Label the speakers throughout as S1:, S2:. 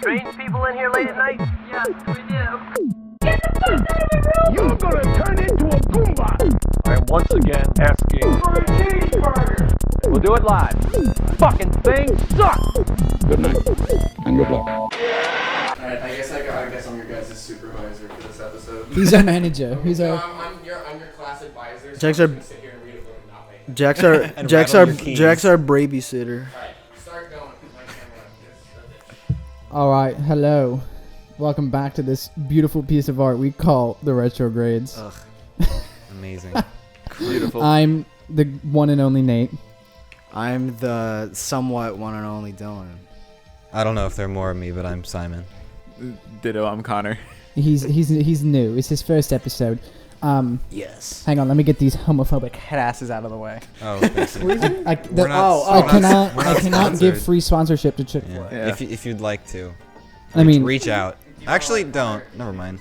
S1: strange people in here late at night?
S2: Yes, we do.
S3: You're gonna turn into a Goomba!
S1: I'm once again asking
S3: For a cheeseburger!
S1: We'll do it live. Fucking thing sucks!
S3: Good night, and good luck.
S4: Alright, I guess I'm your guys' supervisor for this episode.
S5: He's our manager. He's
S4: No,
S5: our.
S4: I'm your class advisor. So
S6: Jack's
S4: I'm
S6: our-
S4: just gonna sit here and read a book and nothing.
S6: Jack's our babysitter.
S4: Alright, start going. My camera is
S5: All right, hello. Welcome back to this beautiful piece of art we call the Retrogrades.
S6: Ugh.
S7: Amazing.
S4: beautiful.
S5: I'm the one and only Nate.
S6: I'm the somewhat one and only Dylan.
S7: I don't know if there are more of me, but I'm Simon.
S4: Ditto, I'm Connor.
S5: He's new. It's his first episode.
S6: Yes.
S5: Hang on, let me get these homophobic head asses out of the way.
S7: Oh, thanks.
S5: I
S7: we're
S5: cannot
S7: not
S5: give
S7: sponsored.
S5: free sponsorship to Chick-fil-A.
S7: Yeah.
S4: Yeah.
S7: If you'd like to,
S5: I mean,
S7: reach out. Actually, don't. Never mind.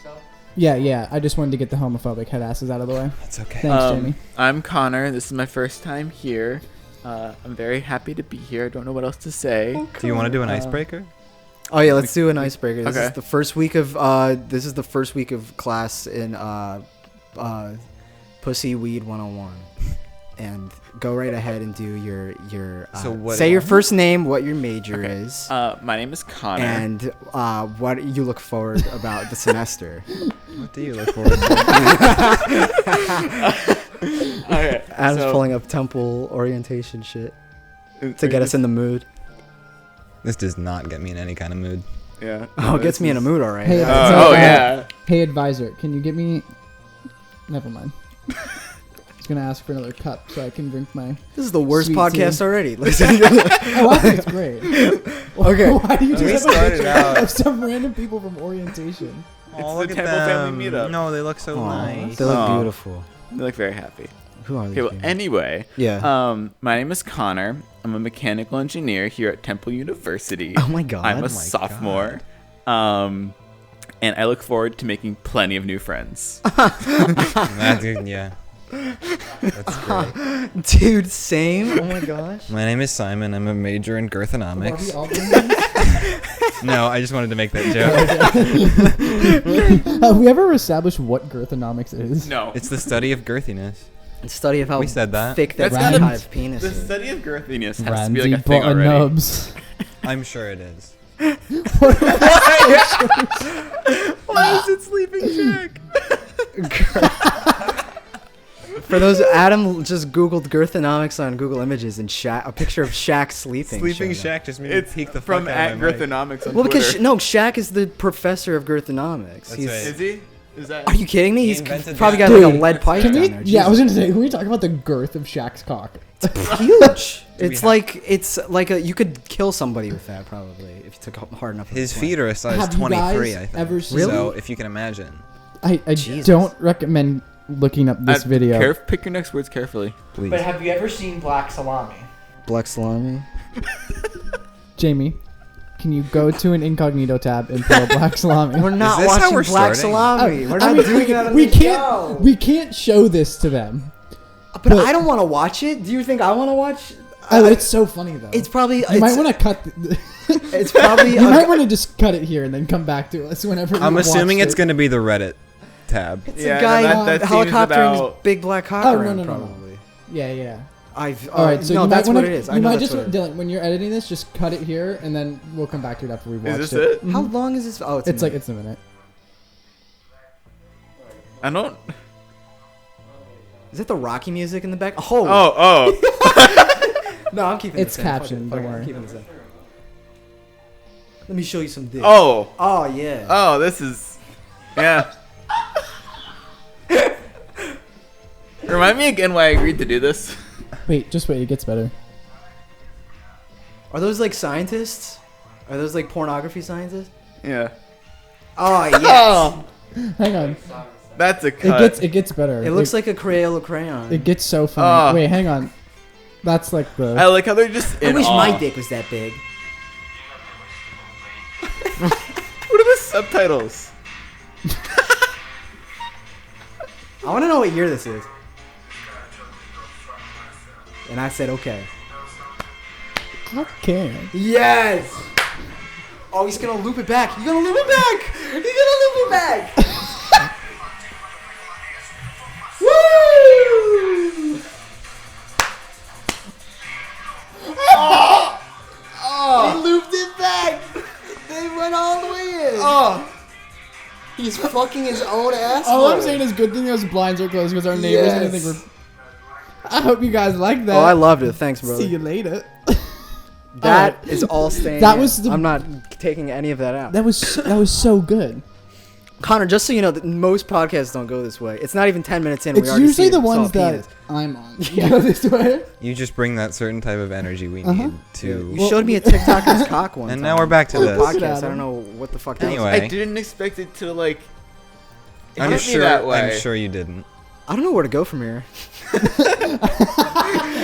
S5: yeah. I just wanted to get the homophobic head asses out of the way.
S7: It's okay.
S5: Thanks, Jamie.
S4: I'm Connor. This is my first time here. I'm very happy to be here. I don't know what else to say.
S7: Do you want to do an icebreaker?
S6: Oh yeah, let's do an icebreaker. This
S4: Okay.
S6: is the first week of class in Pussy Weed 101. And go right ahead and do your
S7: So what-
S6: say your first name, what your major is,
S4: My name is Connor.
S6: and what you look forward about the semester.
S7: What do you look forward to?
S4: Okay,
S6: Adam's
S4: so-
S6: pulling up temple orientation shit to get us in the mood.
S7: This does not get me in any kind of mood.
S4: Yeah.
S6: Oh, it gets me in a mood, all right.
S5: Hey,
S4: Oh, yeah.
S5: Hey, advisor, can you get me? Never mind. I was gonna ask for another cup so I can drink my.
S6: This is the worst
S5: Sweet
S6: podcast
S5: tea.
S6: already. Listen.
S5: Oh, I think it's great.
S6: Okay.
S5: Why do you
S7: We
S5: just have a
S7: started
S5: picture
S7: out-
S5: of some random people from orientation?
S7: Oh,
S4: the Temple family meetup.
S7: No, they look so
S6: Aw,
S7: nice.
S6: they look
S4: Aw.
S6: beautiful.
S4: They look very happy.
S6: Who are these
S4: Okay, well,
S6: people?
S4: anyway.
S6: Yeah.
S4: My name is Connor. I'm a mechanical engineer here at Temple University.
S6: Oh my god.
S4: I'm a
S7: my
S4: sophomore. And I look forward to making plenty of new friends.
S7: Yeah. That's great.
S6: Dude, same. Oh my gosh.
S7: My name is Simon. I'm a major in
S5: Are we
S7: girthonomics.
S5: all doing this?
S7: No, I just wanted to make that joke.
S5: Have we ever established what girthonomics is?
S4: No.
S7: It's the study of girthiness.
S6: Study of how
S7: We said that.
S6: thick that
S4: That's gotta-
S6: beehive penis
S4: The
S6: is.
S4: study of girthiness has to be
S5: Ramsey
S4: like a thing
S5: button
S4: already.
S5: nubs.
S7: I'm sure it is.
S4: Why is it sleeping Jack?
S6: For those, Adam just Googled girthonomics on Google Images and a picture of Shaq sleeping.
S7: Sleeping
S6: showed up.
S7: Shaq just made
S4: It's
S7: me peek the
S4: from
S7: fuck out
S4: at
S7: of my mic.
S4: Girthonomics on
S6: Well, because
S4: Twitter.
S6: no, Shaq is the professor of girthonomics.
S7: That's
S6: He's.
S7: right.
S4: Is he? Is that?
S6: Are you kidding me?
S7: He
S6: He's
S7: invented
S6: probably
S7: that.
S6: got like a
S5: Dude,
S6: lead pipe
S5: Can
S6: down
S5: we?
S6: there.
S5: Yeah, I was
S6: Jesus.
S5: gonna say, can we talk about the girth of Shaq's cock?
S6: huge. It's
S7: have-
S6: like you could kill somebody with that probably if you took hard enough. of
S7: His
S6: a
S7: feet are a size
S5: Have you
S7: 23,
S5: guys
S7: I think.
S5: ever seen-
S6: Really?
S7: So, if you can imagine.
S5: I
S6: Jesus.
S5: don't recommend looking up this video.
S4: Pick your next words carefully.
S7: Please.
S8: But have you ever seen Black Salami?
S6: Black salami.
S5: Jamie, can you go to an incognito tab and pull up Black Salami?
S6: We're not
S7: this how
S6: watching
S7: we're
S6: Black
S7: starting?
S6: Salami. We're
S5: I
S6: not
S5: mean,
S6: doing that on
S5: we
S6: the
S5: can't.
S6: show.
S5: We can't show this to them.
S6: But I don't want to watch it. Do you think I want to watch?
S5: Oh, it's so funny though.
S6: It's probably.
S5: You might want to cut.
S6: It's probably.
S5: You might want to just cut it here and then come back to us whenever.
S7: I'm
S5: we've
S7: assuming
S5: watched
S7: it's
S5: it.
S7: going to be the Reddit tab.
S6: It's
S4: Yeah,
S6: a guy
S4: no, that seems
S6: helicoptering
S4: about-
S6: his big black cock
S5: Oh, no,
S6: around,
S5: no, no, no.
S6: probably.
S5: Yeah.
S6: I've.
S5: All right, so
S6: no,
S5: you
S6: that's
S5: might
S6: what
S5: wanna,
S6: it is. I
S5: You
S6: know
S5: might
S6: that's
S5: just
S6: what it is.
S5: Dylan, when you're editing this, just cut it here and then we'll come back to it after we've watched
S4: Is this it?
S6: How long is this? Oh, it's.
S5: It's like it's a minute.
S4: I don't.
S6: Is that the Rocky music in the back? Oh.
S4: Oh.
S6: No, I'm keeping.
S5: It's
S6: this in. Fuck
S5: captioned,
S6: it, fuck
S5: don't
S6: it, I'm
S5: worry.
S6: keeping this in. Let me show you some dick.
S4: Oh.
S6: Oh yeah.
S4: Oh. This is. Yeah. Remind me again why I agreed to do this.
S5: Wait, just wait. It gets better.
S6: Are those like scientists? Are those like pornography scientists?
S4: Yeah.
S6: Oh yes.
S4: Oh.
S5: Hang on.
S4: That's a cut.
S5: It gets better.
S6: It looks like a Crayola crayon.
S5: It gets so funny.
S4: Oh.
S5: Wait, hang on. That's like the.
S4: I like how they're just.
S6: I
S4: In
S6: wish
S4: awe.
S6: my dick was that big.
S4: What are the subtitles?
S6: I want to know what year this is. And I said okay.
S5: Okay.
S6: Yes. Oh, he's gonna loop it back. He's gonna loop it back. He's gonna loop it back. Woo! Oh! He looped it back. They went all the way in. Oh! He's fucking his own ass.
S5: All I'm saying is good thing those blinds are closed because our neighbors didn't think we're. I hope you guys like that.
S6: Oh, I loved it. Thanks, brother.
S5: See you later.
S6: That is all staying.
S5: That
S6: in.
S5: was the-
S6: I'm not taking any of that out.
S5: That was so good.
S6: Connor, just so you know, that most podcasts don't go this way. It's not even 10 minutes in.
S5: It's
S6: we already
S5: usually
S6: see
S5: the
S6: it.
S5: ones
S6: Saw a penis.
S5: that I'm on. You go this way.
S7: You just bring that certain type of energy we need to.
S6: You showed me a TikTok of his cock one
S7: And
S6: time.
S7: now we're back to
S6: on the
S7: this.
S6: podcast. I
S5: Adam.
S6: don't know what the fuck that was.
S7: Anyway.
S4: I didn't expect it to like.
S7: I'm
S4: hit me
S7: sure.
S4: that way.
S7: I'm sure you didn't.
S6: I don't know where to go from here.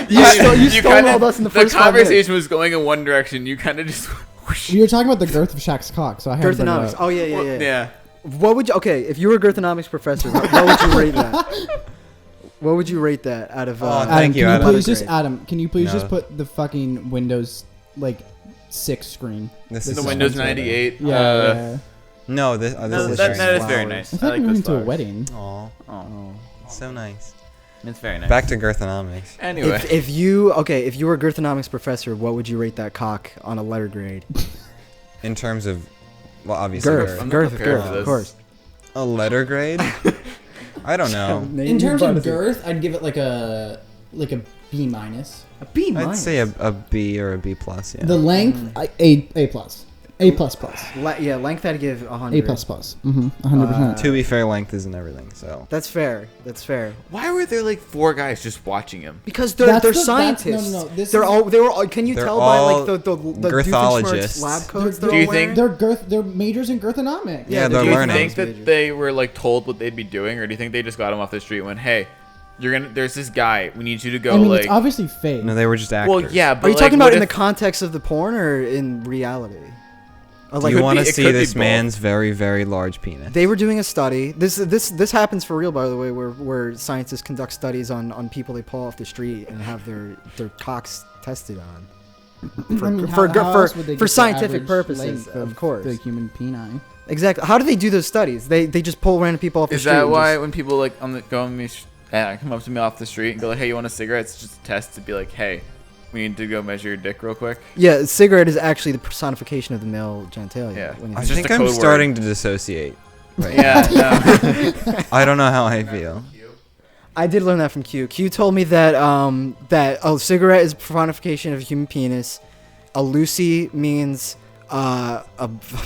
S4: You
S6: stonewalled us in the first 5 minutes.
S4: conversation was going in one direction. You kind of just. Whoosh.
S5: We were talking about the girth of Shaq's cock, so I had to bring it
S6: Girthonomics.
S5: up.
S6: Oh, yeah.
S4: Yeah.
S6: What would you... Okay, if you were a Girthonomics professor, what would you rate that? What would you rate that out of...
S7: Oh,
S5: Adam,
S7: Thank you,
S5: can
S7: Adam.
S5: you please just Adam? Can you please
S7: No.
S5: just put the fucking Windows 6 screen?
S7: This
S5: The
S7: is
S4: The
S7: so
S4: Windows
S7: much better.
S4: 98.
S5: Yeah.
S7: No, this
S4: No,
S7: is
S4: that is
S7: wow.
S4: very nice.
S5: I thought
S4: like
S5: we were
S4: those
S5: into a
S4: stars.
S5: wedding.
S7: Aw,
S4: Oh,
S7: so nice.
S4: it's very nice.
S7: Back to Girthonomics.
S4: Anyway,
S6: If you were a Girthonomics professor, what would you rate that cock on a letter grade?
S7: In terms of, well, obviously
S6: Girth.
S4: I'm not
S6: Girth,
S4: prepared for
S6: of
S4: this.
S6: course.
S7: a letter grade. I don't know.
S5: In terms of girth, I'd give it like a B minus.
S6: A B
S7: I'd
S6: minus.
S7: say a B or a B plus. Yeah.
S5: The length, A plus. A plus plus.
S6: Length I'd give 100.
S5: A plus plus. 100%.
S7: To be fair, length isn't everything. So
S6: That's fair. That's fair.
S4: why were there like 4 guys just watching him?
S6: Because
S5: That's
S6: they're
S5: the- that's-
S6: scientists.
S5: no, this
S6: They
S5: is-
S6: were all. Can you
S7: They're
S6: tell by
S7: all
S6: like the
S7: girthologists.
S6: Doofenshmirtz lab coats?
S5: They're-
S4: Do you
S6: all
S4: think-
S6: wearing?
S5: They're majors in girthonomics.
S7: yeah,
S6: they're
S7: they're
S4: Do you
S7: learning.
S4: think that they were like told what they'd be doing, or do you think they just got him off the street and went, "Hey, there's this guy. We need you to go."
S5: I mean,
S4: like,
S5: it's obviously fake.
S7: No, they were just actors.
S4: well, yeah, but
S6: Are you
S4: like,
S6: talking about
S4: what
S6: in the
S4: if-
S6: context of the porn or in reality?
S7: Do
S6: Like
S7: you
S4: could
S7: want to
S4: be- it
S7: see
S4: could be
S7: this
S4: both.
S7: man's very, very large penis?
S6: they were doing a study. This happens for real, by the way, where scientists conduct studies on people they pull off the street and have their cocks tested on.
S5: I mean, how else would they get
S6: For
S5: the
S6: scientific
S5: average
S6: purposes,
S5: length
S6: of course.
S5: The human peni.
S6: Exactly. How do they do those studies? They just pull random people off the
S4: Is
S6: street.
S4: that
S6: and
S4: why
S6: just-
S4: when people like come up to me off the street and go like, "Hey, you want a cigarette?" It's just a test to be like, "Hey, we need to go measure your dick real quick."
S6: Yeah, cigarette is actually the personification of the male genitalia.
S4: Yeah.
S6: when you
S7: I
S4: It's just
S7: think
S4: a
S7: I'm
S4: code word.
S7: starting to dissociate. Right
S4: Yeah, no.
S7: I don't know how I feel.
S6: I did learn that from Q. Q told me that that a cigarette is a personification of a human penis. A Lucy means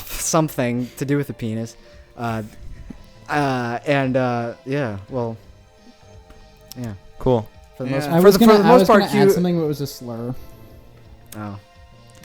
S6: something to do with the penis. Yeah, well, yeah.
S7: Cool.
S6: For the most,
S4: Yeah.
S5: I
S6: for
S5: was
S6: the,
S5: gonna,
S6: for the
S5: I
S6: most
S5: was
S6: part,
S5: gonna
S6: Q.
S5: add something that was a slur.
S6: Oh.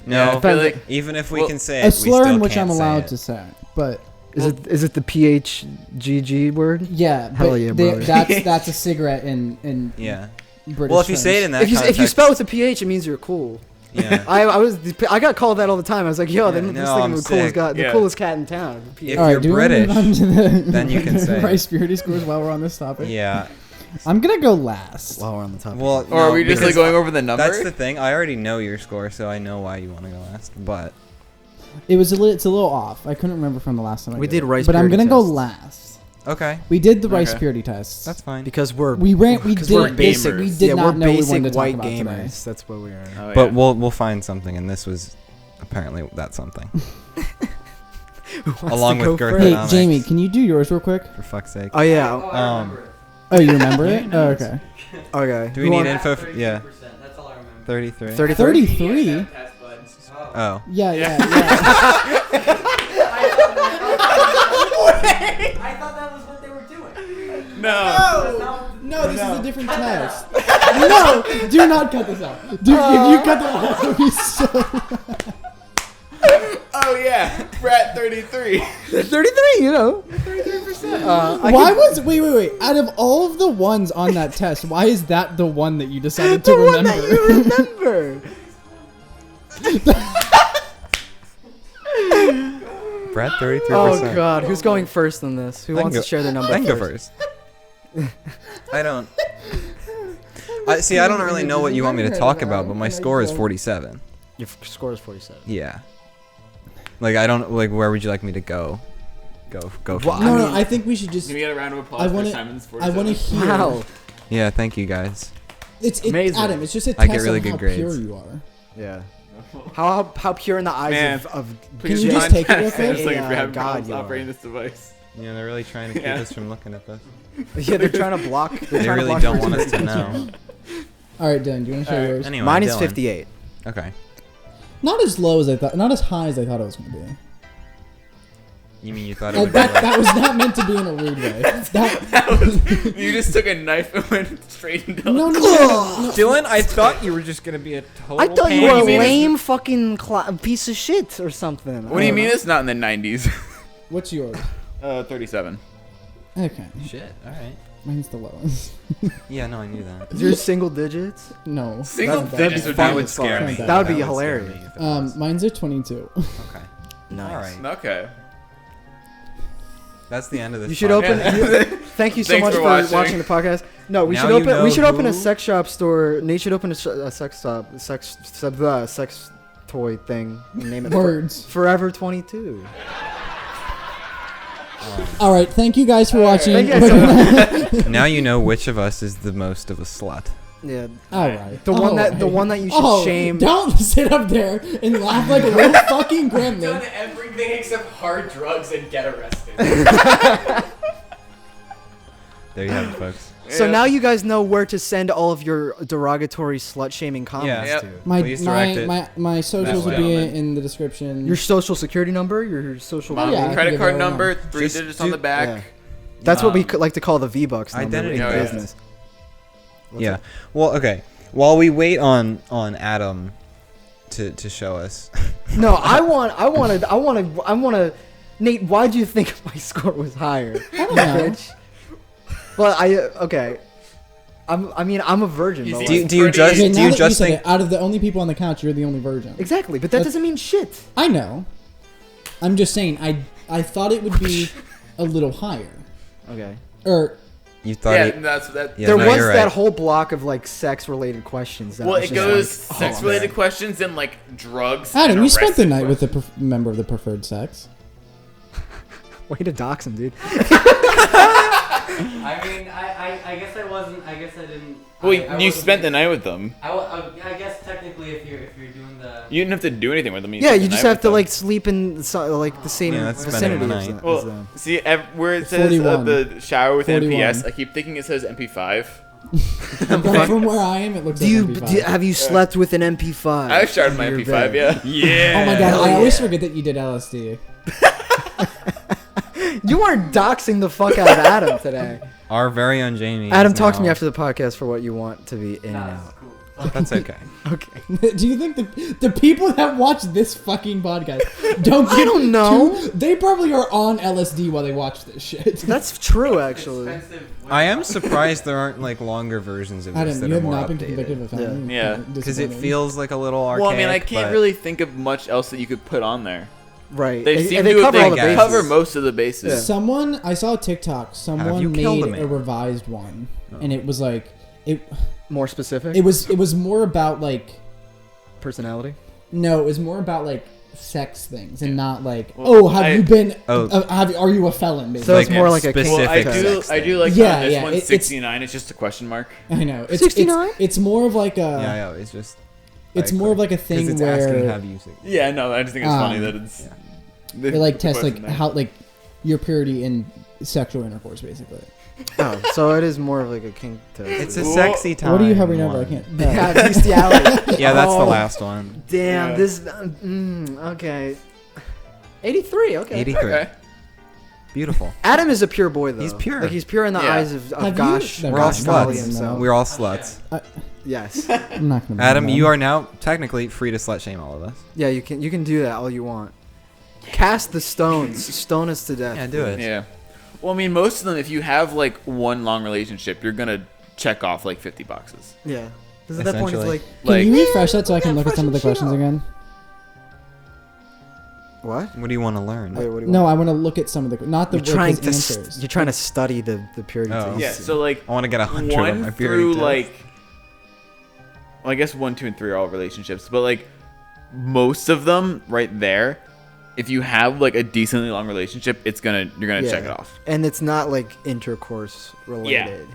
S7: No,
S4: I feel like
S7: even if we
S4: Well,
S7: can say
S5: A
S7: it, we
S5: slur
S7: still
S5: in which
S7: can't
S5: I'm
S7: say
S5: allowed
S7: it.
S5: to say, but
S6: Is it the PHGG word?
S5: yeah,
S6: Hell
S5: but
S6: yeah, brother.
S5: that's a cigarette in
S7: Yeah.
S5: British
S7: Well, if you
S5: terms.
S7: say it in that
S6: If you
S7: context,
S6: spell with a PH, it means you're cool.
S7: yeah.
S6: I got called that all the time. I was like, yo,
S7: Yeah,
S6: this
S7: no,
S6: thing
S7: I'm
S6: the coolest
S7: sick.
S6: guy, the
S4: Yeah.
S6: coolest cat in town.
S7: If
S5: All right,
S7: you're
S5: do we wanna move
S7: British,
S5: on to the,
S7: then you can say it.
S5: rice purity scores while we're on this topic.
S7: Yeah.
S5: I'm gonna go last.
S6: While we're on the topic.
S7: Well,
S4: or are
S7: no,
S4: we just like
S7: because
S4: going over the number?
S7: That's the thing. I already know your score, so I know why you want to go last. But
S5: It's a little off. I couldn't remember from the last time
S6: We did
S5: it.
S6: rice
S5: but I'm
S6: purity
S5: gonna go
S6: tests.
S5: last.
S7: okay,
S5: We did the rice
S4: Okay.
S5: purity tests.
S7: that's fine.
S6: because we're
S5: We did
S6: we're basic.
S5: We did
S6: yeah,
S5: not
S6: we're
S5: know we
S6: basic
S5: wanted to talk
S6: white
S5: about
S6: gamers.
S5: today.
S6: That's what we are.
S4: Oh,
S7: But
S4: yeah.
S7: we'll find something, and this was apparently that something.
S6: Wants
S7: Along
S6: to
S7: with
S6: go
S7: Girth
S6: first?
S5: Hey,
S7: Economics.
S5: Jamie, can you do yours real quick?
S7: For fuck's sake.
S6: Oh yeah.
S5: Oh, you remember it? Oh, okay.
S6: Okay.
S7: Do we need info? Yeah. 33.
S5: 33?
S7: Oh.
S5: Yeah.
S8: I thought that was what they were doing.
S5: No, this is a different test. No, do not cut this out. Dude, if you cut that out, it would be so...
S4: Oh yeah, we're at 33.
S6: 33. You know. 33%.
S5: Why was... Wait. Out of all of the ones on that test, why is that the one that you decided to
S6: the
S5: remember?
S6: one that you remember.
S7: Brad, 33%.
S6: Oh god, who's going first in this? Who
S7: I can
S6: wants
S7: go-
S6: to share their number
S7: I can go
S6: first?
S7: first. I don't. I don't really know what you want me to talk about, but my score is 47.
S6: Your score is 47.
S7: Yeah. Like I don't like. Where would you like me to go? Go from
S6: Well,
S7: there.
S5: No, I think we should just.
S4: Can we get a round of applause
S5: I
S4: for
S5: want
S4: Simon's
S5: to. I want to
S4: 47?
S5: hear.
S6: Wow.
S7: Yeah, thank you guys.
S5: It's
S6: Amazing.
S5: Adam. It's just a
S7: I
S5: test
S7: get really
S5: of how
S7: good grades.
S5: pure you are.
S6: Yeah. How pure in the eyes
S4: Man.
S6: of
S5: Can you just take it real quick?
S4: It's like
S6: Yeah,
S4: if we have
S6: God,
S4: problems
S6: you are.
S4: operating this device.
S7: Yeah, they're really trying to keep
S4: Yeah.
S7: us from looking at this.
S6: Yeah, they're trying to block. They're
S7: They
S6: trying
S7: really
S6: to block
S7: don't
S6: your
S7: want us to
S6: attention.
S7: know.
S5: All right, Dan. Do you want to show yours?
S7: Anyway,
S6: Mine is
S7: Dylan.
S6: 58.
S7: Okay.
S5: Not as low as I thought. Not as high as I thought it was going to be.
S7: You mean you thought it would be
S5: That,
S7: like...
S5: that was not meant to be in a rude way. That,
S4: That was, you just took a knife and went straight into
S5: no, no,
S7: Dylan, I thought you were just gonna be a total.
S6: I thought you were a
S4: mean?
S6: lame fucking piece of shit or something.
S4: What do you mean it's not in the 90s?
S5: What's yours?
S4: 37.
S5: Okay,
S7: Shit. All right.
S5: mine's the lowest.
S7: Yeah, no, I knew that.
S6: Is yours single digits?
S5: No.
S4: Single
S5: That'd be
S4: digits
S5: fun.
S4: would
S7: That
S4: be
S7: would scare
S5: fun.
S7: me.
S5: That
S6: would be
S7: scare
S6: hilarious.
S7: me if it was.
S5: Mine's are 22.
S7: Okay.
S6: Nice.
S7: All right.
S4: Okay.
S7: That's the end of this.
S6: You should
S7: podcast.
S6: open. Thank you so
S4: Thanks
S6: much
S4: for
S6: for watching.
S4: watching
S6: the podcast. No, we
S7: Now
S6: should
S7: you
S6: open.
S7: know
S6: We should open a
S7: who-
S6: sex shop store. Nate should open a sex shop, sex toy thing. And name it
S5: Words.
S6: Forever 22.
S5: All right, thank you guys for watching.
S6: Thank you guys so much.
S7: Now you know which of us is the most of a slut.
S6: Yeah.
S5: All right.
S6: The one that you should shame.
S5: Don't sit up there and laugh like a little fucking gremlin.
S8: everything except hard drugs and get arrested.
S7: There you have it, folks.
S6: So now you guys know where to send all of your derogatory slut shaming comments
S7: Yeah.
S6: to.
S5: My
S7: Please direct it
S5: my socials
S7: that
S5: will be
S7: way.
S5: in the description.
S6: Your social security number, your social.
S4: Mom,
S5: Yeah, I can
S4: credit
S5: give
S4: card
S5: everyone
S4: number,
S5: one.
S4: 3
S7: Just
S4: digits on
S7: do-
S4: the back.
S6: Yeah. That's what we like to call the V-Bucks number
S7: Identity
S6: in
S4: card.
S6: business.
S7: Yeah. Well, okay. While we wait on Adam to show us.
S6: No, I want to. Nate, why do you think my score was higher?
S5: I don't know.
S6: Bitch. Well, okay. I'm a virgin.
S4: You
S6: but
S4: see-
S6: like-
S7: Do, do you
S4: Pretty-
S7: just
S5: Okay,
S7: do
S5: now
S7: you
S5: that
S7: just
S5: said
S7: think
S5: it, out of the only people on the couch, you're the only virgin.
S6: exactly, but that doesn't mean shit.
S5: I know. I'm just saying. I thought it would be a little higher.
S6: Okay.
S5: Or
S7: you thought
S4: Yeah,
S7: it?
S4: that's that.
S7: Yeah,
S6: There
S7: no,
S6: was
S7: you're
S6: that
S7: right.
S6: whole block of like sex-related questions. That
S4: Well,
S6: was
S4: it
S6: just
S4: goes
S6: like,
S4: sex-related
S6: man.
S4: questions and like drugs.
S5: Adam,
S4: and
S5: you spent the
S4: arrested
S5: night with a
S4: questions.
S5: member of the preferred sex.
S6: Way to dox him, dude.
S8: I mean, I guess I wasn't. I guess I didn't.
S4: Well,
S8: I
S4: you
S8: wasn't
S4: spent the
S8: being-
S4: night with them.
S8: I guess technically, if you're doing the.
S4: You didn't have to do anything with them.
S6: Yeah,
S4: spent
S6: you
S4: the
S6: just
S4: night
S6: have
S4: with
S6: to
S4: them.
S6: like sleep in like the same
S7: Yeah, that's spending
S6: vicinity
S7: the
S6: as
S7: night.
S6: them. as
S4: Well,
S6: them.
S4: see, where it says
S5: 41.
S4: the shower with
S5: 41.
S4: MPS, I keep thinking it says MP5.
S5: From where I am, it looks
S6: Do
S5: like
S6: you
S5: MP5.
S6: have you slept with an MP5?
S4: I showered my
S6: in your
S4: MP5,
S6: bed?
S4: yeah. Yeah.
S5: Oh my god,
S6: Hell
S5: I always
S6: yeah.
S5: forget that you did LSD.
S6: You weren't doxing the fuck out of Adam today.
S7: Our very own Jamie.
S6: Adam,
S7: is
S6: talk to me
S7: now-
S6: after the podcast for what you want to be in and
S8: Nah,
S6: out.
S8: that's cool.
S7: That's okay.
S6: Okay.
S5: Do you think the people that watch this fucking podcast don't
S6: I don't know.
S5: they probably are on LSD while they watch this shit.
S6: That's true, actually.
S8: Expensive.
S7: I am surprised there aren't like longer versions of this
S5: Adam,
S7: that
S5: you
S7: are
S5: have
S7: more
S5: not been
S7: updated.
S5: convicted of a felony.
S4: Yeah.
S7: Because it
S5: Disappointing.
S7: feels like a little archaic.
S4: Well, I mean, I can't
S7: but-
S4: really think of much else that you could put on there.
S6: Right.
S4: They seem
S6: they
S4: to
S6: cover all the
S7: they
S6: bases.
S4: cover most of the bases.
S6: Yeah.
S5: Someone I saw a TikTok.
S7: you
S5: Someone
S7: killed a
S5: made
S7: man?
S5: a revised one, and it was like it.
S6: More specific.
S5: It was more about like
S6: personality.
S5: no, it was more about like sex things and not like
S4: Well,
S5: have
S4: I-
S5: you been
S7: Oh.
S5: are you a felon? Basically.
S6: So it's more like a
S7: specific
S4: Well, I
S6: kink
S4: do.
S6: test.
S4: I do like
S5: Yeah,
S4: this
S5: yeah,
S4: one.
S5: it's-
S4: 69. It's just a question mark.
S5: I know. It's
S6: 69?
S5: It's more of like a.
S7: Yeah, I always just.
S5: It's more of like a
S7: 'cause
S5: thing
S7: it's asking
S5: where
S7: have you seen.
S4: Yeah, no, I just think it's funny
S5: Um,
S4: that it's.
S7: yeah.
S4: the-
S5: they like
S4: the
S5: test like
S4: question there.
S5: how like your purity in sexual intercourse, basically.
S6: Oh, so it is more of like a kink test.
S7: It's a
S4: Whoa.
S7: sexy time.
S5: What are you hovering over? I
S7: one.
S5: can't.
S6: yeah, bestiality.
S7: Yeah, that's the
S6: Oh,
S7: last one.
S6: Damn,
S4: Yeah.
S6: this. Okay. 83. Okay.
S7: 83.
S4: Okay.
S7: Beautiful.
S6: Adam is a pure boy, though.
S7: He's pure.
S6: Like he's pure in the
S4: Yeah.
S6: eyes of
S5: Have you-
S6: gosh.
S5: Never
S7: We're all
S5: mind.
S6: golly
S7: sluts.
S6: himself.
S7: We're all sluts.
S6: Yes.
S5: I'm not gonna.
S7: Adam, you are now technically free to slut shame all of us.
S6: Yeah, you can do that all you want. Cast the stones. Stone us to death.
S7: Yeah, do it.
S4: Yeah. Well, I mean, most of them, if you have like one long relationship, you're gonna check off like 50 boxes.
S6: Yeah. Because at that point, it's
S7: Essentially.
S6: like,
S5: Can
S4: Like,
S5: you refresh that so I can
S6: yeah,
S5: look at some of the
S6: freshen
S5: questions
S6: shit up.
S5: again?
S6: what?
S7: What do you want to learn?
S6: Wait, what do you
S5: No,
S6: want?
S5: I want to look at some of the not the
S6: You're trying to
S5: answers.
S6: you're trying to study the purity
S7: Oh.
S6: test.
S4: yeah. So like
S7: I want to get 100 on my
S4: one
S7: purity
S4: through
S7: test.
S4: like. Well, I guess 1, 2, and 3 are all relationships, but like most of them right there if you have like a decently long relationship, you're gonna check it off.
S6: And it's not like intercourse related.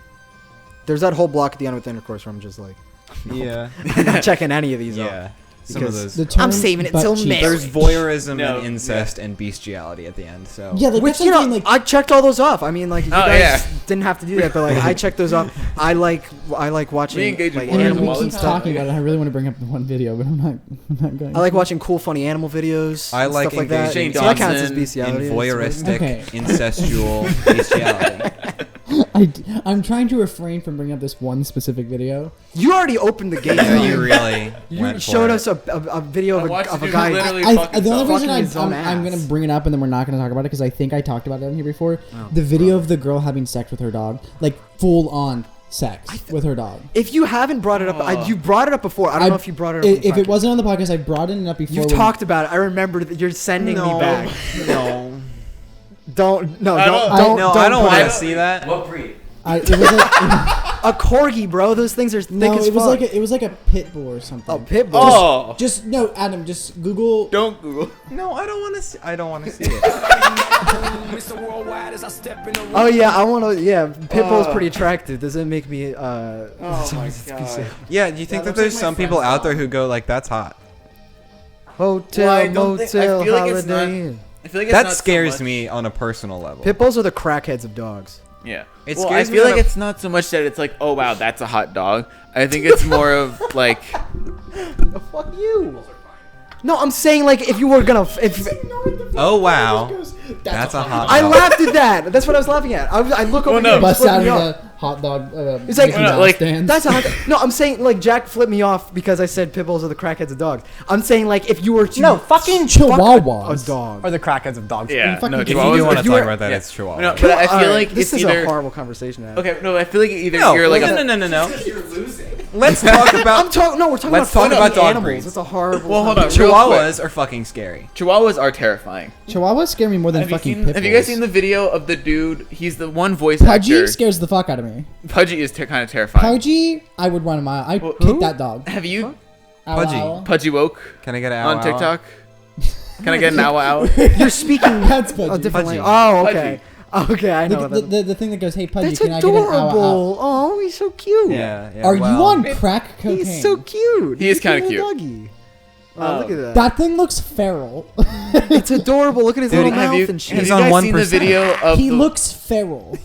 S6: There's that whole block at the end with intercourse where I'm just like,
S7: Yeah.
S6: I'm not checking any of these off.
S7: Yeah. Some of
S6: Because
S7: those.
S5: The term
S6: I'm saving it
S5: butt
S6: till
S5: cheeks-
S7: There's
S6: marriage.
S7: voyeurism
S4: No,
S7: and incest and bestiality at the end. So
S5: Yeah, like
S6: Which,
S5: that's
S6: you know,
S5: something, like
S6: I checked all those off. I mean, like, you
S4: Oh,
S6: guys
S4: yeah.
S6: didn't have to do that, but like, I checked those off. I like watching
S4: engage in
S6: like
S4: voyeurism
S6: animal
S5: we
S4: all the
S5: keep
S6: stuff.
S5: talking about it. I really want to bring up the one video, but I'm not going.
S6: I like watching cool, funny animal videos.
S7: I
S6: and
S7: like
S6: stuff like that.
S7: engaging
S6: So that counts as
S4: in
S6: bestiality.
S7: in voyeuristic,
S5: Okay.
S7: incestual bestiality.
S5: I'm trying to refrain from bringing up this one specific video.
S6: You already opened the gate.
S7: Yeah, you really
S6: You
S7: went for
S6: showed
S7: it.
S6: us a video
S4: I
S6: of
S4: watched
S6: a, of
S4: the
S6: a
S4: dude
S6: guy.
S4: literally
S5: The
S4: fuck
S5: only
S4: himself.
S5: reason
S6: Fucking his own
S5: I'm going
S6: ass.
S5: to bring it up and then we're not going to talk about it because I think I talked about it on here before.
S6: Oh,
S5: the video of the girl having sex with her dog, like full on sex with her dog.
S6: If you haven't brought it up, you brought it up before. I don't know if you brought it up.
S5: If
S6: on
S5: it wasn't on the podcast, I brought it up before.
S6: you've
S5: when-
S6: talked about it. I remember that you're sending me back.
S7: No.
S6: Don't no
S4: I
S6: don't
S4: don't-
S6: don't
S7: No,
S6: don't
S7: I don't
S6: put
S7: want
S6: it.
S7: to see that.
S8: What breed?
S5: It was like,
S6: A corgi, bro. Those things are thick
S5: no,
S6: as
S5: it was
S6: fuck.
S5: like it was like a pit bull or something.
S6: a pit bull.
S4: Oh,
S5: Just no, Adam. Just Google.
S4: don't Google.
S7: No, I don't want to see. I don't want to see it.
S6: Oh yeah, I want to. Yeah, pit bull's pretty attractive. Does it make me?
S4: Oh my god.
S7: Yeah, do you think that
S8: looks
S7: there's
S8: like my
S7: some people
S8: friend's
S7: out there
S8: dog.
S7: who go like, "That's hot"?
S6: Hotel,
S4: Well, I don't think- I
S6: motel,
S4: feel like it's
S6: holiday.
S4: not- I feel like it's
S7: That
S4: not so
S7: scares
S4: much-
S7: me on a personal level.
S6: Pit bulls are the crackheads of dogs.
S4: Yeah.
S7: It
S4: Well, I
S7: scares me
S4: feel
S7: on
S4: like
S7: a-
S4: it's not so much that it's like, oh wow, that's a hot dog. I think it's more of like,
S6: Fuck you. No, I'm saying like if you were gonna if
S7: Oh wow, that's a hot.
S6: I
S7: dog.
S6: laughed at that. That's what I was laughing at. I look over
S4: Well, no.
S6: here. and
S5: Bust
S6: flip
S5: out
S6: me
S5: of
S6: off.
S5: the hot dog.
S6: It's like-
S5: Mickey
S4: No,
S5: Mouse
S4: like,
S5: stands.
S6: That's a hot. No, I'm saying like Jack flipped me off because I said pit bulls are the crackheads of dogs. I'm saying like if you were to
S2: No, fucking
S5: Chihuahuas.
S6: a dog.
S2: Are the crackheads of dogs.
S4: yeah,
S5: fucking-
S4: no,
S5: if
S7: If
S5: you
S7: you do
S4: Chihuahuas-
S7: want to
S6: you
S7: talk
S6: were-
S7: about that,
S4: yeah.
S7: it's Chihuahua.
S4: No, but I feel
S6: Alright,
S4: like
S6: this
S4: it's
S6: is
S4: either
S6: a horrible conversation. To have.
S4: okay. No, I feel like either
S7: No,
S4: you're like
S7: no,
S4: a,
S7: no.
S8: You're losing.
S7: Let's talk about.
S6: I'm talking. No, we're talking
S7: Let's
S6: about
S7: talk about
S6: fucking
S7: dog
S6: animals.
S7: breeds.
S6: It's a horrible.
S4: Well, hold on.
S7: Chihuahuas are fucking scary.
S4: Chihuahuas are terrifying.
S5: Chihuahuas scare me more than
S4: Have you
S5: fucking
S4: seen?
S5: pit
S4: Have you guys
S5: bulls.
S4: seen the video of the dude? He's the one voice
S5: Pudgy
S4: actor.
S5: scares the fuck out of me.
S4: Pudgy is kind of terrifying.
S5: Pudgy, I would run a mile. I'd
S4: Well,
S5: kick
S6: who?
S5: that dog.
S4: Have you
S5: Ow,
S7: Pudgy.
S5: ow.
S4: Pudgy woke
S7: Can I get an
S4: on
S7: owl?
S4: TikTok? Can I get an hour out?
S6: You're speaking
S5: That's
S6: a
S5: Pudgy.
S6: different
S7: Pudgy.
S6: language. Oh, okay. Okay, I know.
S5: The thing that goes, hey Pudgy,
S6: That's
S5: can I get an ow, ow?
S6: adorable. Oh, he's so cute.
S7: Yeah. yeah
S5: Are you
S7: well,
S5: on crack cocaine?
S6: He's so cute.
S4: He is
S6: He's a
S4: kinda
S6: little
S4: cute.
S6: Doggy. Oh, look at that.
S5: That thing looks feral.
S6: It's adorable. Look at his
S7: Dude,
S6: little
S4: have
S6: mouth
S4: you,
S6: and shit.
S4: have
S7: He's
S4: you
S7: on
S4: guys seen the
S7: 1%.
S4: video of
S5: He
S4: the,
S5: looks feral.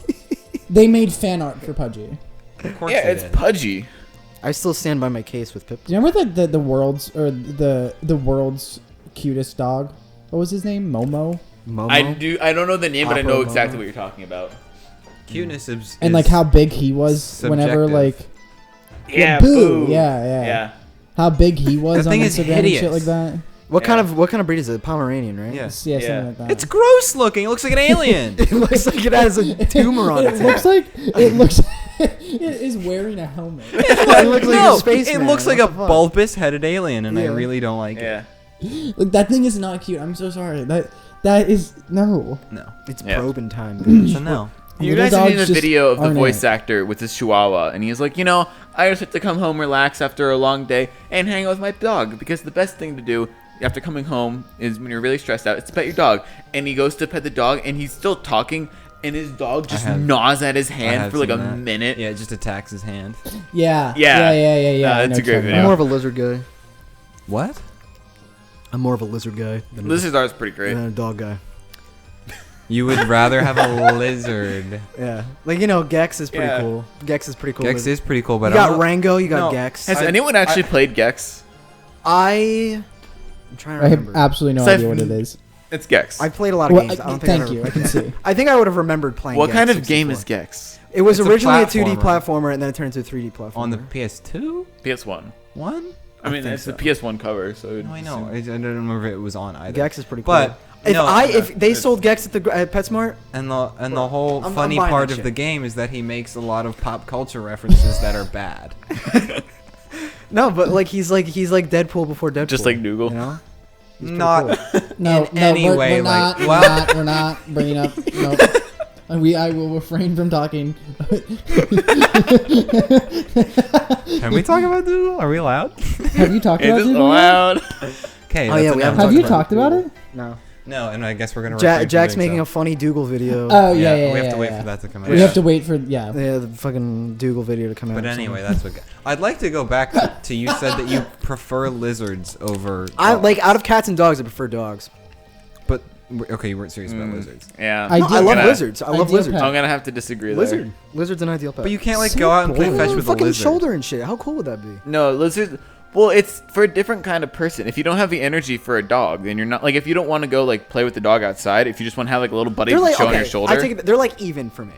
S5: They made fan art for Pudgy.
S7: Of course
S4: Yeah,
S7: they
S4: it's
S7: did.
S4: Pudgy.
S6: I still stand by my case with Pip.
S5: Do you remember the world's or the world's cutest dog? What was his name? Momo.
S6: Momo.
S4: I don't know the name, but I know
S6: Oppo
S4: exactly
S6: Momo.
S4: what you're talking about.
S7: Cuteness is.
S5: And like how big he was whenever
S7: subjective.
S5: like
S4: Yeah,
S5: boo.
S4: boo.
S5: Yeah.
S4: Yeah.
S5: How big he was
S7: That
S5: on
S7: thing is
S5: Instagram and shit
S7: hideous.
S5: like that.
S6: What
S4: Yeah.
S6: kind of breed is it? Pomeranian, right?
S7: Yes.
S5: Yeah,
S4: Yeah.
S5: something like that.
S7: It's gross looking. It looks like an alien.
S6: It looks like it has a tumor on
S5: It
S6: its
S5: looks
S6: head.
S5: like it looks. It is wearing a helmet.
S6: It looks like
S7: no,
S6: a space
S7: it
S6: man.
S7: looks like
S6: What
S7: a
S6: the fuck?
S7: bulbous-headed alien, and I
S6: Yeah.
S7: really don't like
S4: Yeah.
S5: Like that thing is not cute. I'm so sorry. That is no.
S7: it. No.
S6: It's
S4: Yeah.
S6: probing time, bitch.
S7: So no.
S4: You
S5: Little
S4: guys have seen
S5: dogs
S4: the
S5: just
S4: video of the
S5: aren't
S4: voice
S5: it.
S4: actor with his chihuahua, and he's like, I just have to come home, relax after a long day, and hang out with my dog, because the best thing to do after coming home is when you're really stressed out, is to pet your dog. And he goes to pet the dog, and he's still talking, and his dog just
S7: have-
S4: gnaws at his
S7: I
S4: hand
S7: have
S4: for like a
S7: seen that.
S4: minute.
S7: Yeah, it just attacks his hand.
S5: Yeah.
S4: Yeah.
S5: Yeah.
S4: Nah,
S5: I
S4: that's
S5: know
S4: a
S5: what
S4: great
S5: you're
S4: video.
S5: talking
S6: I'm more
S5: about.
S6: of a lizard guy.
S7: What?
S6: I'm more of a lizard guy than
S4: Lizards are pretty great.
S6: a dog guy.
S7: You would rather have a lizard.
S6: Yeah, like Gex is pretty
S4: Yeah.
S6: cool. Gex is pretty cool.
S7: Gex is pretty cool, but
S6: You
S7: I
S6: got
S7: don't-
S6: Rango. You got
S7: No.
S6: Gex.
S4: Has anyone actually played Gex?
S6: I'm trying to
S5: I have
S6: remember.
S5: absolutely no
S4: So
S5: idea what it is.
S4: It's Gex.
S6: I played a lot of
S5: Well,
S6: games. I don't think
S5: thank
S6: I've
S5: you.
S6: ever
S5: I can
S6: played-
S5: see.
S6: I think I would have remembered playing.
S4: What
S6: Gex
S4: kind of
S6: 64.
S4: game is Gex?
S6: It was
S7: It's a
S6: originally a 2D
S7: platformer.
S6: platformer, and then it turned into a 3D platformer.
S7: on the PS2
S4: PS1.
S7: one.
S4: I mean,
S6: think
S4: it's
S6: so.
S4: the PS1 cover, so
S7: No, I know. I don't remember if it was on either.
S6: Gex is pretty cool.
S7: But
S6: if they sold Gex at the PetSmart,
S7: and the whole
S6: I'm
S7: funny
S6: buying
S7: part
S6: that
S7: of
S6: shit.
S7: the game is that he makes a lot of pop culture references that are bad.
S6: no, but like he's like Deadpool before Deadpool.
S4: Just like Noogle.
S6: You know? He's pretty
S7: Not
S6: cool.
S5: No,
S7: in any
S5: we're,
S7: way,
S5: we're not,
S7: like,
S5: we're
S7: well-
S5: not. We're not bringing up. Nope. I will refrain from talking.
S7: Can we talk about Google? Are we allowed?
S5: Have you talked
S4: It
S5: about
S4: is
S5: it?
S4: allowed.
S7: Okay.
S6: Oh, yeah, we haven't
S5: Have you
S6: talked
S5: talked about it?
S6: No.
S7: No, and I guess we're gonna. refrain from
S6: Jack's
S7: doing
S6: making
S7: so.
S6: a funny Dougal video.
S5: Oh yeah.
S7: We have to wait
S5: yeah.
S7: for that to come out.
S5: We have to wait for yeah.
S6: Yeah, the fucking Dougal video to come out.
S7: But
S6: or
S7: anyway,
S6: something.
S7: that's what. I'd like to go back to you said that you prefer lizards over.
S6: I
S7: dogs.
S6: like out of cats and dogs, I prefer dogs.
S7: But okay, you weren't serious about lizards.
S4: Yeah.
S5: I
S6: No,
S5: do-
S6: I love
S4: Gonna-
S6: lizards. I love
S5: Ideal
S6: lizards.
S5: pet.
S4: I'm gonna have to disagree there.
S6: Lizard. Lizard's an ideal pet.
S7: But you can't like
S5: So
S7: go out and play
S5: boring.
S7: fetch with a
S6: fucking
S7: lizard.
S6: shoulder and shit. How cool would that be?
S4: No, lizards. Well, it's for a different kind of person. If you don't have the energy for a dog, then you're not like if you don't want to go like play with the dog outside. If you just want to have like a little buddy
S6: They're like
S4: show on
S6: okay.
S4: your shoulder.
S6: I take it. They're like even for me.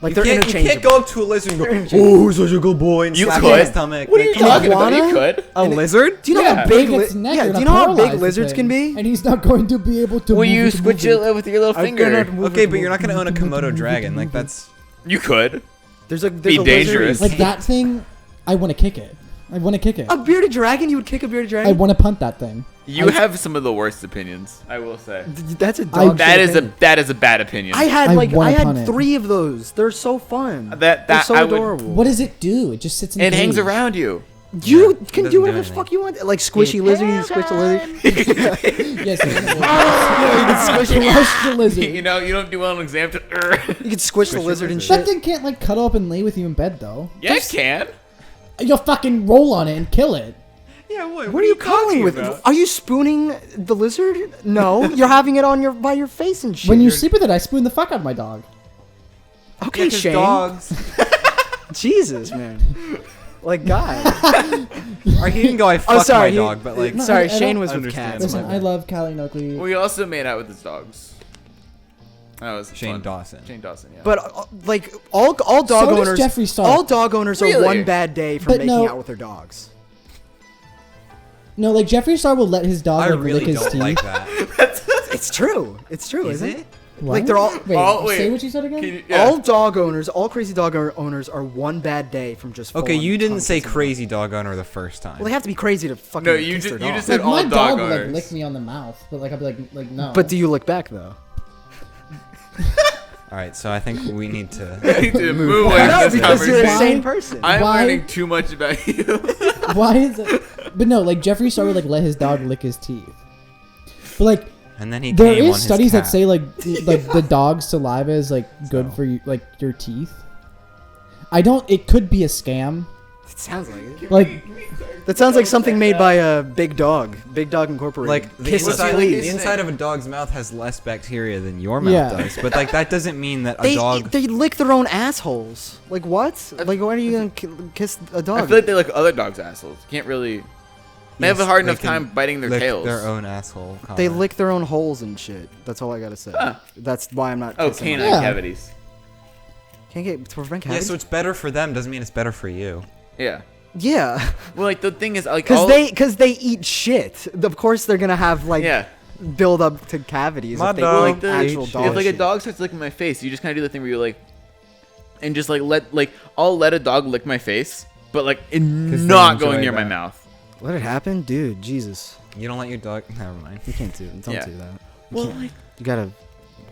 S6: Like they're
S7: You
S6: interchangeable.
S7: can't go up to a lizard and go,
S6: interchangeable.
S7: "Oh, such a good boy," and
S4: You
S7: slap
S4: could.
S7: his stomach.
S4: What are you
S7: Like, come on.
S4: talking about? You
S6: iguana?
S4: could.
S7: A lizard?
S6: Do you know
S4: Yeah.
S6: how big?
S5: Break its neck,
S6: Yeah.
S5: you're
S6: Do you
S5: gonna
S6: know how big
S5: paralyze the
S6: lizards can
S5: thing,
S6: be?
S5: And he's not going to be able to.
S4: Well,
S5: move
S4: you
S5: it to
S4: switch
S5: move
S4: it with your little
S6: I
S4: finger.
S6: cannot move
S7: Okay,
S6: it.
S7: but you're not gonna own a Komodo dragon. Like that's.
S4: You could.
S6: There's a
S4: Be
S6: lizard-
S4: dangerous.
S5: Like that thing, I want to kick it. I want to kick it.
S6: A bearded dragon? You would kick a bearded
S5: I
S6: dragon?
S5: want to punt that thing.
S4: You
S5: I-
S4: have some of the worst opinions. I will say.
S6: That's a dog.
S4: That
S6: shit
S4: is
S6: opinion.
S4: that is a bad opinion.
S6: I had
S5: I
S6: like
S5: wanna
S6: I had
S5: punt it.
S6: 3 of those. They're so fun.
S4: That
S6: They're so
S4: I would-
S6: adorable.
S5: What does it do? It just sits in.
S4: It
S5: the
S4: hangs
S5: cage.
S4: around you.
S6: You
S7: Yeah,
S6: can
S7: it
S6: do
S7: doesn't
S6: whatever
S7: do
S6: the fuck
S7: anything.
S6: you want. Like squishy lizard, you can squish the lizard.
S5: Yes.
S6: You can squish it.
S5: Crush the lizard.
S4: You know, you don't do well on exam.
S6: You can squish the lizard and
S5: That
S6: shit.
S5: thing can't like cuddle up and lay with you in bed though.
S4: Yeah, it can.
S5: You'll fucking roll on it and kill it.
S7: Yeah, what
S6: What are you cuddling with? Are you spooning the lizard? No, you're having it on your by your face and shit.
S5: When you sleep with it, I spoon the fuck out of my dog.
S6: okay,
S7: Yeah, 'cause
S6: Shane.
S7: dogs.
S6: Jesus, man. Like God.
S7: Or he didn't go. I fucked
S6: sorry,
S7: my dog, but like.
S5: No,
S6: Sorry,
S5: I
S6: Shane
S5: don't
S6: was with
S7: understand.
S6: cats.
S5: Listen,
S6: my
S5: I
S6: bad.
S5: love Callie and Oakley.
S4: We also made out with his dogs. That was
S7: Shane
S4: fun.
S7: Dawson.
S4: Shane Dawson. Yeah.
S6: But like all dog
S5: So does
S6: owners,
S5: Jeffree Star.
S6: all dog owners are
S4: Really?
S6: one bad day from
S5: But
S6: making
S5: no-
S6: out with their dogs.
S5: No, like Jeffree Star will let his dog
S7: I
S5: like,
S7: really
S5: lick his
S7: don't
S5: teeth.
S7: like that.
S6: It's true. It's true,
S7: Is
S6: isn't
S7: it?
S5: What?
S6: Like, they're all-
S5: Wait,
S4: wait.
S5: say what you said again.
S4: Can you- yeah.
S6: All dog owners, all crazy dog owners are one bad day from just.
S7: Okay,
S6: full-on
S7: you didn't
S6: tongue
S7: say
S6: kissing.
S7: crazy dog owner the first time.
S6: Well, they have to be crazy to fucking.
S4: No, you
S6: kiss
S4: ju-
S6: their
S4: you
S6: dog.
S4: just said
S5: Like
S4: all
S5: my
S4: dog
S5: dog will like
S4: owners.
S5: lick me on the mouth, but like I'll be like no.
S6: But do you look back though?
S7: All right, so I think we need to.
S4: I need to move away
S6: No,
S4: from this
S6: because you're a
S4: conversation.
S6: sane person.
S4: I'm
S5: Why-
S4: learning too much about you.
S5: Why is it? But no, like Jeffree Star would like let his dog lick his teeth. But like
S7: And then he
S5: there
S7: came on
S5: is
S7: his
S5: studies that
S7: cat.
S5: say like the dog's saliva is like good for you, like your teeth. I don't. It could be a scam.
S6: It sounds like it.
S5: Like
S6: That sounds like something made by a Big Dog Incorporated.
S7: Like the
S6: Kiss
S7: inside,
S6: please.
S7: the inside of a dog's mouth has less bacteria than your mouth
S5: Yeah.
S7: does, but like that doesn't mean that a
S6: They
S7: dog.
S6: they lick their own assholes. Like what? Like why are you gonna kiss a dog?
S4: I feel like they lick other dogs' assholes. You can't really. They have a
S7: Yes,
S4: hard
S7: they
S4: enough
S7: can
S4: time biting their
S7: lick
S4: tails.
S7: their own asshole.
S6: They
S7: Connor.
S6: lick their own holes and shit. That's all I gotta say.
S4: Huh.
S6: That's why I'm not.
S4: Oh,
S6: kissing
S4: canine
S6: them.
S5: Yeah.
S4: cavities.
S6: Can't get to prevent
S7: Yeah,
S6: cavities.
S7: so it's better for them doesn't mean it's better for you.
S4: Yeah.
S6: Yeah,
S4: Well, like the thing is, like
S6: because they eat shit. Of course they're gonna have like
S4: yeah.
S6: build up to cavities.
S7: My
S6: if they
S7: dog
S6: eat
S4: Like the
S6: actual
S7: ate
S6: dog
S4: if like a
S6: shit.
S4: dog starts licking my face, you just kind of do the thing where you like, and just like I'll let a dog lick my face, but like it
S7: they
S4: not
S7: enjoy
S4: going near my
S7: that.
S4: mouth.
S6: Let it happen, dude. Jesus,
S7: You don't let your dog. Never mind.
S6: you can't do. Don't
S4: Yeah.
S6: do that.
S4: Well, like,
S6: You gotta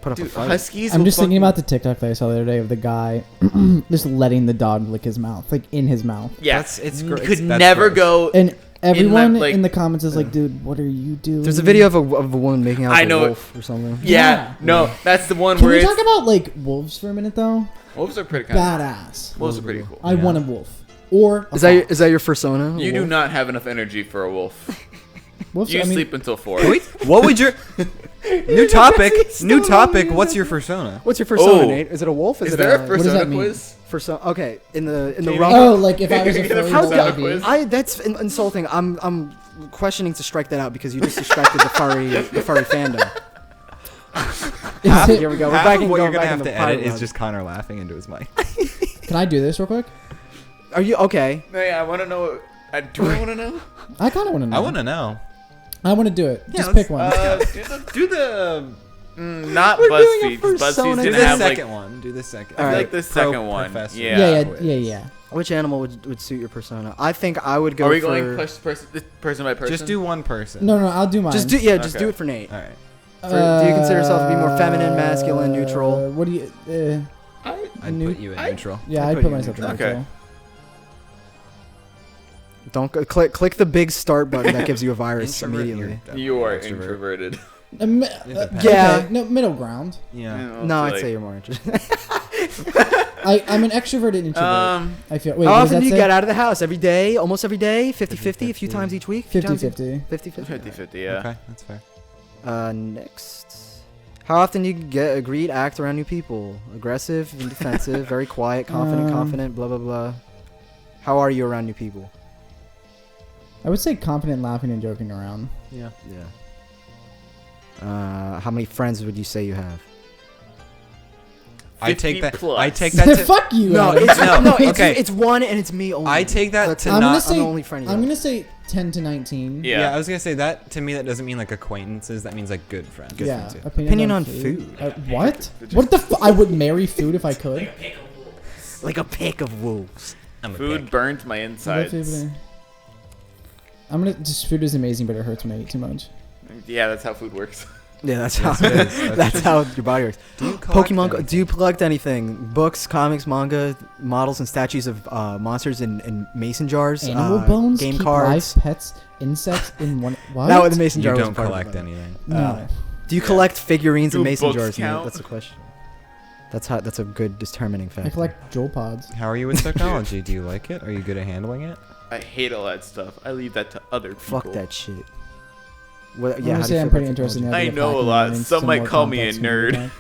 S6: put up a
S4: dude,
S6: fight.
S4: huskies.
S5: I'm
S4: will
S5: just thinking
S4: fucking-
S5: about the TikTok that I saw the other day of the guy just letting the dog lick his mouth, like in his mouth.
S4: Yeah,
S7: It's
S4: you
S7: gr-
S4: could
S7: that's
S4: never
S7: gross.
S4: go.
S5: And everyone in,
S4: like-
S5: the comments is like, dude, what are you doing?
S6: There's a video of a woman making out with
S4: I
S6: a
S4: know it.
S6: wolf or something.
S4: Yeah, no, that's the one
S5: Can
S4: where
S5: we
S4: it's,
S5: talk about like wolves for a minute though?
S4: wolves are pretty kind.
S5: Badass.
S4: Wolves are pretty cool.
S5: I want a wolf. Or a
S6: Is that
S5: fox.
S6: is that your persona? a
S4: You do
S6: wolf?
S4: not have enough energy for a wolf.
S5: Wolves,
S4: You
S5: I mean,
S4: sleep until 4.
S7: Wait, what would your new topic?
S6: It's
S7: New
S6: still
S7: topic.
S6: on
S7: What's your persona?
S6: What's your persona,
S4: Oh.
S6: Nate? Is it a wolf?
S4: Is
S6: it
S4: there a
S5: does
S4: persona
S5: that mean?
S4: quiz?
S6: persona? Okay, in the
S4: Can
S6: realm.
S4: you-
S5: Oh, like if I was a
S4: Get a
S5: furry,
S6: How
S5: what would I be?
S4: quiz.
S6: That's insulting. I'm questioning to strike that out because you disrespected the furry fandom.
S5: Is it-
S6: Here we go. We're
S7: Half
S6: back
S7: of
S6: in
S7: what
S6: going
S7: you're gonna
S6: back
S7: have
S6: in
S7: to
S6: the pirate
S7: edit is
S6: mode.
S7: just Connor laughing into his mic.
S5: Can I do this real quick?
S6: Are you okay?
S4: No, yeah, I want to know. Do I want to know?
S5: I kind of want to know.
S7: I want to know.
S5: I want to do it.
S7: Yeah,
S5: Just
S7: let's-
S5: pick one.
S7: Do the
S4: Not
S6: We're doing a
S4: BuzzFeed. 'cause
S6: persona.
S4: BuzzFeed's
S7: do
S4: gonna
S7: the
S4: have
S7: second
S4: like.
S7: one. Do the second.
S6: All
S4: I
S6: right.
S4: like the second one.
S7: professor.
S4: Yeah.
S5: yeah.
S6: Which animal would suit your persona? I think I would go
S4: Are we
S6: for.
S4: going person by person?
S7: Just do one person.
S5: No, I'll do mine.
S6: Just do just
S4: Okay.
S6: do it for Nate.
S7: All right.
S6: Do you consider yourself to be more feminine, masculine, neutral?
S5: What do you?
S7: I'd
S5: New-
S7: put you in neutral.
S5: Yeah,
S6: I'd
S5: I'd
S6: put
S5: put
S6: you in
S5: myself in
S4: neutral.
S5: neutral.
S6: Don't click the big start button that gives you a virus
S7: Introvert,
S6: immediately.
S7: you're definitely
S4: You are
S7: extrovert.
S4: introverted.
S7: depends.
S6: Yeah.
S5: Okay, no, middle ground.
S7: Yeah.
S6: No, I'd say you're more interested.
S5: I'm an extroverted introvert. I feel. Wait,
S6: How
S5: what does
S6: often
S5: that
S6: do you
S5: say?
S6: get out of the house? Every day? Almost every day? 50-50? A few
S7: 50-50.
S6: times each week?
S5: 50-50.
S6: 50-50.
S4: 50-50, yeah.
S7: Okay, that's fair.
S6: Next. How often do you get agreed act around new people? Aggressive and defensive, very quiet, confident, blah, blah, blah. How are you around new people?
S5: I would say confident, laughing, and joking around.
S7: Yeah.
S6: Yeah. How many friends would you say you have?
S7: I take that.
S4: 50+.
S7: I take that to.
S5: Fuck you.
S6: No,
S5: Adam.
S6: it's
S7: No,
S6: it's
S7: okay.
S6: one and it's me only.
S7: I take that
S6: That's
S7: to
S6: it.
S5: I'm gonna
S7: not.
S5: say.
S6: I'm the only friend you
S5: I'm
S6: have.
S5: gonna say 10 to 19.
S4: Yeah.
S7: I was gonna say that to me. That doesn't mean like acquaintances. That means like good friends.
S5: Yeah.
S7: Friends,
S6: Opinion on food.
S5: What? What the? I would marry food if I could.
S6: Like a pack of wolves.
S7: I'm a
S4: Food
S7: dick.
S4: burnt my insides.
S5: I'm gonna. Just food is amazing, but it hurts when I eat too much.
S4: Yeah, that's how food works.
S6: Yeah, that's how.
S7: Yes, it is.
S6: That's how your body works.
S7: Do you collect
S6: Pokemon.
S7: anything?
S6: Do you collect anything? Books, comics, manga, models, and statues of monsters in mason jars.
S5: Animal bones,
S6: game
S5: keep
S6: cards.
S5: live pets, insects in one. What?
S6: That was the mason
S7: You
S6: jar. was
S7: don't
S6: part of
S7: collect
S6: it.
S7: anything.
S5: No.
S6: Do you collect figurines
S4: Do
S6: and mason
S4: books
S6: jars? Nate?
S4: count?
S6: That's the question. That's a good determining
S5: I
S6: factor.
S5: collect Joel pods.
S7: How are you with technology? Do you like it? Are you good at handling it?
S4: I hate all that stuff. I leave that to other people.
S6: Fuck that shit. What,
S5: I'm
S6: yeah,
S5: gonna
S6: how do
S5: say
S6: you
S5: I'm
S6: feel
S5: pretty
S6: about
S5: interested in the
S6: technology?
S5: idea
S4: I
S5: of
S4: know a
S5: hacking
S4: lot.
S5: and
S4: Some
S5: some
S4: might
S5: more
S4: call me a
S5: complex computer
S4: nerd.
S5: tech.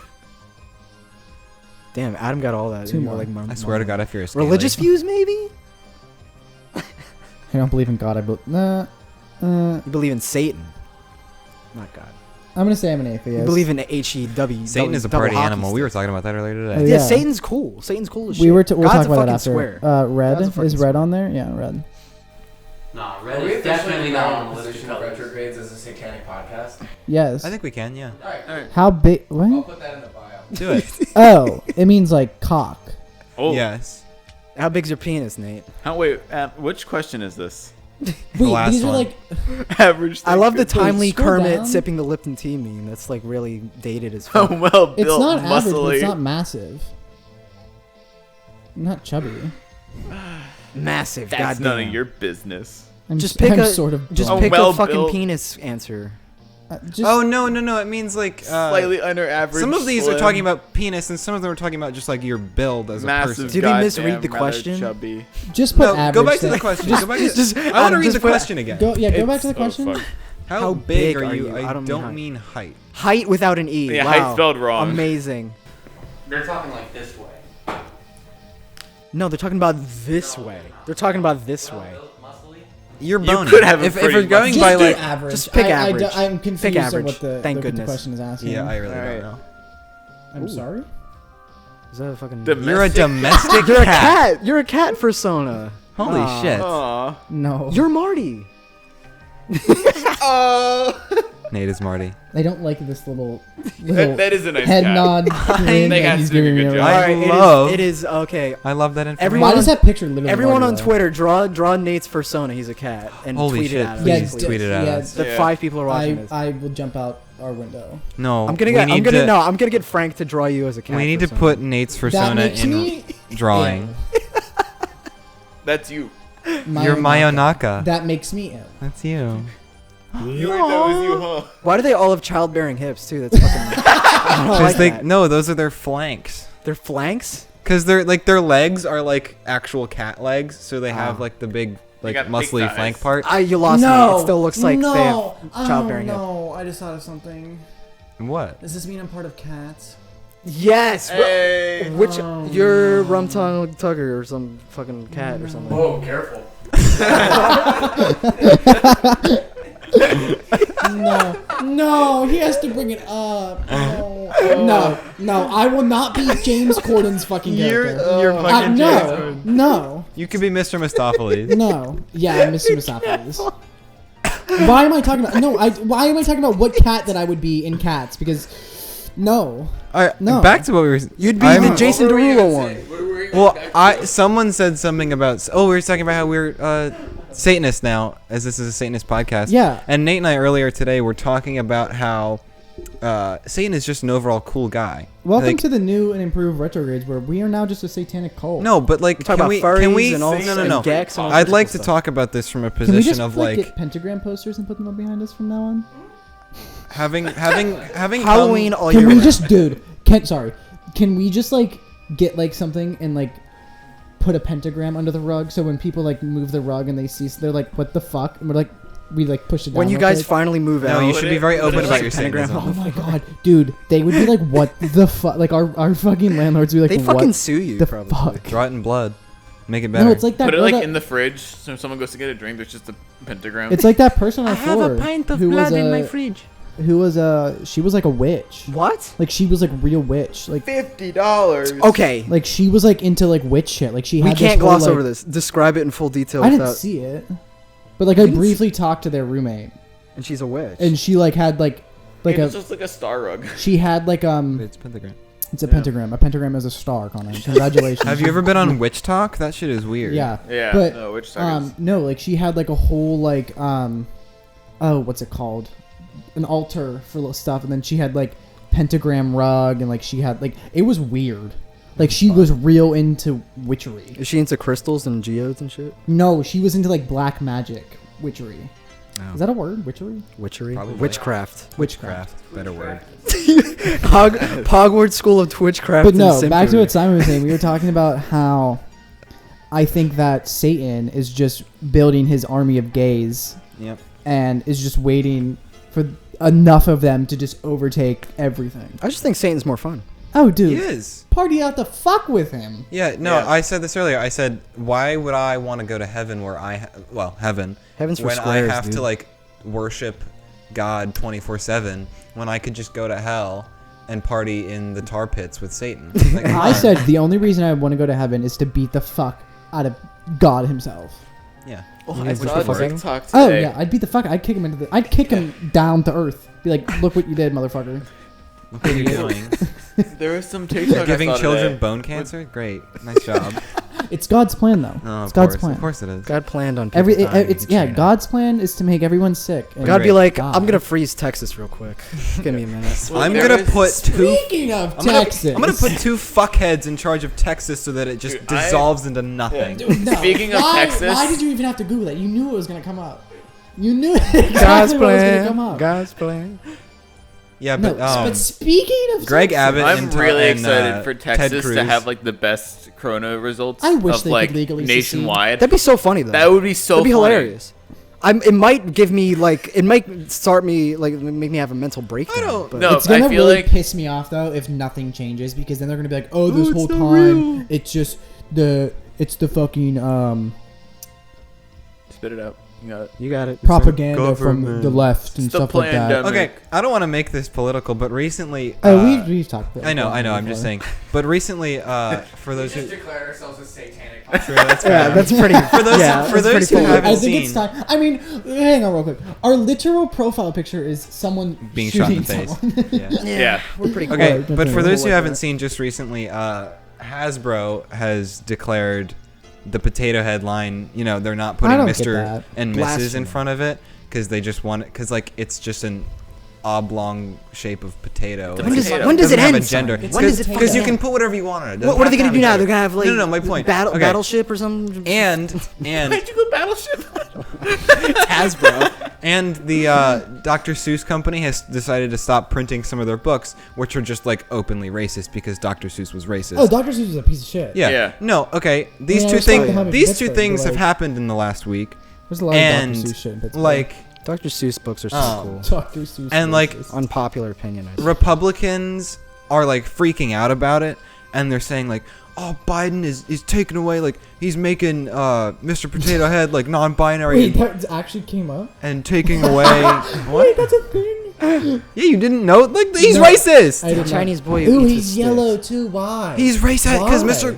S6: Damn, Adam got all that.
S5: Two
S6: You
S5: more.
S6: were like,
S7: I swear to God, if you're a
S6: religious views, maybe.
S5: I don't believe in God. I believe.
S6: You believe in Satan, not God.
S5: I'm gonna say I'm an atheist.
S6: You believe in HEW.
S7: Satan is a
S6: double
S7: party
S6: hockey
S7: animal. We were
S6: stick.
S7: talking about that earlier
S5: Oh,
S7: today.
S6: Yeah,
S5: yeah.
S6: Satan's cool. Satan's cool as shit.
S5: We'll
S6: God's
S5: talk
S6: a
S5: about that
S6: fucking
S5: after.
S6: square.
S5: Red
S6: God's a fucking
S5: is red
S6: square.
S5: on there. Yeah, red.
S8: Nah,
S2: Are
S8: red
S2: we
S8: is definitely
S2: officially
S8: not
S2: now
S8: on
S2: in
S8: the list of
S2: position of
S8: colors.
S2: retrogrades as a satanic podcast?
S5: Yes.
S7: I think we can. Yeah.
S2: Alright,
S5: How big?
S2: I'll
S5: What?
S2: put that in the bio.
S7: Do it.
S5: Oh, it means like cock.
S4: Oh,
S7: Yes.
S6: How big's your penis, Nate?
S4: Wait, which question is this?
S5: Wait,
S7: last
S5: these are
S7: one.
S5: like.
S4: Average.
S6: I love the
S4: thinker.
S6: timely
S5: scroll
S6: Kermit
S5: down.
S6: sipping the Lipton tea meme. That's like really dated as
S4: Oh,
S6: fuck.
S4: well built,
S5: It's not average, but
S4: muscly.
S5: it's not massive. I'm not chubby.
S6: Massive.
S4: That's
S6: goddamn.
S4: none of your business.
S5: I'm
S6: Just pick
S5: I'm
S6: a
S5: sort of
S6: just
S5: broad.
S4: Oh,
S6: pick
S4: well
S6: a fucking
S4: built.
S6: penis answer.
S5: Just,
S7: Oh no. It means like
S4: Slightly under average.
S7: some of these are
S4: slim,
S7: talking about penis, and some of them are talking about just like your build as a
S4: massive.
S7: person.
S6: Did we
S4: goddamn,
S6: misread the
S4: rather
S6: question?
S4: Chubby.
S5: just put
S7: No,
S5: average.
S7: go back to the
S5: then.
S7: question. Go back to
S6: just-
S7: I want
S6: Adam,
S7: to read
S6: just
S7: the
S6: put-
S7: question again.
S5: Go back to the
S4: Oh,
S5: question.
S4: fuck.
S7: How
S6: big
S7: big
S6: are
S7: are you?
S6: you?
S7: I
S6: I don't
S7: don't
S6: mean
S7: mean height.
S6: Height without an E.
S4: Yeah,
S6: wow.
S4: height spelled wrong.
S6: Amazing.
S8: They're talking like this way.
S6: No, they're talking about this way. They're talking about this way.
S8: Built, muscly.
S7: You're
S4: You
S7: bony.
S4: could have a
S7: if
S4: pretty
S7: we're going
S5: Just
S7: by
S5: do
S7: like
S5: average.
S6: just pick average.
S5: I'm confused
S6: Pick
S5: on
S6: average.
S5: what the,
S6: Thank
S5: what the
S6: goodness.
S5: question is asking.
S7: yeah, I really
S4: Alright.
S7: don't know.
S5: I'm
S6: Ooh.
S5: sorry.
S6: Is that a fucking?
S7: You're a domestic
S6: You're a
S7: cat.
S6: cat. You're a cat persona.
S7: Holy
S6: Aw.
S7: shit.
S4: Aw.
S5: No.
S6: You're Marty.
S7: Nate is Marty.
S5: I don't like this little
S4: That is a nice
S5: head
S4: cat.
S5: nod. grin
S4: They
S5: that
S4: got
S5: he's
S4: to do a
S5: giving
S4: good
S5: me
S4: job.
S5: right
S7: I
S5: now.
S6: Alright,
S7: love-
S6: it is okay.
S7: I love that information.
S6: Everyone-
S5: Why does that picture literally?
S6: Everyone on
S5: Marty, though?
S6: Twitter, draw Nate's persona. He's a cat, and
S7: Holy
S6: tweet
S7: shit,
S6: it at us.
S7: please
S5: Yeah,
S7: tweet it at
S5: yeah,
S7: us.
S6: The
S4: Yeah.
S6: 5 people are watching this.
S5: I will jump out our window.
S7: No,
S6: I'm gonna get Frank to draw you as a cat.
S7: We need to
S6: persona.
S7: put Nate's
S5: That
S7: persona
S5: makes
S7: in
S5: me
S7: drawing.
S4: That's you.
S7: You're Mayonaka.
S5: That makes me ill.
S7: That's you.
S4: You ain't that was you, huh?
S6: Why do they all have childbearing hips too? That's fucking. I don't like that.
S7: No, those are their flanks.
S6: They're flanks.
S7: Cause they're like their legs are like actual cat legs, so they have
S6: Ah.
S7: like the big like
S4: got big
S7: muscly
S4: thighs.
S7: flank part.
S6: You lost me. It still looks like
S5: no.
S6: they have childbearing hips.
S5: No, I just thought of something.
S7: What?
S5: Does this mean I'm part of cats?
S6: Yes.
S4: Hey.
S6: Which
S5: Oh,
S6: you're
S5: no.
S6: Rumtongue Tugger or some fucking cat or something.
S2: Whoa, careful.
S5: No, he has to bring it up. No, I will not be James Corden's fucking character.
S7: You're fucking James.
S5: No,
S7: You could be Mr. Mistopheles.
S5: no. Yeah, Mr. Mistopheles. Why am I talking about? No, why am I talking about what cat that I would be in Cats? Because no.
S7: All right,
S5: No.
S7: back to what we were.
S6: You'd be
S7: I'm-
S6: the Jason Derulo one.
S7: Well, someone said something about. Oh, we were talking about how we're Satanists now, as this is a Satanist podcast.
S5: Yeah.
S7: And Nate and I earlier today were talking about how Satan is just an overall cool guy.
S5: Welcome
S7: Like,
S5: to the new and improved Retrogrades, where we are now just a satanic cult.
S7: No, but like,
S6: Talk
S7: can
S6: about
S7: we?
S6: furries
S7: Can we?
S6: and all
S7: No.
S6: and gex and all
S7: I'd
S6: sorts
S7: like
S6: of
S7: to
S6: stuff.
S7: talk about this from a
S5: Can we
S7: position
S5: just
S7: of
S5: like
S7: like.
S5: get pentagram posters and put them up behind us from now on?
S7: having
S6: Halloween all
S5: Can
S6: year
S5: we
S6: round.
S5: just, dude? Can we just like get like something and like put a pentagram under the rug so when people like move the rug and they see, they're like, "What the fuck?" And we're like, we like push it down.
S6: When you
S5: real
S6: guys
S5: quick.
S6: finally move
S7: No,
S6: out,
S7: you should be very open about your
S6: pentagram.
S7: Satanism.
S5: Oh my god, dude, they would be like, "What the fuck?" Like our fucking landlords would be like,
S6: they fucking
S5: "What
S6: sue you,
S5: the
S6: probably.
S5: fuck?"
S7: Draw it in blood. Make it better.
S5: No, it's like that.
S4: Put it
S5: girl
S4: like
S5: that-
S4: in the fridge, so if someone goes to get a drink, there's just a pentagram.
S5: It's like that person on our floor who was
S6: fridge.
S5: who was she was like a witch.
S6: What?
S5: Like she was like real witch. Like
S4: $50.
S6: Okay,
S5: like she was like into like witch shit. Like she had
S6: we
S5: this
S6: can't
S5: whole,
S6: gloss
S5: like-
S6: over this. Describe it in full detail.
S5: I didn't
S6: without,
S5: see it, but like I
S6: didn't see-
S5: briefly talked to their roommate,
S6: and she's a witch.
S5: and she like had like
S4: It's
S5: a
S4: just like a star rug.
S5: she had like
S7: It's pentagram.
S5: it's a pentagram. A pentagram is a star, Connor. Congratulations.
S7: Have you ever been on Witch Talk? That shit is weird.
S5: Yeah.
S4: Yeah.
S5: But
S4: no, which side is?
S5: no, like she had like a whole like oh, what's it called? An altar for little stuff, and then she had like pentagram rug, and like she had like it was weird. Like she was real into witchery.
S6: Is she into crystals and geodes and shit?
S5: No, she was into like black magic witchery.
S7: Oh.
S5: Is that a word? Witchery?
S6: Witchery?
S7: Probably.
S6: Witchcraft.
S7: Witchcraft. Better word.
S6: Hogwarts School of Witchcraft.
S5: But
S6: and
S5: no, back to
S6: Simpery.
S5: what Simon was saying. We were talking about how I think that Satan is just building his army of gays
S7: Yep.
S5: and is just waiting for enough of them to just overtake everything.
S6: I just think Satan's more fun.
S5: Oh, dude.
S7: He is.
S5: Party out the fuck with him.
S7: Yeah, no,
S4: Yeah.
S7: I said this earlier. I said, why would I want to go to heaven where heaven,
S6: Heaven's for
S7: when
S6: squares,
S7: I have
S6: dude.
S7: to, like, worship God 24/7, when I could just go to hell and party in the tar pits with Satan? Like, come
S5: I
S7: on.
S5: said the only reason I want to go to heaven is to beat the fuck out of God himself.
S7: Yeah.
S4: Oh,
S6: You
S4: I
S6: guys
S4: saw
S6: wish for
S4: a
S6: fucking-
S4: TikTok
S5: Oh
S4: today.
S5: yeah, I'd beat the fuck. I'd kick him into the. I'd kick him down to earth. Be like, look what you did, motherfucker.
S7: Look what you're doing.
S4: There was some TikTok I
S7: Giving
S4: saw
S7: children
S4: today.
S7: bone cancer? Great. Nice job.
S5: It's God's plan, though.
S7: Oh,
S5: it's
S7: of
S5: God's
S7: course.
S5: plan.
S7: Of course it is.
S6: God planned on people dying.
S5: It's yeah.
S7: China.
S5: God's plan is to make everyone sick. and-
S6: God be like,
S5: God.
S6: I'm gonna freeze Texas real quick. Give me a minute.
S4: Well,
S7: I'm
S4: there
S7: gonna
S4: was-
S7: put two.
S5: Speaking of
S7: I'm gonna,
S5: Texas,
S7: I'm gonna put two fuckheads in charge of Texas so that it just
S4: Dude, I-
S7: dissolves into nothing.
S4: Yeah.
S5: No,
S4: Speaking of
S5: why,
S4: Texas-
S5: why did you even have to Google that? You knew it was gonna come up. You knew exactly
S6: God's
S5: what was gonna come
S6: plan.
S5: up.
S6: God's plan.
S7: Yeah,
S5: No,
S7: but
S5: speaking of
S7: Greg
S5: Texas,
S7: Abbott
S4: I'm
S7: and
S4: really
S7: and,
S4: excited for
S7: Ted
S4: Texas to
S7: Cruz.
S4: have like the best corona results
S5: I wish
S4: of
S5: they
S4: like
S5: could legally
S4: nationwide.
S6: That'd be so funny though.
S4: That would be so
S6: That'd be
S4: funny.
S6: hilarious. It might give me like it might start me like make me have a mental breakdown.
S7: don't-
S6: but-
S4: No,
S5: it's gonna
S4: I feel
S5: really
S4: like
S5: piss me off though if nothing changes, because then they're gonna be like, oh, this
S7: it's
S5: whole
S7: not
S5: time
S7: real.
S5: it's just it's the fucking
S4: spit it out. You got it.
S6: You got it.
S5: propaganda from
S7: government.
S5: the left and
S4: It's the
S5: stuff like that.
S4: pandemic.
S7: Okay, I don't want to make this political, but recently.
S5: We've talked about
S7: I know.
S5: that
S7: I'm just
S5: before.
S7: saying. But recently, for those who.
S2: declared ourselves a satanic.
S7: True, that's
S6: Yeah,
S7: fair.
S6: that's pretty.
S7: For those,
S6: yeah,
S7: for
S6: that's
S7: those who
S6: pretty
S7: haven't
S5: I think
S7: seen,
S5: it's time. I mean, hang on real quick. Our literal profile picture is someone
S7: being shot in the
S5: shooting
S7: face.
S5: someone.
S7: Yeah.
S4: Yeah.
S6: We're pretty.
S7: Okay,
S5: Alright,
S7: but for
S5: continue.
S7: those who
S6: Like
S7: haven't
S6: that.
S7: seen, just recently, Hasbro has declared the potato head line. You know, they're not putting
S5: don't get
S7: Mr.
S5: that.
S7: and Mrs. in
S6: Blasphemy.
S7: front of it because they just want it. Because like it's just an oblong shape of potato.
S4: The
S7: Like,
S4: potato.
S6: When does it
S7: doesn't have
S6: end?
S7: a gender.
S6: Simon? When does it
S7: Because you
S6: fucking
S7: can put whatever you want on it. It
S6: What are
S7: doesn't
S6: they gonna
S7: have
S6: do
S7: a
S6: now?
S7: gender.
S6: They're gonna have like
S7: No, my point.
S6: Battle,
S7: Okay.
S6: battleship or something.
S7: And
S4: Where'd you go, Battleship?
S6: Hasbro.
S7: And the Dr. Seuss company has decided to stop printing some of their books, which are just like openly racist because Dr. Seuss was racist.
S5: Oh, Dr. Seuss is a piece of shit.
S7: Yeah.
S4: Yeah.
S7: No. Okay. These
S5: Yeah,
S7: two
S5: I saw
S7: things.
S5: them in
S7: These two
S5: Pittsburgh,
S7: things
S5: but,
S7: have
S5: like-
S7: happened in the last week,
S5: There's a lot
S7: and
S5: of Dr. Seuss shit in Pittsburgh.
S7: like
S6: Dr. Seuss books are so
S7: Oh.
S6: cool.
S5: Dr. Seuss.
S7: and,
S5: is
S7: like,
S5: racist.
S6: Unpopular opinion. I suppose.
S7: Republicans are like freaking out about it, and they're saying like, "Oh, Biden is taking away like he's making Mr. Potato Head like non-binary
S5: Wait, that actually came up.
S7: and taking away
S5: Wait,
S7: what?
S5: that's a thing.
S7: Yeah, you didn't know? Like he's
S5: No,
S7: racist.
S5: I did not.
S6: Chinese boy who
S5: Ooh,
S6: eats
S5: he's
S6: with
S5: yellow
S6: sticks.
S5: too. Why?
S7: He's racist because
S5: Why?
S7: Mr.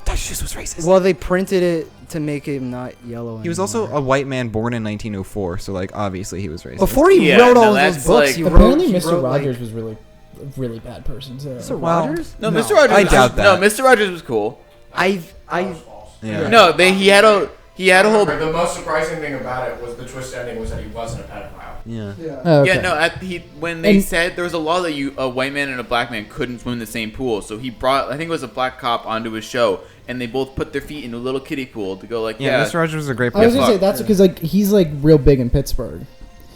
S7: Dr. Seuss was racist.
S6: Well, they printed it to make him not yellow.
S7: He was also a white man born in 1904, so like obviously he was racist.
S6: Before he
S4: Yeah,
S6: wrote
S4: no,
S6: all of those
S4: that's
S6: books.
S4: like-
S6: he
S5: Apparently,
S6: wrote,
S5: Mr.
S6: like-
S5: Rogers was really a really bad person. So.
S6: Mr.
S7: Well,
S6: Rogers?
S4: No, Mr. Rogers.
S7: I
S4: was-
S7: doubt that.
S4: No, Mr. Rogers was cool.
S6: I
S7: Yeah.
S4: No, he had a whole.
S2: But the most surprising thing about it was the twist ending was that he wasn't a pedophile.
S7: Yeah.
S5: Oh, okay.
S4: Yeah, no. When they
S5: And-
S4: said there was a law that a white man and a black man couldn't swim in the same pool, so he brought, I think it was a black cop onto his show, and they both put their feet in a little kiddie pool to go like,
S7: Yeah,
S4: yeah.
S7: Mr. Rogers was a great
S5: I was
S7: person.
S5: gonna say that's because like he's like real big in Pittsburgh.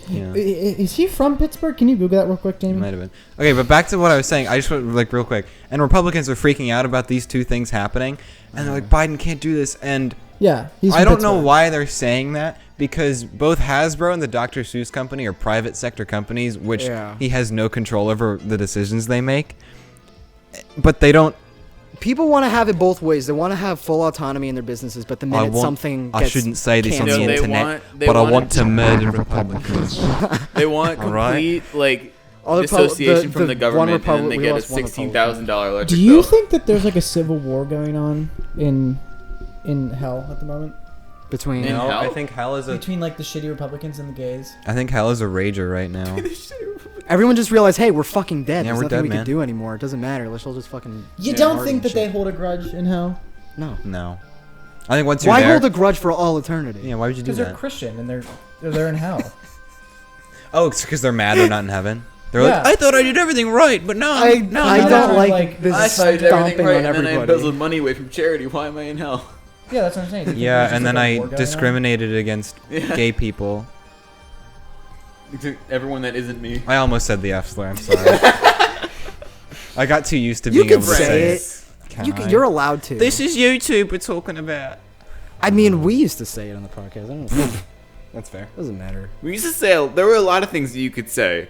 S7: Yeah.
S5: Is he from Pittsburgh? Can you Google that real quick,
S7: It
S5: Jamie?
S7: might have been. Okay, but back to what I was saying. I just went like real quick. And Republicans are freaking out about these two things happening, and they're like, Biden can't do this. And
S5: Yeah, he's.
S7: I
S5: from
S7: don't know
S5: Pittsburgh.
S7: why they're saying that, because both Hasbro and the Dr. Seuss company are private sector companies, which
S6: Yeah.
S7: he has no control over the decisions they make. But they don't.
S6: People want to have it both ways. They want to have full autonomy in their businesses, but the minute something gets
S7: I shouldn't say this on the
S6: canceled-
S4: they
S7: internet,
S4: want- they
S7: but I
S4: want
S7: want
S4: it
S7: to murder Republicans.
S4: They want
S7: All right.
S4: complete like
S6: All the
S4: dissociation from the
S6: one
S4: government, and
S6: Republic-
S4: then they
S6: we
S4: get a
S6: lost one
S4: $16,000 electric
S5: Do you
S4: bill.
S5: think that there's like a civil war going on in hell at the moment
S6: between.
S4: In
S7: No,
S4: hell?
S7: I think hell is a.
S5: between like the shitty Republicans and the gays?
S7: I think hell is a rager right now.
S6: Everyone just realized, hey, we're fucking dead.
S7: Yeah,
S6: There's
S7: we're
S6: nothing
S7: dead,
S6: we
S7: man.
S6: can do anymore. It doesn't matter. Let's all just fucking.
S5: You
S4: Yeah,
S5: don't
S6: party
S5: think
S6: and
S5: that they
S6: shit.
S5: hold a grudge in hell?
S6: No.
S7: No. I think once you're
S6: Why
S7: there.
S6: hold a grudge for all eternity?
S7: Yeah, why would you do
S5: Because they're
S7: that?
S5: Christian and they're in hell.
S7: Oh, it's because they're mad they're not in heaven. They're
S5: Yeah.
S7: like, I thought I did everything right, but no,
S6: I
S7: no.
S6: I
S5: no,
S6: don't
S5: no,
S6: like,
S5: like,
S6: this
S4: I did everything
S6: stomping
S4: right,
S6: on
S4: and then I
S6: everybody.
S4: embezzled money away from charity. Why am I in hell?
S5: Yeah, that's what I'm saying. Do you think
S7: Yeah,
S5: there's just,
S7: and then
S5: like, a
S7: I
S5: war going on?
S7: discriminated against
S4: Yeah.
S7: gay people.
S4: Everyone that isn't me.
S7: I almost said the F slur. I'm sorry. I got too used to
S6: You
S7: being
S6: can
S7: able to
S6: say
S7: say
S6: it.
S7: Can
S6: You
S7: I?
S6: can, you're allowed to.
S7: This is YouTube we're talking about.
S6: I mean, we used to say it on the podcast. I don't know.
S7: That's fair.
S6: Doesn't matter.
S4: We used to say there were a lot of things that you could say,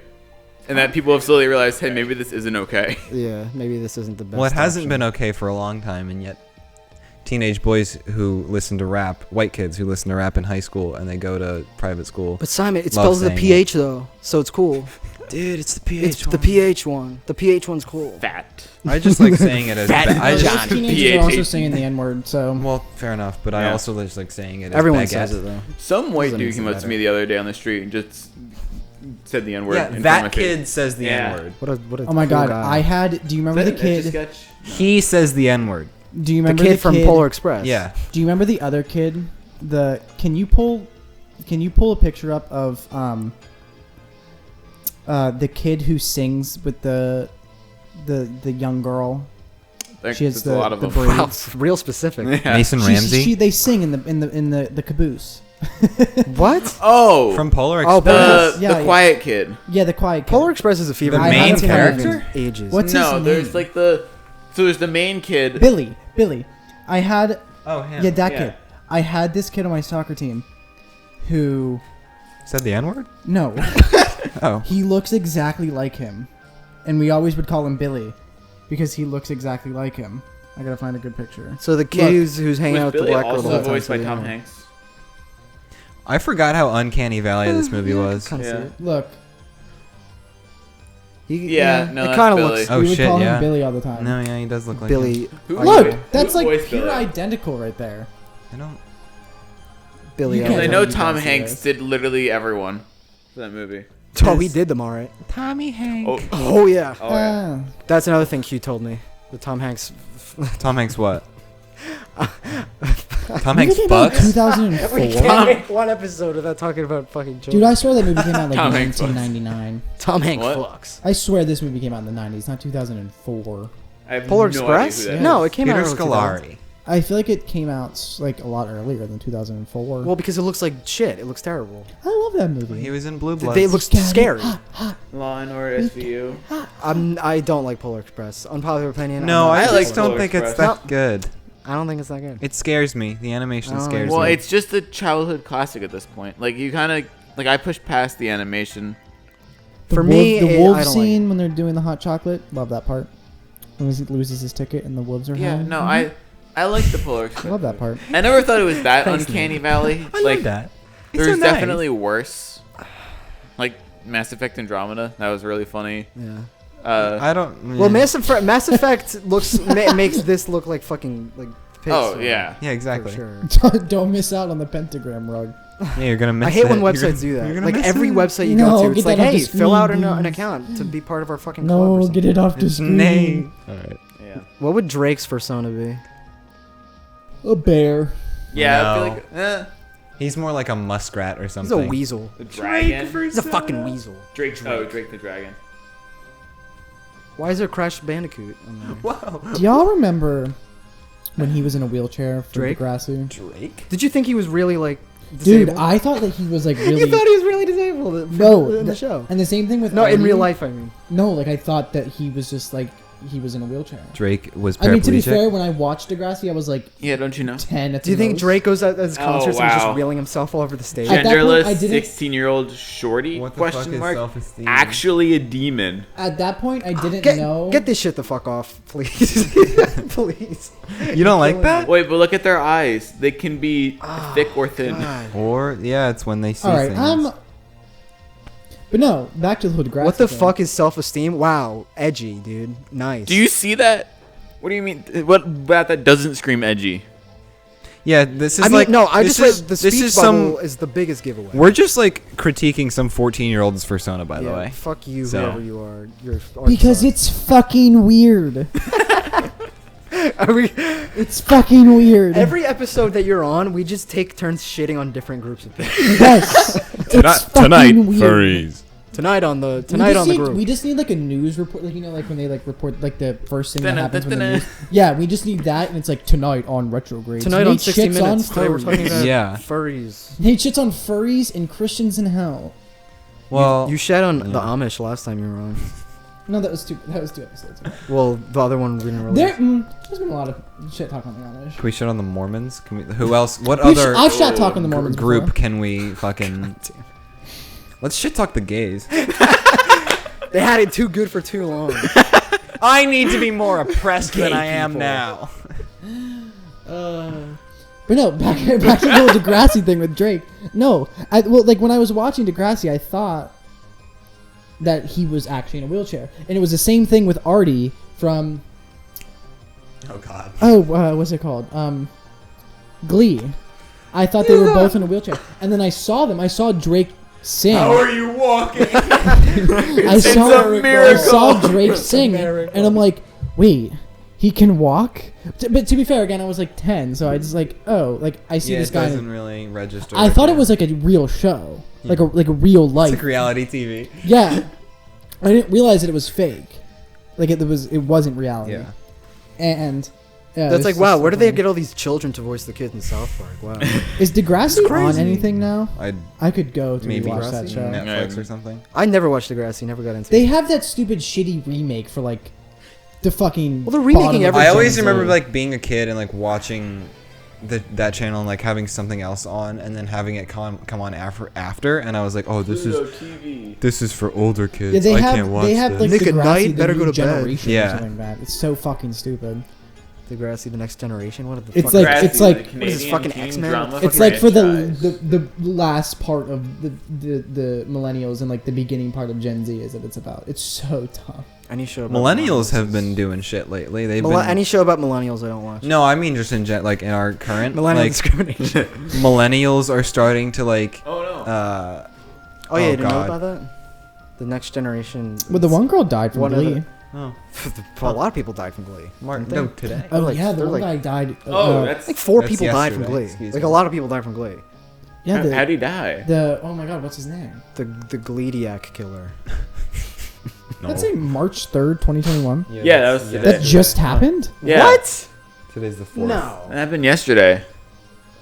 S4: and that people have slowly realized, hey, maybe this isn't okay.
S6: Yeah, maybe this isn't the best.
S7: Well, it hasn't
S6: option.
S7: been okay for a long time, and yet teenage boys who listen to rap, white kids who listen to rap in high school, and they go to private school.
S6: But Simon, it
S7: Love
S6: spells the
S7: saying
S6: PH though, so it's cool.
S7: Dude, it's the PH.
S6: It's the PH one. The PH one's cool.
S4: Fat.
S7: I just like saying it as.
S6: Fat
S7: I
S5: Those
S7: just,
S5: teenagers are also
S4: PhD.
S5: saying the N word, so
S7: well, fair enough, but I
S4: Yeah.
S7: also just like saying it as
S6: Everyone
S7: baguette.
S6: says it though.
S4: Some white
S6: Doesn't
S4: dude
S6: make
S4: came
S6: it
S4: up to
S6: better.
S4: me the other day on the street and just said the N word.
S7: Yeah,
S4: in front of
S7: that
S4: my
S7: kid
S4: face.
S7: says the
S4: Yeah.
S7: N word.
S6: What a
S5: oh my
S6: cool
S5: god,
S6: guy.
S5: I had. Do you remember the kid?
S7: He says the N word.
S5: Do you
S6: the
S5: remember
S6: kid from Polar Express.
S7: Yeah.
S5: Do you remember the other kid? Can you pull a picture up of the kid who sings with the young girl? She has
S4: a lot of
S5: the
S4: them.
S5: braid.
S6: Wow, it's real specific.
S4: Yeah.
S7: Mason Ramsey
S5: They sing in the caboose.
S6: What?
S4: Oh,
S7: from Polar
S6: Oh,
S7: Express.
S4: the
S5: Yeah, yeah.
S4: quiet kid.
S5: Yeah, the quiet kid.
S6: Polar Express is a fever.
S7: The
S5: I
S7: main
S5: haven't seen it in
S7: character?
S6: Ages.
S5: What's
S4: No,
S5: his
S4: there's
S5: name?
S4: like so there's the main kid.
S5: Billy. I had
S7: Oh, him.
S5: yeah that
S4: Yeah.
S5: kid. I had this kid on my soccer team, who
S7: Said the N word?
S5: no,
S7: Oh.
S5: he looks exactly like him, and we always would call him Billy, because he looks exactly like him. I gotta find a good picture.
S6: So the kid
S5: Look.
S6: who's hanging out
S4: Was
S6: with the
S4: Billy
S6: black girl the
S4: also
S6: whole time.
S4: voiced by
S6: so
S4: Tom
S6: yeah.
S4: Hanks?
S7: I forgot how uncanny valley this movie was.
S6: Kinda see
S4: Yeah.
S6: it.
S5: Look,
S4: Yeah, no,
S6: it
S4: that's
S6: kind of
S4: Billy.
S6: looks
S7: Oh,
S5: we would
S7: shit,
S5: call
S7: yeah.
S5: him Billy all the time.
S7: No, yeah, he does look like
S6: Billy.
S7: him.
S4: Who-
S5: Look,
S4: Who
S5: that's like
S4: voiced
S5: pure
S4: Billy?
S5: identical right there.
S7: I don't.
S6: Billy.
S5: You
S6: Elliot.
S4: I
S5: can't
S4: know
S5: tell
S4: Tom
S5: you
S4: Hanks
S5: guys.
S4: did literally everyone for that movie.
S6: Oh, he did them all right.
S7: Tommy Hanks.
S4: Oh,
S6: Oh yeah.
S4: oh yeah.
S6: That's another thing Q told me. The Tom Hanks.
S7: Tom Hanks what? Tom
S5: Movie
S7: Hanks
S5: came out in
S7: fucks?
S5: 2004.
S6: can't make one episode without talking about fucking children.
S5: Dude, I swear that movie came out like
S4: Tom Hanks fucks.
S5: 1999.
S6: Tom Hanks
S4: What?
S6: fucks.
S5: I swear this movie came out in the 90s, not 2004.
S4: I have
S6: Polar
S4: no
S6: Express?
S4: idea who that is.
S6: No, it came
S7: Peter
S6: out early 2000s.
S7: Scolari.
S5: I feel like it came out like a lot earlier than 2004.
S6: Well, because it looks like shit. It looks terrible.
S5: I love that movie.
S7: He was in Blue Bloods.
S6: They look scary.
S4: Law and Order SVU.
S6: I don't like Polar Express. Unpopular opinion.
S7: No,
S6: I'm
S7: I
S6: not-
S4: like
S7: just don't
S4: Polar
S7: think it's
S4: Express.
S7: that good.
S6: I don't think it's that good.
S7: It scares me. The animation
S6: Oh,
S7: scares
S4: Well,
S7: me.
S4: it's just a childhood classic at this point. Like you kind of like I pushed past the animation.
S5: The
S6: For
S5: wolf,
S6: me,
S5: the
S6: I
S5: wolf
S6: don't like
S5: scene when they're doing the hot chocolate, love that part. When he loses his ticket and the wolves are
S4: Yeah,
S5: howling.
S4: no, I like the Polar
S5: I
S4: Express.
S5: love that part.
S4: I never thought it was that
S6: Thanks,
S4: uncanny valley.
S7: I
S4: like
S7: love that.
S4: there's
S7: so nice.
S4: definitely worse. Like Mass Effect Andromeda, that was really funny.
S6: Yeah.
S7: I don't.
S6: Well, Mass Effect looks makes this look like fucking like piss.
S4: Oh
S6: so-
S4: yeah.
S7: Yeah,
S6: For
S7: exactly.
S6: sure.
S5: Don't miss out on the pentagram rug.
S7: Yeah, you're gonna miss
S6: I hate
S7: it.
S6: when
S7: You're
S6: websites do
S7: you're
S6: that.
S7: gonna
S6: Like
S7: miss
S6: every
S7: it.
S6: website you
S5: No,
S6: go to,
S5: get
S6: it's like,
S5: that off
S6: hey,
S5: the
S6: fill out
S5: screen,
S6: an
S5: please.
S6: account to be part of our fucking club. or
S5: No,
S6: something.
S5: get it off the
S7: It's
S5: screen.
S7: Nate. All right.
S4: Yeah.
S6: What would Drake's persona be?
S5: A bear.
S4: Yeah, I
S7: No.
S4: feel like
S7: He's more like a muskrat or
S6: He's
S7: something.
S6: a weasel.
S4: the dragon.
S6: He's a fucking weasel.
S4: Drake. Oh, Drake the dragon.
S6: Why is there Crash Bandicoot on there?
S5: Do y'all remember when he was in a wheelchair for
S6: Drake?
S5: Degrassi?
S7: Drake.
S6: Did you think he was really like
S5: Dude,
S6: disabled?
S5: I thought that he was like really.
S6: You thought he was really disabled
S5: No,
S6: in the show.
S5: And the same thing with
S6: No, in
S5: Artie.
S6: real life, I mean.
S5: No, like I thought that he was just like he was in a wheelchair.
S7: Drake was
S5: I mean, to be
S7: paraplegic.
S5: fair, when I watched Degrassi, I was like
S4: Yeah, don't you know?
S5: 10 at the
S6: Do you think
S5: most.
S6: Drake goes out at his concerts and he's
S4: wow.
S6: just wheeling himself all over the stage?
S5: At that point,
S4: Genderless
S5: I didn't-
S4: 16-year-old shorty?
S7: What the
S4: question
S7: fuck is
S4: mark.
S7: self-esteem?
S4: Actually, a demon.
S5: At that point, I didn't know.
S6: Get this shit the fuck off, please. Please.
S7: You don't like that?
S4: Wait, but look at their eyes. They can be thick or thin.
S6: God.
S7: Or yeah, it's when they see
S5: All right,
S7: things.
S5: but no, back to the whole Degrassi.
S6: What the
S5: thing.
S6: fuck is self-esteem? Wow, edgy, dude. Nice.
S4: Do you see that? What do you mean? What about that doesn't scream edgy?
S7: Yeah, this is
S6: I mean,
S7: like
S6: no, I
S7: this
S6: just
S7: is,
S6: read the
S7: this
S6: speech
S7: is
S6: bubble
S7: some.
S6: is the biggest giveaway.
S7: We're just like critiquing some 14-year-old's persona, by the
S6: Yeah,
S7: way.
S6: fuck you,
S7: So-
S6: whoever you are. You're
S5: Because it's fucking weird.
S6: Are we,
S5: It's fucking weird.
S6: every episode that you're on, we just take turns shitting on different groups of people.
S5: Yes. It's fucking weird.
S6: Tonight on the group.
S5: We just need like a news report, like like when they like report like the first thing that happens when the
S4: Dun-dun-dun-dun.
S5: news. Yeah, we just need that, and it's like tonight on Retrogrades.
S6: Tonight on
S5: Nate
S6: 60
S5: shits
S6: Minutes.
S5: on
S6: Today we're talking
S5: furries.
S6: about
S7: Yeah.
S6: furries.
S5: Nate shits on furries and Christians in hell.
S7: Well,
S6: You shat on
S7: yeah.
S6: the Amish last time you were on.
S5: No, that was two episodes ago.
S6: Well, the other one we didn't release.
S5: There's been a lot of shit talk on the Amish.
S7: can we shit on the Mormons? Can we? Who else? What other
S5: I've shot talk on the Mormons
S7: group
S5: before.
S7: can we fucking? Let's shit talk the gays.
S6: They had it too good for too long.
S7: I need to be more oppressed
S6: than I
S7: am
S6: people.
S7: now.
S5: But no, back to the whole Degrassi thing with Drake. No, like when I was watching Degrassi, I thought that he was actually in a wheelchair, and it was the same thing with Artie from
S7: Oh God.
S5: what's it called? Glee. I thought they were both in a wheelchair, and then I saw them. I saw Drake sing.
S7: How are you walking?
S5: I saw Drake sing, and I'm like, wait, he can walk? But to be fair, again, I was like 10, so I just like, oh, like I see
S7: Yeah,
S5: this
S7: it
S5: guy.
S7: doesn't really register.
S5: I thought it
S7: with
S5: was like a real show, like a real
S7: It's
S5: life.
S7: like reality TV.
S5: Yeah, I didn't realize that it was fake. Like it wasn't reality.
S7: Yeah.
S5: And
S6: That's like, wow, where do they get all these children to voice the kids in South Park? Wow.
S5: Is Degrassi on
S6: crazy.
S5: anything now?
S7: I'd
S5: I could go to
S7: maybe
S5: watch that show.
S7: Netflix or something.
S6: I never watched Degrassi, never got into
S5: They
S6: it.
S5: have that stupid shitty remake for like the fucking.
S6: Well, they're remaking
S5: bottom of
S6: everything.
S5: the
S7: I always
S5: Gen Z.
S7: remember like being a kid and like watching that channel and like having something else on and then having it come on after and I was like, oh, this is for older kids.
S5: Yeah, they
S7: I
S5: have.
S7: can't watch
S5: They have
S7: this.
S5: like
S6: Nick at
S5: Degrassi,
S6: night,
S5: the
S6: better
S5: new
S6: go to bed.
S5: generation or
S7: Yeah.
S5: something like that. It's so fucking stupid.
S6: Degrassi, the next generation. What the
S5: It's
S6: fuck?
S5: like- it's like-
S6: What is this, fucking X-Men?
S5: It's like for the last part of the millennials and like the beginning part of Gen Z is that it's about. It's so tough.
S6: Any show about
S7: Millennials have been doing shit lately. They've been
S6: Any show about millennials I don't watch.
S7: No, I mean just in like in our current
S6: Millennial
S7: like
S6: discrimination.
S7: millennials are starting to like
S4: Oh no.
S6: Oh yeah, you didn't know
S7: God.
S6: about that? The next generation.
S5: Well, the one girl died from
S6: One of
S5: Glee.
S6: the-
S7: Oh,
S6: A lot of people died from Glee.
S7: Martin,
S6: didn't
S7: no,
S6: they?
S7: today.
S5: Oh
S6: like-
S5: yeah, the
S6: they're
S5: one
S6: like-
S5: guy died.
S4: Oh, that's
S6: Like four
S7: That's
S6: people died from
S7: yesterday,
S6: Glee.
S7: excuse
S6: Like
S7: me.
S6: a lot of people died from Glee.
S5: yeah.
S4: how'd he die?
S5: The oh my god, what's his name?
S6: The Gleediac killer.
S7: No.
S5: Let's say March 3rd, 2021.
S4: Yeah, that was today.
S5: That just happened.
S4: Yeah.
S6: What?
S7: Today's the 4th.
S4: That happened yesterday.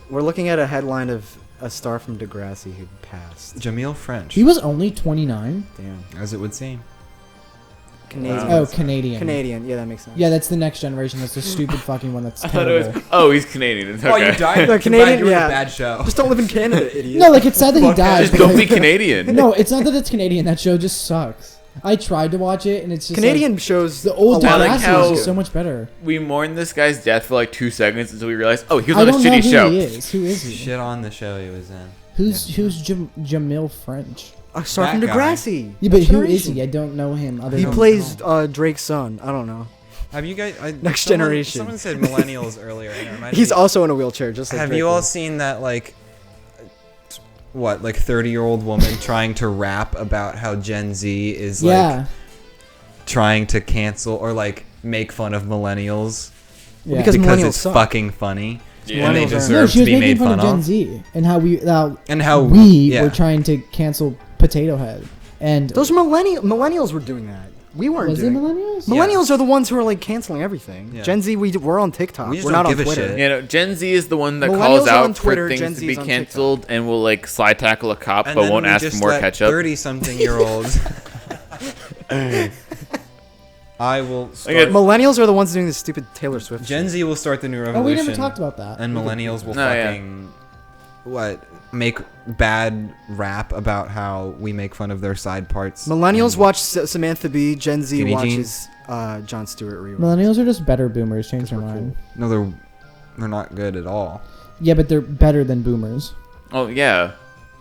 S6: We're looking at a headline of a star from Degrassi who passed.
S7: Jamil French,
S5: He was only 29.
S6: Damn.
S7: as it would seem.
S6: Canadian.
S5: Oh, Canadian.
S6: Canadian. Yeah, that makes sense.
S5: Yeah, that's the next generation. That's the stupid fucking one. That's
S4: I thought it
S5: terrible.
S4: was. Oh, he's Canadian. It's okay.
S7: Oh, you died.
S6: The Canadian-
S7: You were in
S6: yeah.
S7: a bad show.
S6: Just don't live in Canada, idiot.
S5: No, like it's sad that he died.
S4: Just
S5: but,
S4: don't be
S5: like-
S4: Canadian.
S5: No, it's not that it's Canadian. That show just sucks. I tried to watch it, and it's just
S6: Canadian
S5: Like,
S6: shows
S5: the old
S6: a lot of
S4: like
S5: Degrassi
S4: how-
S5: is just so much better.
S4: We mourned this guy's death for like 2 seconds until we realized, oh, he was
S5: I
S4: on a
S5: don't know
S4: shitty
S5: who
S4: show.
S5: he is. Who is he?
S7: Shit on the show he was in.
S5: Who's Jamil French?
S6: a star
S7: That
S6: from
S7: guy.
S6: Degrassi.
S5: Yeah, but
S6: Next
S5: who is
S6: Generation.
S5: he? I don't know him. Other
S6: He
S5: than
S6: plays Drake's son. I don't know.
S7: Have you guys?
S6: Next generation.
S7: Someone said millennials earlier. And it reminded
S6: He's
S7: me-
S6: also in a wheelchair, just like
S7: Have
S6: Drake
S7: you all
S6: was.
S7: seen that like? What, like 30-year-old woman trying to rap about how Gen Z is like
S5: Yeah.
S7: trying to cancel or like make fun of millennials
S5: Yeah.
S6: Because
S7: because
S6: millennials
S7: it's
S6: suck.
S7: fucking funny
S4: Yeah.
S7: and they
S6: Millennials are-
S5: No,
S7: deserve
S5: she
S7: to
S5: was
S7: be
S5: making
S7: made
S5: fun
S7: fun
S5: of Gen
S7: of.
S5: Z and how
S7: And
S5: we
S7: yeah.
S5: were trying to cancel Potato Head. And
S6: Those millennials were doing that. We weren't
S5: Was it
S6: doing.
S5: millennials?
S6: Millennials are the ones who are like canceling everything.
S7: Yeah.
S6: Gen Z, we're on TikTok.
S7: We just
S6: We're
S7: don't
S6: not on
S7: give a
S6: Twitter.
S7: shit.
S4: You know, Gen Z is the one that
S6: Millennials
S4: calls
S6: are on
S4: out
S6: Twitter,
S4: for
S6: Gen
S4: things
S6: Z
S4: to be
S6: is on
S4: canceled and will like slide tackle a cop,
S7: And
S4: but
S7: then
S4: won't
S7: we
S4: ask
S7: just
S4: for more
S7: let
S4: ketchup.
S7: 30-something-year-olds. I will start.
S6: Millennials are the ones doing this stupid Taylor Swift.
S7: Gen
S6: shit.
S7: Z will start the new
S5: Oh,
S7: revolution.
S5: we never talked about that.
S7: And millennials will
S4: Oh, yeah.
S7: fucking make bad rap about how we make fun of their side parts.
S6: Millennials
S7: and-
S6: watch Samantha Bee. Gen Z
S7: Skinny
S6: watches Jon Stewart reruns.
S5: Millennials are just better boomers. Change their
S6: we're
S5: mind.
S7: No, they're not good at all.
S5: Yeah, but they're better than boomers.
S4: Oh yeah,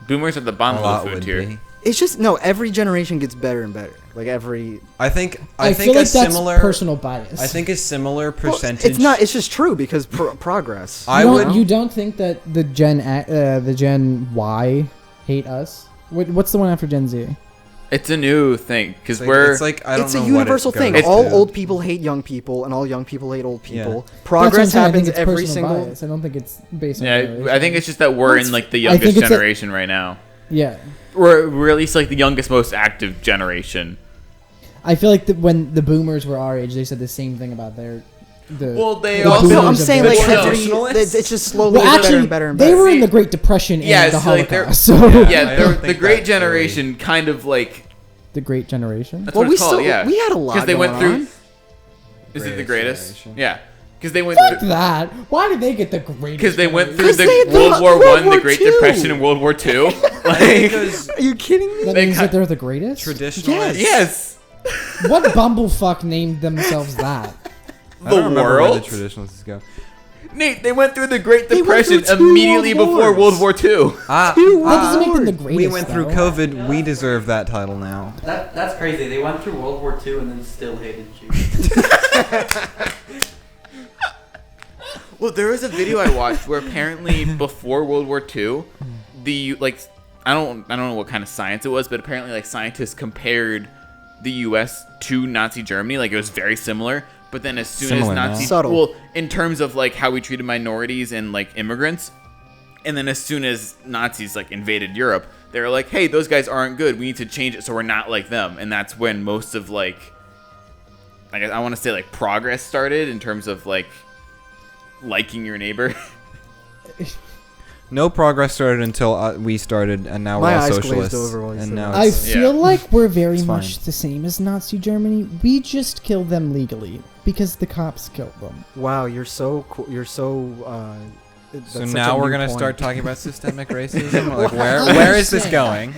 S4: boomers are the
S7: A
S4: bottom
S7: lot
S4: of the food
S7: would
S4: tier.
S7: be.
S6: It's just no. Every generation gets better and better. Like every.
S7: I think
S5: I
S7: think
S5: feel
S7: a
S5: like that's
S7: similar
S5: personal bias.
S7: I think a similar
S6: Well,
S7: percentage.
S6: it's not. It's just true because progress.
S7: I
S5: you
S7: would-
S5: don't, you don't think that the Gen Y hate us? What's the one after Gen Z?
S4: It's a new thing because
S7: It's like,
S4: we're
S7: it's like I don't
S6: It's
S7: know
S6: a
S7: what it
S6: universal thing.
S7: goes
S6: All
S7: to.
S6: old people hate young people, and all young people hate old
S7: Yeah.
S6: people.
S5: That's what I'm
S6: Progress
S5: saying, I
S6: happens
S5: think it's
S6: every
S5: personal
S6: single.
S5: bias. I don't think it's based on.
S4: yeah.
S5: generation.
S4: I think it's just that we're in like the
S5: I think
S4: youngest
S5: it's a-
S4: generation right now.
S5: Yeah,
S4: We're at least like the youngest, most active generation.
S5: I feel like when the boomers were our age, they said the same thing about their.
S4: Well, they
S5: the
S4: also-
S5: boomers
S6: No, I'm
S5: of
S6: saying
S5: their
S6: like
S5: time.
S6: every.
S7: Traditionalists?
S6: It's just slowly
S5: Well,
S6: getting
S5: actually,
S6: better and better and
S5: they
S6: better.
S5: were in
S4: See,
S5: the Great Depression
S4: yeah,
S5: and the
S4: it's like they're-
S5: Holocaust. So
S4: Yeah,
S7: I don't
S4: the
S7: think
S4: Great
S7: that's
S4: Generation kind of like
S5: the Great Generation.
S4: that's
S6: Well,
S4: what
S6: we
S4: it's called.
S6: still
S4: yeah,
S6: we had a lot
S4: because they went
S6: going
S4: through.
S6: on.
S4: Is it the
S7: Greatest
S4: greatest?
S7: generation.
S4: Yeah, because they went
S5: Fuck
S4: through.
S5: that! Why did they get the greatest?
S4: Because they went through
S6: 'Cause
S4: the
S6: they had
S4: World War
S6: World
S4: One,
S6: War
S4: the Great
S6: II.
S4: Depression, and World War Two. Like,
S7: Because
S6: Are you kidding me?
S5: That
S4: they
S5: means
S4: cut-
S5: that they're the greatest.
S7: traditionalists.
S4: yes,
S5: What bumblefuck named themselves that?
S7: I don't
S4: the
S7: remember where
S4: world.
S7: the traditionalists go.
S4: Nate, they went through the Great
S6: They went
S4: Depression
S6: through two
S4: immediately
S6: world
S4: before
S6: wars.
S4: World War Two.
S5: That doesn't make them the
S6: Lord.
S5: greatest.
S7: We went through
S5: though.
S7: COVID. We deserve that title now.
S8: That's crazy. They went through World War II and then still hated Jews.
S4: Well, there was a video I watched where apparently before World War II, the I don't know what kind of science it was, but apparently like scientists compared the U.S. to Nazi Germany, like it was very similar. But then as soon
S7: Similar
S4: as
S7: now.
S4: Nazis,
S6: Subtle.
S4: well, in terms of like how we treated minorities and like immigrants, and then as soon as Nazis like invaded Europe, they were like, hey, those guys aren't good. We need to change it so we're not like them. And that's when most of like I want to say like progress started in terms of like liking your neighbor.
S7: No progress started until we started, and now
S6: My
S7: we're all
S6: eyes glazed
S7: socialists.
S6: over while you
S7: And
S6: said
S7: now
S6: that.
S5: I
S7: it's,
S5: feel
S4: Yeah.
S5: like we're very
S7: It's
S5: much
S7: fine.
S5: the same as Nazi Germany. We just killed them legally because the cops killed them.
S6: Wow, you're so cool. You're so. That's
S7: so
S6: such
S7: now
S6: a
S7: we're
S6: new
S7: gonna
S6: point.
S7: start talking about systemic racism. Like where is this going?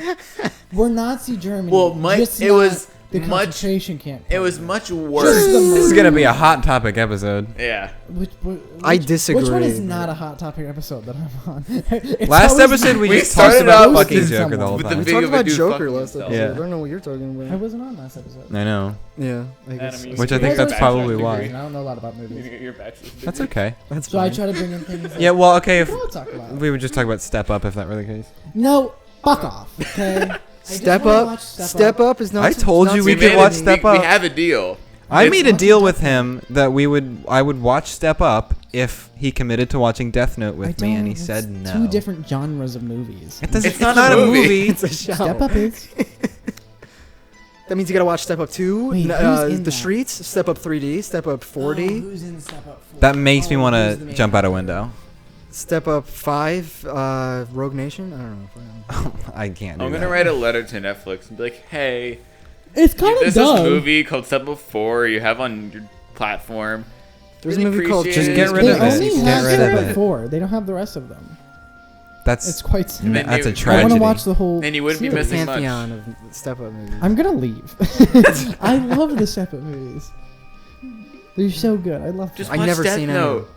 S5: We're Nazi Germany.
S4: Well,
S5: just
S4: it
S5: not
S4: was
S5: the
S4: much-
S5: concentration camp.
S4: It was much worse.
S5: Just the
S7: This is
S5: murder.
S7: gonna be a hot topic episode.
S4: Yeah.
S6: I
S5: Which one
S6: disagree.
S5: is not a hot topic episode that I'm on? It's
S7: Last
S5: always-
S7: episode we
S4: We
S7: just talked
S4: started
S7: about
S4: out with
S7: fucking
S4: this-
S7: Joker the whole
S4: with the
S7: time.
S6: We
S4: video
S6: talked
S4: of a
S6: about
S4: dude
S6: Joker
S4: fucking
S6: last
S4: himself.
S6: episode.
S7: Yeah.
S6: I don't know what you're talking
S5: I
S6: about.
S5: wasn't on last episode.
S7: I know.
S6: Yeah, I guess.
S4: Adam, you-
S7: Which I
S5: You
S7: think
S5: guys
S7: that's
S5: are
S7: probably
S5: bachelor
S7: why.
S5: degrees, and I don't know a lot about movies.
S4: Your bachelor's degree.
S7: That's okay.
S6: That's
S5: So I
S6: fine.
S5: try to bring in things.
S7: Yeah, well, okay, if
S5: We'll talk about.
S7: we would just talk about Step Up if that were the case.
S5: No, fuck off. Okay.
S6: Step Up. Step Up is not.
S7: I told you we
S6: Nazi
S7: could watch
S6: Germany.
S7: Step Up.
S4: We have a deal.
S7: I
S4: It's-
S7: made a deal with him that I would watch Step Up if he committed to watching Death Note with me, and he
S5: it's
S7: said no.
S5: Two different genres of movies.
S7: It doesn't,
S4: It's
S7: it's
S4: not
S7: not
S4: a
S7: a
S4: movie.
S7: movie.
S6: It's a show.
S5: Step Up is.
S6: That means you gotta watch Step Up 2,
S5: Wait, who's in
S6: The
S5: that?
S6: Streets, Step Up 3D, Step Up 4D,
S5: who's in Step Up?
S7: That makes me want
S5: who's the
S7: to
S5: main
S7: jump out a
S5: actor?
S7: window.
S6: Step Up 5, Rogue Nation. I don't know.
S7: I can't do
S4: I'm
S7: that.
S4: gonna write a letter to Netflix and be like, hey,
S5: It's kind of
S4: there's
S5: dumb.
S4: this movie called Step Up 4 you have on your platform.
S6: There's
S4: Really
S6: a movie called
S4: appreciate
S7: Just
S4: it.
S7: get rid
S5: They
S7: of it.
S5: only
S7: Get
S5: have
S7: rid
S5: Step
S7: of
S5: Up
S7: it.
S5: 4. They don't have the rest of them. It's
S7: That's
S5: quite.
S4: And then
S7: that's a
S4: you-
S5: I want
S7: tragedy.
S5: to watch the whole.
S4: And you wouldn't be
S5: series.
S4: missing much.
S6: pantheon of Step Up movies.
S5: I'm gonna leave. I love the Step Up movies. They're so good. I love
S4: Just
S5: them.
S6: I've
S4: watch
S6: never
S4: Death
S6: seen any of
S4: Note.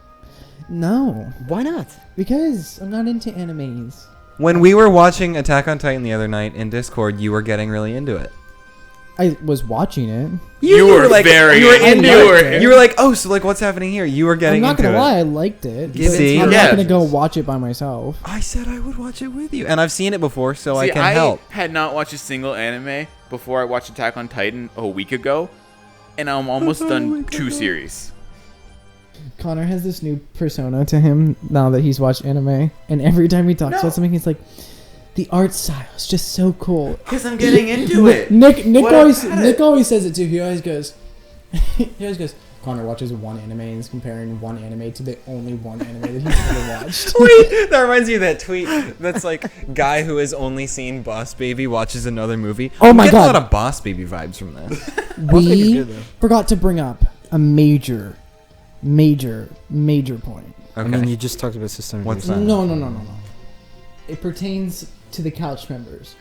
S5: No,
S6: Why not?
S5: because I'm not into animes.
S7: When we were watching Attack on Titan the other night in Discord, you were getting really into it.
S5: I was watching it.
S4: You were
S7: like,
S4: very
S7: you were
S4: into
S7: into
S5: it.
S7: it. You were like, oh, so like, what's happening here? You were getting
S5: I'm not
S7: into
S5: gonna
S7: it.
S5: lie, I liked it.
S6: Give
S5: but
S7: it to
S5: I'm
S7: me.
S5: not
S4: Yeah.
S5: gonna go watch it by myself.
S7: I said I would watch it with you, and I've seen it before, so I
S4: See,
S7: can help.
S4: had not watched a single anime before I watched Attack on Titan a week ago, and I'm almost done 2 series.
S5: Connor has this new persona to him now that he's watched anime, and every time he talks about something, he's like, The art style is just so cool.
S4: Because I'm getting into it.
S5: Nick
S4: What
S5: always
S4: about
S5: Nick
S4: it?
S5: always says it too. He always goes. Connor watches one anime and is comparing one anime to the only one anime that he's ever watched.
S7: Wait, that reminds me of that tweet that's like, guy who has only seen Boss Baby watches another movie.
S5: Oh my
S7: I'm getting
S5: God.
S7: a lot of Boss Baby vibes from this.
S5: We
S6: good, though.
S5: forgot to bring up a major point.
S6: I
S7: Okay.
S6: mean, you just talked about system.
S7: What's
S6: abuse.
S7: that?
S5: No. It pertains to the couch members.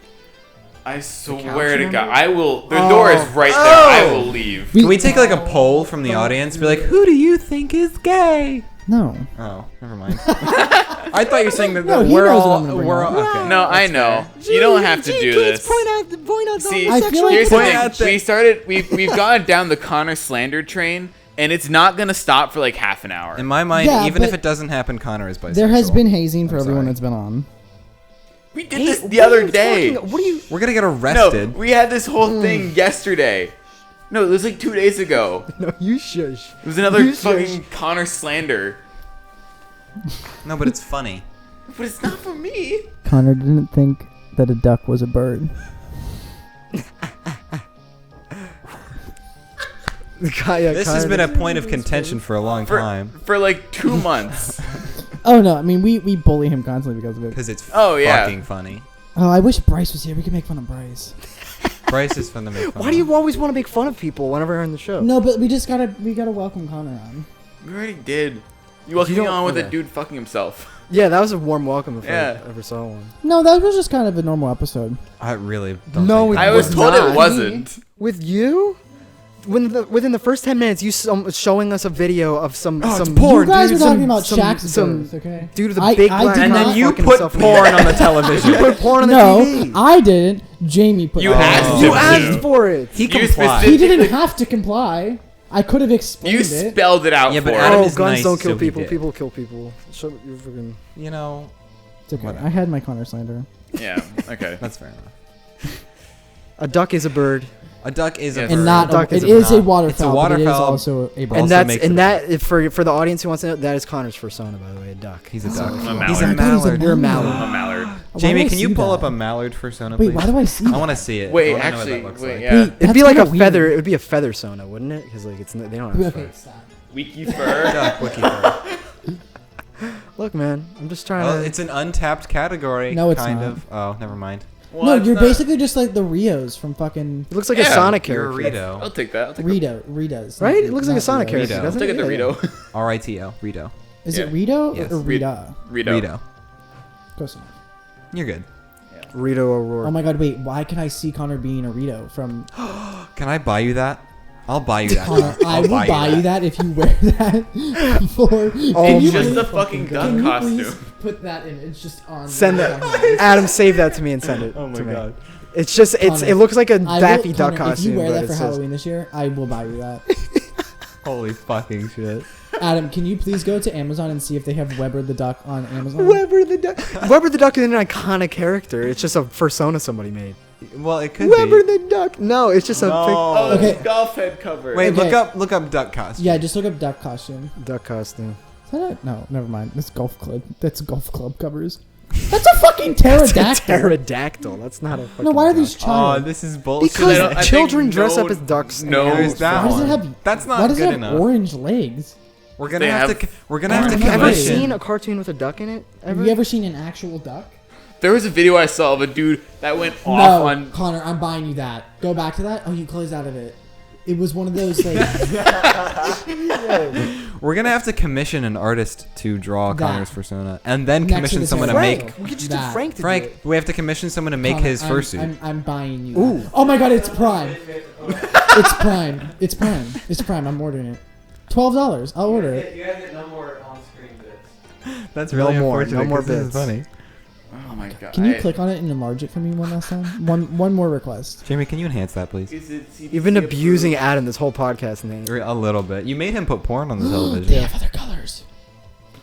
S4: I swear to
S6: member?
S4: God, I will. The door is right there. I will leave.
S7: Can we take like a poll from the audience? Be like, who do you think is gay?
S5: No.
S7: Oh, never mind. I thought you were saying that,
S5: No, he
S7: we're
S5: knows what I'm
S7: all
S5: gonna bring
S7: we're
S5: up.
S7: okay.
S4: No, I know. You don't have to do this.
S6: Point out
S4: See,
S5: I feel like
S4: here's the
S7: Point
S4: thing.
S7: out that-
S4: We started. We've gone down the Connor slander train, and it's not gonna stop for like half an hour.
S7: In my mind,
S5: Yeah,
S7: even if
S5: but
S7: it doesn't happen, Connor is bisexual.
S5: There has been hazing for
S7: I'm
S5: everyone
S7: sorry.
S5: that's been on.
S4: We did this the other day.
S6: What are you?
S7: We're gonna get
S4: No,
S7: arrested.
S4: we had this whole thing yesterday. No, it was like 2 days ago.
S6: No, you shush.
S4: It was another fucking Connor slander.
S7: No, but it's funny.
S4: But it's not for me.
S5: Connor didn't think that a duck was a bird.
S7: This has been a point of contention for a long time
S4: For like 2 months.
S5: Oh no, I mean we bully him constantly because of it.
S7: because it's
S4: Oh, yeah.
S7: fucking funny.
S5: Oh, I wish Bryce was here. We could make fun of Bryce.
S7: Bryce is fun to make fun
S6: Why do
S7: of.
S6: you always want to make fun of people whenever you're on the show?
S5: No, but we gotta welcome Connor on.
S4: We already did. You welcomed me
S6: don't-
S4: on with a
S6: okay.
S4: dude fucking himself.
S6: Yeah, that was a warm welcome if
S4: Yeah.
S6: I ever saw one.
S5: No, that was just kind of a normal episode.
S7: I really don't
S6: No,
S7: think
S6: it
S4: I
S7: that
S4: was
S6: was
S4: told
S6: not.
S4: it wasn't.
S6: With you? Within the first 10 minutes, you showing us a video of some
S5: You guys were
S6: some-
S5: talking about
S6: some-
S5: Shaq's
S6: some
S5: birth, okay?
S6: dude with a
S5: I-
S6: big
S5: I
S6: black
S5: did
S6: cock
S5: not- And then
S7: you
S6: fucking
S7: put
S6: himself in the
S7: porn
S6: back.
S7: on the television.
S6: You put porn on the
S5: No,
S6: TV.
S5: I didn't. Jamie put.
S4: You
S5: it on.
S4: asked
S6: You
S4: him
S6: asked
S4: to.
S6: for it.
S7: He
S4: You
S7: complied.
S5: He didn't have to comply. I could have explained
S4: You
S5: it.
S4: spelled it out
S7: Yeah,
S4: for
S7: but
S4: him.
S7: Adam
S6: Oh,
S7: is
S6: guns
S7: nice,
S6: don't kill
S7: so he
S6: people.
S7: did.
S6: People kill people. Shut your freaking.
S7: You know,
S5: It's okay.
S7: Whatever.
S5: I had my Connor slander.
S4: Yeah, okay.
S7: that's fair enough.
S6: A duck is a bird,
S7: A duck is a
S4: Yes.
S7: bird.
S5: And not
S6: Duck
S5: a,
S6: is
S5: it
S6: a-
S5: is a
S7: not-
S5: waterfowl, but it is
S7: waterfowl.
S5: also a bird.
S7: Also
S6: and that's
S7: makes it
S6: and
S7: a
S6: that if for the audience who wants to know, that is Connor's persona, by the way, a duck.
S7: He's a duck.
S4: I'm a
S7: He's a
S4: mallard.
S7: mallard.
S6: You're a
S4: I'm
S6: mallard.
S4: a mallard.
S5: Why
S7: Jamie,
S5: do I
S7: can you
S5: see
S7: pull
S5: that?
S7: up a mallard persona,
S5: Wait,
S7: please?
S5: why do I see
S7: I
S5: that?
S7: want to see it.
S4: Wait,
S7: I wanna know what
S4: actually,
S7: that looks
S4: wait,
S7: like.
S4: yeah.
S5: Wait,
S6: It'd be
S5: that's
S6: like a
S5: kinda
S6: feather.
S5: weird.
S6: It would be a feather sona, wouldn't it? Because like they don't have
S5: Okay,
S6: fur.
S5: stop.
S4: Wiki fur.
S7: Duck, wiki fur.
S6: Look, man, I'm just trying
S7: Well,
S6: to.
S7: it's an untapped category.
S5: No, it's
S7: kind
S5: not.
S7: of. Oh, never mind.
S4: Well,
S5: No,
S4: it's
S5: you're
S4: not-
S5: basically just like the Rios from fucking
S6: It looks like
S4: Yeah,
S6: a Sonic
S7: You're a
S6: character.
S7: Rito.
S4: I'll take that. I'll take
S5: Ritos.
S6: Right?
S5: not-
S6: It looks like a
S5: not
S6: Sonic
S5: Ritos.
S6: character,
S7: Rito.
S6: doesn't
S4: I'll take
S6: it?
S4: it the Rito.
S7: R-I-T-O. Rito.
S5: Is
S4: Yeah.
S5: it Rito
S7: Yes.
S5: or Rita?
S4: Rito.
S7: Rito.
S5: Close enough.
S7: You're good.
S6: Rito O'Rourke.
S5: Oh my god, wait, why can I see Connor being a Rito from
S7: Can I buy you that? I'll buy you that.
S5: Connor? I
S7: I'll
S5: will buy you that if you wear that for.
S6: It's
S4: just a fucking duck
S5: Can you
S4: costume.
S5: please put that image just on?
S6: Send
S5: the
S6: that.
S5: fucking-
S6: Adam, save that to me and send it.
S7: Oh my
S6: to me.
S7: God.
S6: It's just it
S5: Connor,
S6: looks like a
S5: I will-
S6: Daffy Duck
S5: Connor,
S6: costume.
S5: If you wear
S6: but
S5: that
S6: it
S5: for
S6: says-
S5: Halloween this year, I will buy you that.
S7: Holy fucking shit.
S5: Adam, can you please go to Amazon and see if they have Weber the Duck on Amazon?
S6: Weber the Duck. Weber the Duck is an iconic character. It's just a persona somebody made.
S7: Well, it could
S6: Weber
S7: be.
S6: the Duck. No, it's just a
S4: Oh,
S5: Okay.
S4: it's golf head cover.
S7: Wait,
S5: Okay.
S7: look up duck costume.
S5: Yeah, just look up duck costume.
S6: duck costume.
S5: Is that it? No, never mind. That's golf club. That's golf club covers. That's a fucking pterodactyl.
S6: Pterodactyl. That's not a.
S5: No, why are these
S7: Oh,
S5: child?
S7: this is bullshit.
S6: Because
S4: I think
S6: children dress
S4: no-
S6: up as ducks.
S4: no-
S6: and
S7: There's that
S5: Why does it
S7: one.
S5: have?
S7: That's not
S5: Why does
S7: good
S5: it have
S7: enough.
S5: orange legs?
S7: We're gonna
S4: They
S7: have
S4: have-
S7: to. We're gonna have to
S5: Have
S6: Have you ever
S5: Commission.
S6: seen a cartoon with a duck in it?
S5: Have
S6: Ever?
S5: you ever seen an actual duck?
S4: There was a video I saw of a dude that went off
S5: No,
S4: on.
S5: Connor, I'm buying you that. Go back to that. Oh, you closed out of it. It was one of those like
S7: We're gonna have to commission an artist to draw
S5: That.
S7: Connor's persona, and then
S5: Next to
S7: commission
S5: the
S7: someone to
S5: pterodactyl.
S7: make.
S6: We could just
S5: That.
S6: do Frank to do
S7: Frank,
S6: it.
S7: we have to commission someone to make
S5: Connor,
S7: his fursuit.
S5: I'm buying you.
S6: Ooh.
S5: That. Oh my god, it's Prime. It's Prime. It's Prime. It's Prime. I'm ordering it. $12. I'll order it.
S8: You guys get no more on-screen bits.
S7: That's
S6: No more. No more bits.
S4: Oh my god.
S5: Can you click on it and enlarge it for me one last time? One more request.
S7: Jamie, can you enhance that, please?
S4: Is it CPC
S6: You've been
S4: approved?
S6: abusing Adam this whole podcast, Nate.
S7: A little bit. You made him put porn on the
S5: They
S7: television.
S5: have other colors.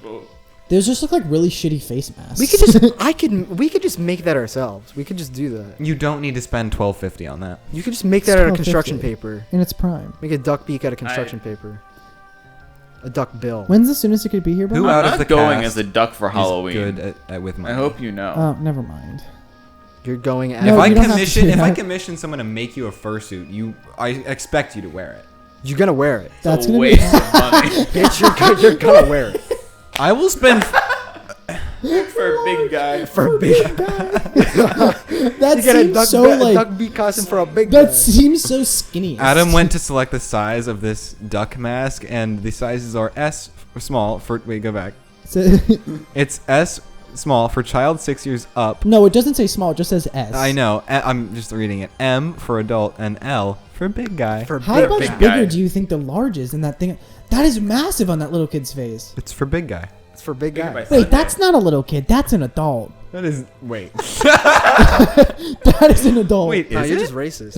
S4: Oh.
S5: Those just look like really shitty face masks.
S6: We could just we could just make that ourselves. We could just do that.
S7: You don't need to spend $12.50 on that.
S6: You could just make that
S5: It's
S6: out of construction
S5: $12.50.
S6: paper.
S5: and it's Prime.
S6: Make a duck beak out of construction paper. A duck bill.
S5: When's the soonest it could be here, bro?
S7: Who
S4: I'm
S7: out of
S4: not
S7: the
S4: going
S7: cast
S4: as a duck for
S7: is
S4: Halloween.
S7: good at with money.
S4: I hope you know.
S5: Oh, never mind.
S6: You're going
S5: No,
S7: If
S5: you don't have to
S7: commission
S5: do
S7: if I
S5: that.
S7: commission someone to make you a fursuit, I expect you to wear it.
S6: You're gonna wear it.
S5: That's
S4: a
S5: gonna
S4: waste
S5: be
S4: of money
S6: You're gonna wear it.
S7: I will spend
S4: for a big guy.
S6: For a big
S5: that
S6: You get a
S5: seems so like
S6: duck beak costume for a big
S5: that
S6: guy.
S5: seems so skinny.
S7: Adam went to select the size of this duck mask, and the sizes are S small for. Wait, go back. It's S small for child 6 years up.
S5: No, it doesn't say small. It just says S.
S7: I know. I'm just reading it. M for adult, and L for big guy.
S6: For
S5: How
S6: big
S5: much
S6: guy.
S5: bigger do you think the large is in that thing? That is massive on that little kid's face.
S7: It's for big guy.
S6: It's for big guy.
S5: Wait, that's not a little kid. That's an adult.
S7: That is. Wait.
S5: That is an adult.
S7: Wait,
S6: No,
S7: is
S6: you're
S7: it?
S6: just racist.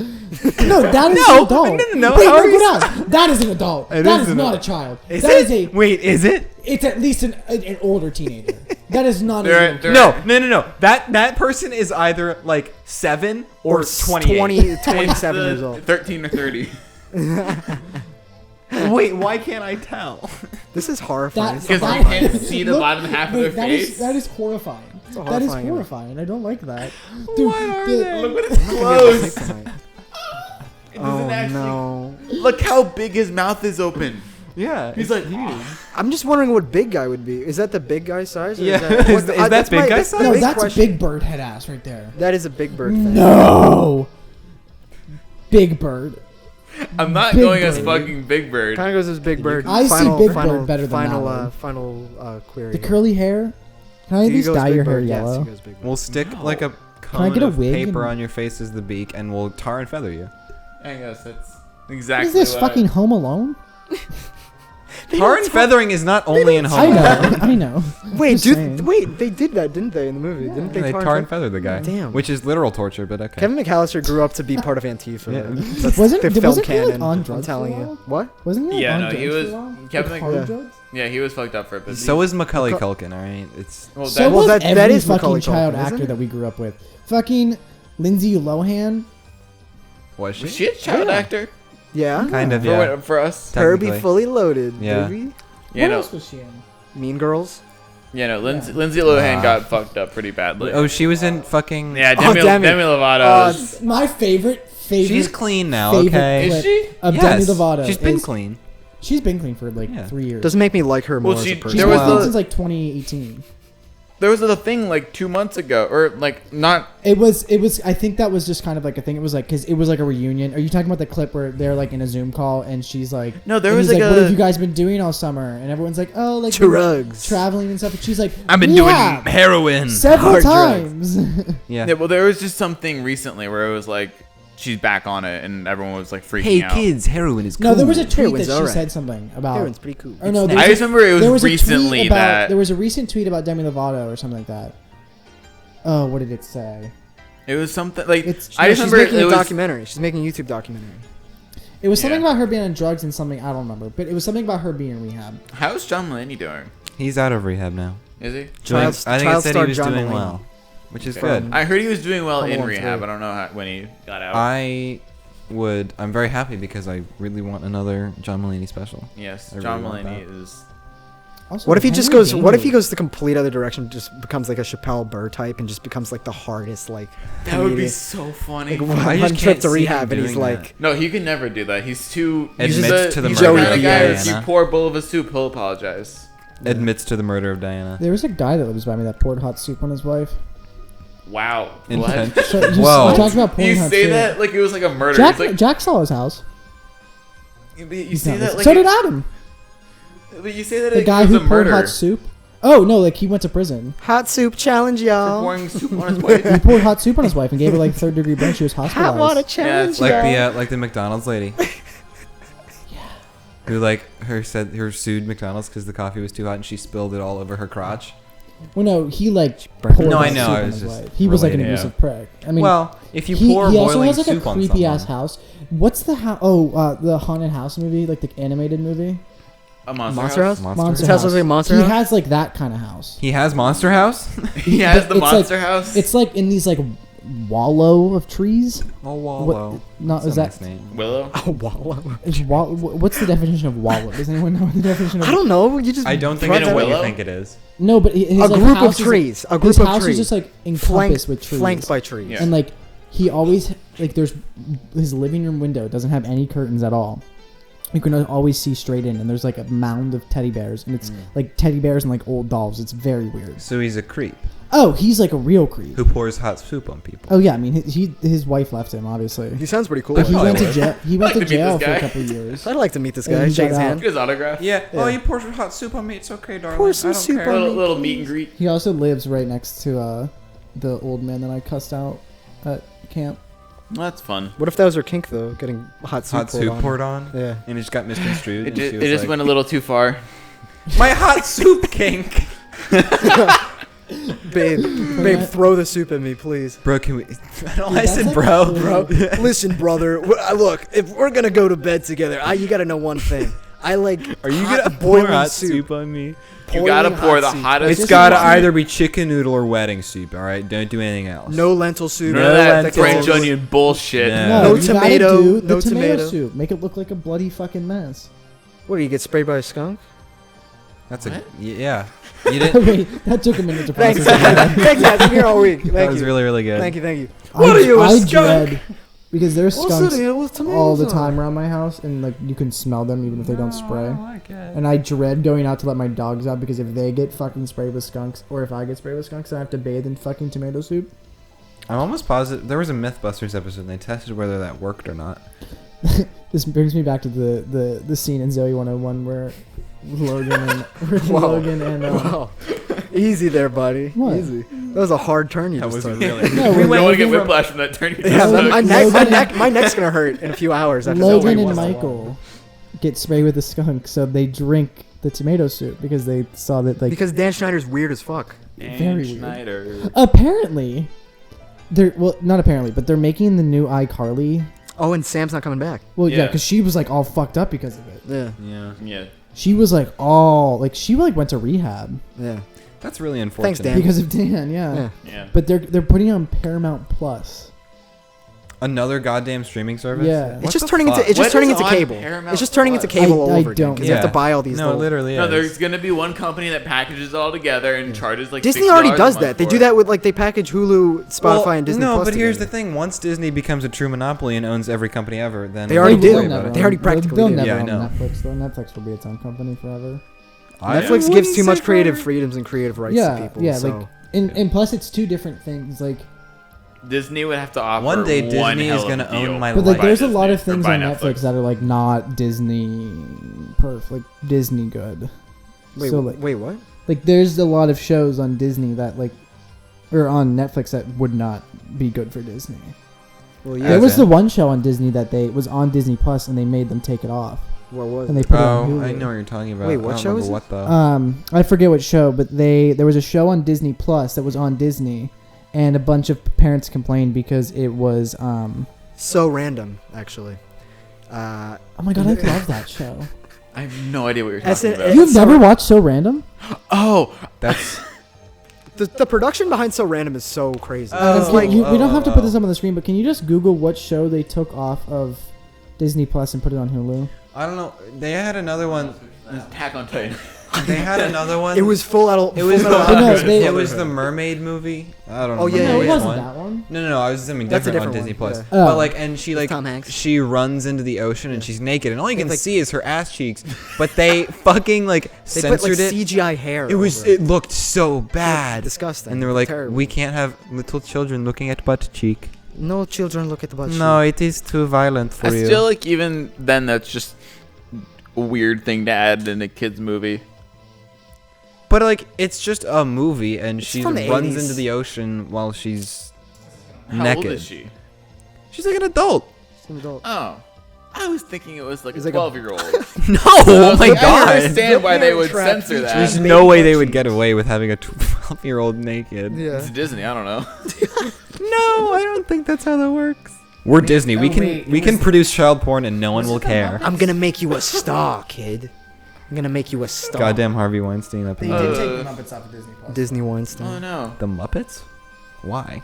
S5: No, that is
S7: No,
S5: an adult.
S7: no,
S5: Wait,
S7: how are
S5: no,
S7: you
S5: go down. That is an adult.
S7: It
S5: That
S7: is
S5: is
S7: an
S5: not a
S7: adult.
S5: child.
S7: Is
S5: That
S7: it?
S5: is
S7: Wait, is it?
S5: It's at least an older teenager. That is not a little kid.
S7: No. That person is either like 7 or 28.
S6: 27 years old.
S4: 13 or 30.
S7: Wait, why can't I tell?
S6: This is horrifying.
S5: That-
S4: Because
S5: that-
S4: you can't see the bottom half of
S5: Wait,
S4: their
S5: that
S4: face.
S5: is that is horrifying.
S6: a
S5: That is
S6: horrifying image.
S5: horrifying. I don't like that.
S7: What are they?
S4: Look at his clothes. It
S6: Oh
S4: doesn't actually.
S6: no.
S4: Look how big his mouth is open.
S7: Yeah.
S4: He's like,
S6: I'm just wondering what big guy would be. Is that the big guy size? Or
S7: Yeah.
S6: Is that,
S7: Is that
S6: that's
S7: big guy
S6: that's
S7: size?
S6: the
S5: No,
S6: big
S5: that's
S6: question.
S5: Big Bird head ass right there.
S6: That is a big bird thing.
S5: No. Big Bird.
S4: I'm not
S5: Big
S4: going as
S5: Bird.
S4: fucking Big Bird.
S6: Kind of goes as Big Bird.
S5: I see Big Bird better than
S6: final,
S5: that one.
S6: Final query.
S5: The curly hair. Can I at
S6: He
S5: least
S6: goes
S5: dye
S6: Big
S5: your hair
S6: Bird. Yes,
S5: yellow?
S6: he goes Big Bird.
S7: We'll stick like a
S5: I
S7: cone
S5: get a
S7: of
S5: wig
S7: paper
S5: and-
S7: on your face as the beak, and we'll tar and feather you.
S4: I guess that's
S5: What
S4: exactly
S5: is this
S4: what
S5: fucking Home Alone?
S7: Tar and feathering is not only in
S5: I
S7: Home
S5: know.
S7: Alone.
S5: I know.
S6: Wait,
S5: Just
S6: dude.
S5: saying.
S6: Wait, they did that, didn't they, in the movie? Didn't
S7: They
S6: they
S7: tar and
S6: feather?
S7: feather the guy.
S6: Damn.
S7: Which is literal torture, but okay.
S6: Kevin McAllister grew up to be part of Antifa.
S7: Yeah.
S6: That's
S5: Wasn't-
S6: the film
S5: wasn't he, like,
S6: canon.
S5: on
S6: I'm
S5: drugs
S6: telling
S5: for a
S6: you.
S5: while?
S6: What?
S5: Wasn't he?
S4: Yeah,
S5: on
S4: no, he
S5: drugs
S4: was-
S5: for a while?
S4: Kevin
S5: Like
S4: Mc-
S5: hard
S6: Yeah.
S5: drugs?
S4: Yeah, he was fucked up for a bit.
S7: So is Macaulay Culkin, alright? It's
S4: Well,
S5: So
S4: that,
S5: was
S6: that
S5: every
S6: is
S5: fucking
S6: Macaulay
S5: child
S6: Culkin, isn't
S5: actor
S6: it?
S5: that we grew up with. Fucking Lindsay Lohan.
S7: was she?
S4: was she a child
S6: Yeah.
S4: actor?
S6: Yeah.
S7: Kind of,
S4: For,
S7: yeah.
S4: what, for us?
S6: Herbie
S7: Technically.
S6: fully loaded,
S7: Yeah.
S6: baby.
S4: Yeah,
S5: What
S4: no.
S5: else was she in?
S6: Mean Girls.
S4: Yeah, no. Lindsay Lohan got fucked up pretty badly.
S7: Oh, she was in fucking.
S4: Yeah,
S6: Oh,
S4: Demi
S6: Demi.
S4: Lovato. is-
S5: My favorite.
S7: She's clean now,
S5: favorite
S7: okay?
S5: clip
S4: Is she?
S5: Of
S7: Yes.
S5: Demi Lovato.
S7: She's been
S5: is-
S7: clean.
S5: She's been clean for like
S7: Yeah.
S5: 3 years.
S6: Doesn't make me like her
S4: Well,
S6: more as
S4: she-
S6: a person.
S5: She's
S4: there
S5: been
S4: was
S5: clean
S4: the-
S5: since like 2018.
S4: There was a thing like 2 months ago, or like not.
S5: It was. I think that was just kind of like a thing. It was like because it was like a reunion. Are you talking about the clip where they're like in a Zoom call and she's like,
S4: No, there
S5: and
S4: was
S5: he's
S4: like
S5: what
S4: a-
S5: have you guys been doing all summer? And everyone's like, oh, like been
S6: Drugs.
S5: traveling and stuff. And she's like,
S7: I've been
S5: "We
S7: doing
S5: have
S7: heroin.
S5: several
S6: Hard drugs."
S5: times.
S7: Yeah.
S4: Yeah, well, there was just something recently where it was like she's back on it, and everyone was like freaking
S7: Hey
S4: out.
S7: kids, heroin is cool.
S5: No, there was a tweet
S6: Heroin's
S5: that she
S6: alright.
S5: said something about.
S6: Heroin's pretty cool.
S5: Or no,
S6: It's
S5: there
S4: I
S5: was
S4: just remember it
S5: there
S4: was
S5: a tweet
S4: recently
S5: about,
S4: that
S5: there was a recent tweet about Demi Lovato or something like that. Oh, what did it say?
S4: it was something like
S5: It's-
S4: I
S6: No,
S4: just
S6: she's
S4: remember
S6: making
S4: it
S6: a
S4: was
S6: documentary. She's making a YouTube documentary.
S5: It was something
S4: Yeah.
S5: about her being on drugs and something I don't remember, but it was something about her being in rehab.
S4: how's John Mulaney doing?
S7: He's out of rehab now.
S4: Is he?
S6: Child-
S7: I think it
S6: child
S7: said
S6: star
S7: he was
S6: John
S7: doing
S6: Mulaney.
S7: well, which is
S4: Okay.
S7: good.
S4: I heard he was doing well
S6: Home
S4: in
S6: Alone
S4: rehab.
S6: 3.
S4: I don't know when he got out.
S7: I'm very happy because I really want another John Mulaney special.
S4: Yes,
S7: I
S4: John
S7: really want
S4: Mulaney is.
S5: Also,
S6: What if he just
S5: Henry
S6: goes? What if he
S5: Danger.
S6: goes the complete other direction? Just becomes like a Chappelle Burr type, and just becomes like the hardest like.
S4: That would be
S6: comedian.
S4: so funny.
S6: Like
S7: I
S6: one
S7: just
S6: trip
S7: can't
S6: to
S7: see
S6: rehab,
S7: him
S6: and he's
S7: doing
S6: like,
S4: No, he can never do that. He's too.
S7: Admits
S4: he's
S7: to the
S4: he's
S6: murder
S4: the kind
S6: of
S4: of guy that
S7: Diana.
S4: you pour a bowl of a soup, he'll apologize.
S7: Admits to the murder of Diana.
S5: There was a guy that lives by me that poured hot soup on his wife.
S4: Wow.
S7: Intent-
S4: What?
S5: So you,
S7: Whoa.
S5: you talked about pouring
S4: You
S5: hot
S4: say
S5: soup.
S4: that like it was like a murder.
S5: Jack,
S4: It's like,
S5: Jack saw his house.
S4: you
S5: He's
S4: say
S5: not
S4: that
S5: listening.
S4: like
S5: So did Adam.
S4: But you say that
S5: The
S4: like
S5: guy
S4: it was
S5: who
S4: a
S5: poured
S4: murder
S5: hot soup. Oh no, like he went to prison.
S6: hot soup challenge,
S4: for
S6: y'all.
S4: pouring soup on his wife.
S5: He poured hot soup on his wife and gave her like 3rd-degree burn. She was hospitalized.
S6: Hot water challenge,
S7: Like
S6: y'all.
S7: the McDonald's lady. Who her sued McDonald's because the coffee was too hot and she spilled it all over her crotch.
S5: Well, no, he like
S7: burnt
S5: poured
S7: No,
S5: hot
S7: I know,
S5: soup
S7: I
S5: on
S7: was
S5: his
S7: just
S5: wife. He was like an
S7: relating.
S5: abusive prick. I mean,
S7: Well, if you
S5: he
S7: pour
S5: also
S7: boiling
S5: has like a
S7: soup on
S5: creepy ass
S7: someone,
S5: house. What's the house? Oh, the haunted house movie, like the animated movie.
S4: A monster,
S6: Monster House?
S5: Monster
S6: His house looks like Monster
S5: He
S6: House?
S5: has like that kind of house.
S7: he has Monster House.
S4: He has
S5: But
S4: the
S5: it's, like-
S4: monster house.
S5: It's like in these like wallow of trees.
S7: Oh, Wallow.
S5: What, not
S7: That's
S5: is
S7: a
S5: that
S7: nice name.
S4: Willow.
S6: Oh, wallow.
S5: what's the definition of wallow? Does anyone know the definition of?
S6: I don't know. You just
S7: I don't think
S6: brought
S7: it's
S6: that
S7: what
S6: up.
S7: you
S4: willow?
S7: think it is.
S5: No, but his
S6: A
S5: like,
S6: group
S5: house
S6: of
S5: is,
S6: trees. A
S5: His
S6: group of
S5: house
S6: trees.
S5: is just like encompassed with trees.
S6: Flanked by trees.
S4: Yeah.
S5: And like he always like there's his living room window doesn't have any curtains at all. You can always see straight in, and there's like a mound of teddy bears, and it's like teddy bears and like old dolls. It's very weird.
S7: So he's a creep
S5: Oh, he's like a real creep.
S7: who pours hot soup on people.
S5: Oh yeah, I mean his wife left him obviously.
S6: He sounds pretty cool.
S5: But he
S7: Oh,
S5: went
S7: I
S5: to
S7: would.
S5: jail. He went
S4: Like
S5: to
S4: to meet
S5: jail
S4: this
S5: for a
S4: guy.
S5: couple of years.
S6: I'd like to meet this
S5: And
S6: guy.
S5: he
S6: Shake his
S5: got out.
S6: hand.
S4: Get his autograph.
S7: Yeah.
S6: Yeah.
S7: Oh, you pour some hot soup on me. It's okay, darling.
S6: Pour some
S7: I don't
S6: soup
S7: care.
S6: on me.
S4: Little meet and greet.
S5: He also lives right next to the old man that I cussed out at camp.
S4: Well, that's fun.
S6: What if that was her kink though? Getting hot soup
S7: Hot soup poured on.
S6: Yeah.
S7: And it just got misconstrued.
S4: It,
S7: and she
S4: it
S7: was
S4: just
S7: like,
S4: went a little too far.
S7: my hot soup kink.
S6: Babe, throw the soup at me, please.
S7: Bro, can we? I don't. I
S5: That's
S7: said,
S5: like-
S7: bro.
S6: Bro, listen, brother. Look, if we're gonna go to bed together, you gotta know one thing. I like.
S7: Are you
S6: hot
S7: gonna pour
S6: boiling
S7: hot soup on me?
S4: You gotta
S6: Boiling
S4: pour
S6: hot
S4: the
S6: soup.
S4: hottest.
S7: It's
S5: just
S7: gotta
S5: want-
S7: either be chicken noodle or wedding soup. All right, don't do anything else.
S6: No lentil soup.
S4: None of that
S7: lentils.
S4: French onion bullshit.
S7: No.
S6: No
S5: you gotta
S6: tomato,
S5: do the
S6: no
S5: tomato
S6: tomato.
S5: soup. Make it look like a bloody fucking mess.
S6: What do you get sprayed by a skunk?
S7: That's a
S4: What?
S7: yeah. You didn't.
S5: Wait, that took a minute to
S6: Thanks,
S5: process.
S6: thanks, guys. I'm here all week.
S7: That
S6: Thank
S7: was
S6: you.
S7: really really good.
S6: Thank you, thank you.
S5: I dread because there's skunks
S6: tomatoes
S5: all the time around my house, and like you can smell them even if they don't spray. And I dread going out to let my dogs out because if they get fucking sprayed with skunks, or if I get sprayed with skunks, I have to bathe in fucking tomato soup.
S7: I'm almost positive there was a MythBusters episode and they tested whether that worked or not.
S5: This brings me back to the scene in Zoe 101 where Logan and
S6: Wow.
S5: Logan and
S6: Wow. Easy there, buddy.
S5: What?
S6: Easy. That was a hard turn you
S7: That
S6: just
S7: was
S6: took.
S7: really.
S5: No,
S4: We
S5: when
S4: don't want to get
S5: Logan-
S4: whiplash from that turn.
S6: Yeah,
S5: Logan-
S6: my neck's gonna hurt in a few hours. After
S5: Logan
S6: Zoe
S5: and
S6: 101.
S5: Michael get sprayed with the skunk, so they drink the tomato soup because they saw that like
S6: Because Dan Schneider's weird as fuck.
S5: Very weird.
S4: Schneider.
S5: apparently they're well not apparently, but they're making the new iCarly.
S6: Oh, and Sam's not coming back.
S5: Well, yeah,
S4: Yeah.
S5: because she was like all fucked up because of it.
S6: Yeah,
S7: Yeah.
S4: Yeah.
S5: She was like all like she like went to rehab
S6: yeah.
S7: That's really unfortunate.
S6: Thanks, Dan.
S5: because of Dan. Yeah.
S6: Yeah.
S4: Yeah.
S5: But they're putting it on Paramount Plus.
S7: Another goddamn streaming service.
S5: Yeah.
S6: It's
S7: What
S6: just
S7: the
S6: turning
S7: fuck?
S6: into
S4: What is on
S6: cable.
S4: Paramount
S6: It's just turning into
S4: Plus?
S6: cable all
S5: I
S6: over again
S5: don't-
S6: because you have to buy all these.
S7: No,
S6: little-
S7: literally.
S4: No,
S7: is.
S4: there's gonna be one company that packages it all together and charges like
S6: Disney
S4: $60
S6: already
S4: a
S6: does
S4: month
S6: that. They
S4: for
S6: do
S4: it.
S6: that with like they package Hulu, Spotify,
S7: Well,
S6: and Disney
S7: no,
S6: Plus
S7: but here's the
S6: together.
S7: thing: once Disney becomes a true monopoly and owns every company ever, then
S6: They already
S7: don't
S6: do.
S7: worry
S5: They'll
S7: about it.
S6: They already
S5: own-
S6: practically
S5: they'll
S6: do.
S5: never
S7: Yeah, I
S5: own
S7: know.
S5: Netflix though. Netflix will be its own company forever.
S6: Netflix
S7: wouldn't
S6: gives too much
S7: say
S6: creative
S7: forever.
S6: freedoms and creative rights
S5: Yeah,
S6: to people.
S5: yeah,
S6: so.
S5: like and plus it's two different things. Like,
S4: Disney would have to offer
S7: One day
S4: one
S7: Disney
S4: hell
S7: is
S4: of
S7: gonna
S4: a deal.
S7: own my
S5: but like,
S7: life.
S5: there's a lot
S4: Disney,
S5: of
S4: or
S5: things
S4: buy
S5: on Netflix that are like not Disney like Disney good.
S6: wait,
S5: so, like-
S6: wait, what?
S5: Like, there's a lot of shows on Disney that like, or on Netflix that would not be good for Disney.
S6: Well,
S5: There was
S7: Okay.
S5: the one show on Disney that they was on Disney Plus and they made them take it off
S6: What was?
S5: and they
S6: it?
S5: put it on
S7: Oh,
S5: Hulu.
S7: I know what you're talking about.
S6: Wait,
S7: I
S6: what
S7: don't
S6: show
S7: remember
S6: is it?
S7: what though.
S5: I forget what show, but there was a show on Disney Plus that was on Disney, and a bunch of parents complained because it was
S6: So random, actually.
S5: oh my god, I love that show.
S4: I have no idea what you're
S6: That's
S4: talking
S6: it-
S4: about.
S5: You've
S6: so-
S5: never watched So Random?
S4: Oh,
S7: That's
S6: The production behind So Random is so crazy.
S7: Oh.
S6: It's like
S5: we don't have to put
S7: oh.
S5: this up on the screen, but can you just Google what show they took off of Disney Plus and put it on Hulu?
S7: I don't know. They had another one.
S4: Attack on Titan.
S7: They had another one.
S6: it was full out.
S7: It was
S6: Full Metal
S5: no,
S6: Alchemist.
S5: they-
S7: it was the mermaid movie. I don't know.
S6: Oh, yeah,
S5: no,
S6: yeah,
S5: it
S6: yeah.
S5: wasn't that one.
S7: No, I was something
S6: That's a
S7: different on
S6: different
S7: Disney
S6: one,
S7: Plus.
S6: yeah.
S5: Oh.
S7: But like, and she like
S6: Tom Hanks.
S7: she runs into the ocean and she's naked, and all you can
S6: like-
S7: see is her ass cheeks. But they fucking like
S6: They
S7: censored
S6: put like
S7: it.
S6: CGI hair.
S7: It was.
S6: over
S7: It looked so bad.
S6: disgusting.
S7: And they were like,
S6: Terrible.
S7: we can't have little children looking at butt cheek.
S6: No children look at the butt.
S7: No, it is too violent for
S4: I
S7: you.
S4: still like even then. That's just a weird thing to add in a kids movie.
S7: But like, it's just a movie, and
S6: It's
S7: she
S6: from the
S7: runs
S6: 80s.
S7: into the ocean while she's
S4: How
S7: naked.
S4: old is she?
S7: She's like an adult.
S6: It's an adult.
S4: Oh, I was thinking it was like
S6: It's
S4: a
S6: like a-
S4: 12-year-old.
S7: No, oh my
S4: I
S7: god.
S4: understand why they would
S6: Trap
S4: censor that.
S7: There's
S6: Baby
S7: no way they
S6: butt
S7: would get
S6: cheeks.
S7: away with having a 12-year-old naked.
S6: Yeah.
S4: It's Disney. I don't know.
S7: No, I don't think that's how that works. We're Disney. We
S5: oh,
S7: can
S5: wait,
S7: we
S5: it
S7: can
S5: was-
S7: produce child porn and no one will care.
S6: I'm gonna make you a star, kid. I'm gonna make you a star.
S7: Goddamn Harvey Weinstein up in
S5: They
S7: there.
S5: did take
S4: Uh,
S5: the Muppets off of Disney Plus.
S6: Disney Weinstein.
S4: Oh no.
S7: The Muppets? Why?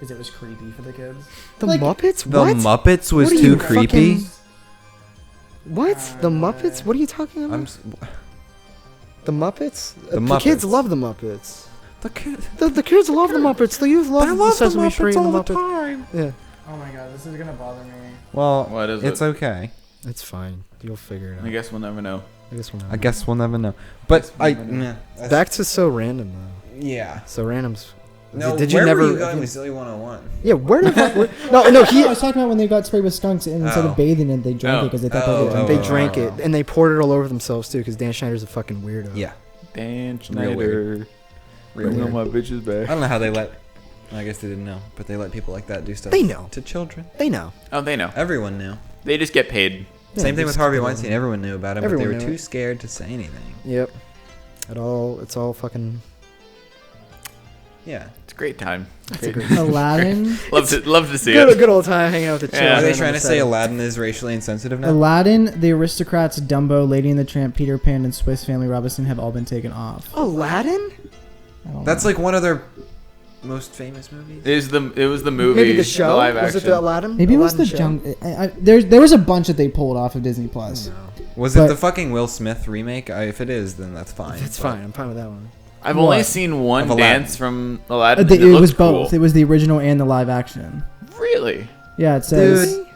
S5: because it was creepy for the kids.
S6: The
S5: Like,
S6: Muppets?
S7: The
S6: What?
S7: Muppets was
S6: What are
S7: too
S6: you,
S7: creepy.
S6: fucking- What? The Muppets? What are you talking about? The Muppets?
S7: The
S6: The kids
S7: Muppets.
S6: love the Muppets.
S7: The kid.
S6: The kids love the Muppets. The youth love,
S7: I
S6: the
S7: love the
S6: Sesame Street
S7: Muppets
S6: and
S7: all
S6: the
S7: the
S6: Muppets.
S7: time.
S6: Yeah,
S5: Oh my god, this is gonna bother me.
S7: Well,
S4: What is
S7: it's
S4: it?
S7: okay.
S6: it's fine. You'll figure it out.
S4: I guess we'll never know.
S6: I guess we'll know.
S7: I guess we'll never know. But
S6: Back to so random though.
S7: Yeah.
S6: So random's.
S7: No,
S6: Did you
S7: where
S6: never?
S7: were you going with Silly 101?
S6: Yeah, where the fuck? No,
S5: I was talking about when they got sprayed with skunks and instead
S7: Oh.
S5: of bathing it, they drank it because they thought they were
S6: They
S5: drinking.
S6: drank it and they poured it all over themselves too, because Dan Schneider's a fucking weirdo.
S7: Yeah.
S4: Dan
S7: Real weird. Real
S4: Bring all
S7: weird.
S4: my bitches back.
S7: I don't know how they let. I guess they didn't know, but they let people like that do stuff.
S6: They know.
S7: To children.
S6: They know.
S4: Oh, they know.
S7: Everyone knew.
S4: They just get paid.
S6: Yeah,
S7: Same thing with
S6: just-
S7: Harvey Weinstein. Everyone knew about him, but
S6: Everyone
S7: they were
S6: knew
S7: too
S6: it.
S7: scared to say anything.
S6: Yep. It's all fucking.
S7: Yeah.
S4: It's a great time.
S6: It's a great.
S5: Aladdin.
S4: Love to see
S6: Good,
S4: it.
S6: good old time hanging out with the
S4: Yeah.
S6: children.
S7: Are they
S6: on
S7: trying
S6: the
S7: to say
S6: set.
S7: Aladdin is racially insensitive now?
S5: Aladdin, The Aristocrats, Dumbo, Lady and the Tramp, Peter Pan, and Swiss Family Robinson have all been taken off.
S6: Aladdin?
S5: I don't
S7: That's
S5: know.
S7: like one of their most famous movies.
S4: It was the movie.
S6: Maybe the show?
S4: live
S6: Was
S4: action.
S6: it the Aladdin?
S5: Maybe it was the
S6: Aladdin show?
S5: there was a bunch that they pulled off of Disney Plus.
S7: Was it
S5: But-
S7: the fucking Will Smith remake? If it is, then that's fine.
S6: That's
S7: but-
S6: fine. I'm fine with that one.
S4: I've only
S5: What?
S4: seen one
S7: Of Aladdin.
S4: dance from Aladdin.
S5: It
S4: and
S5: was
S4: looked
S5: both.
S4: cool.
S5: It was the original and the live action.
S4: Really?
S5: Yeah, it says.
S6: Dude.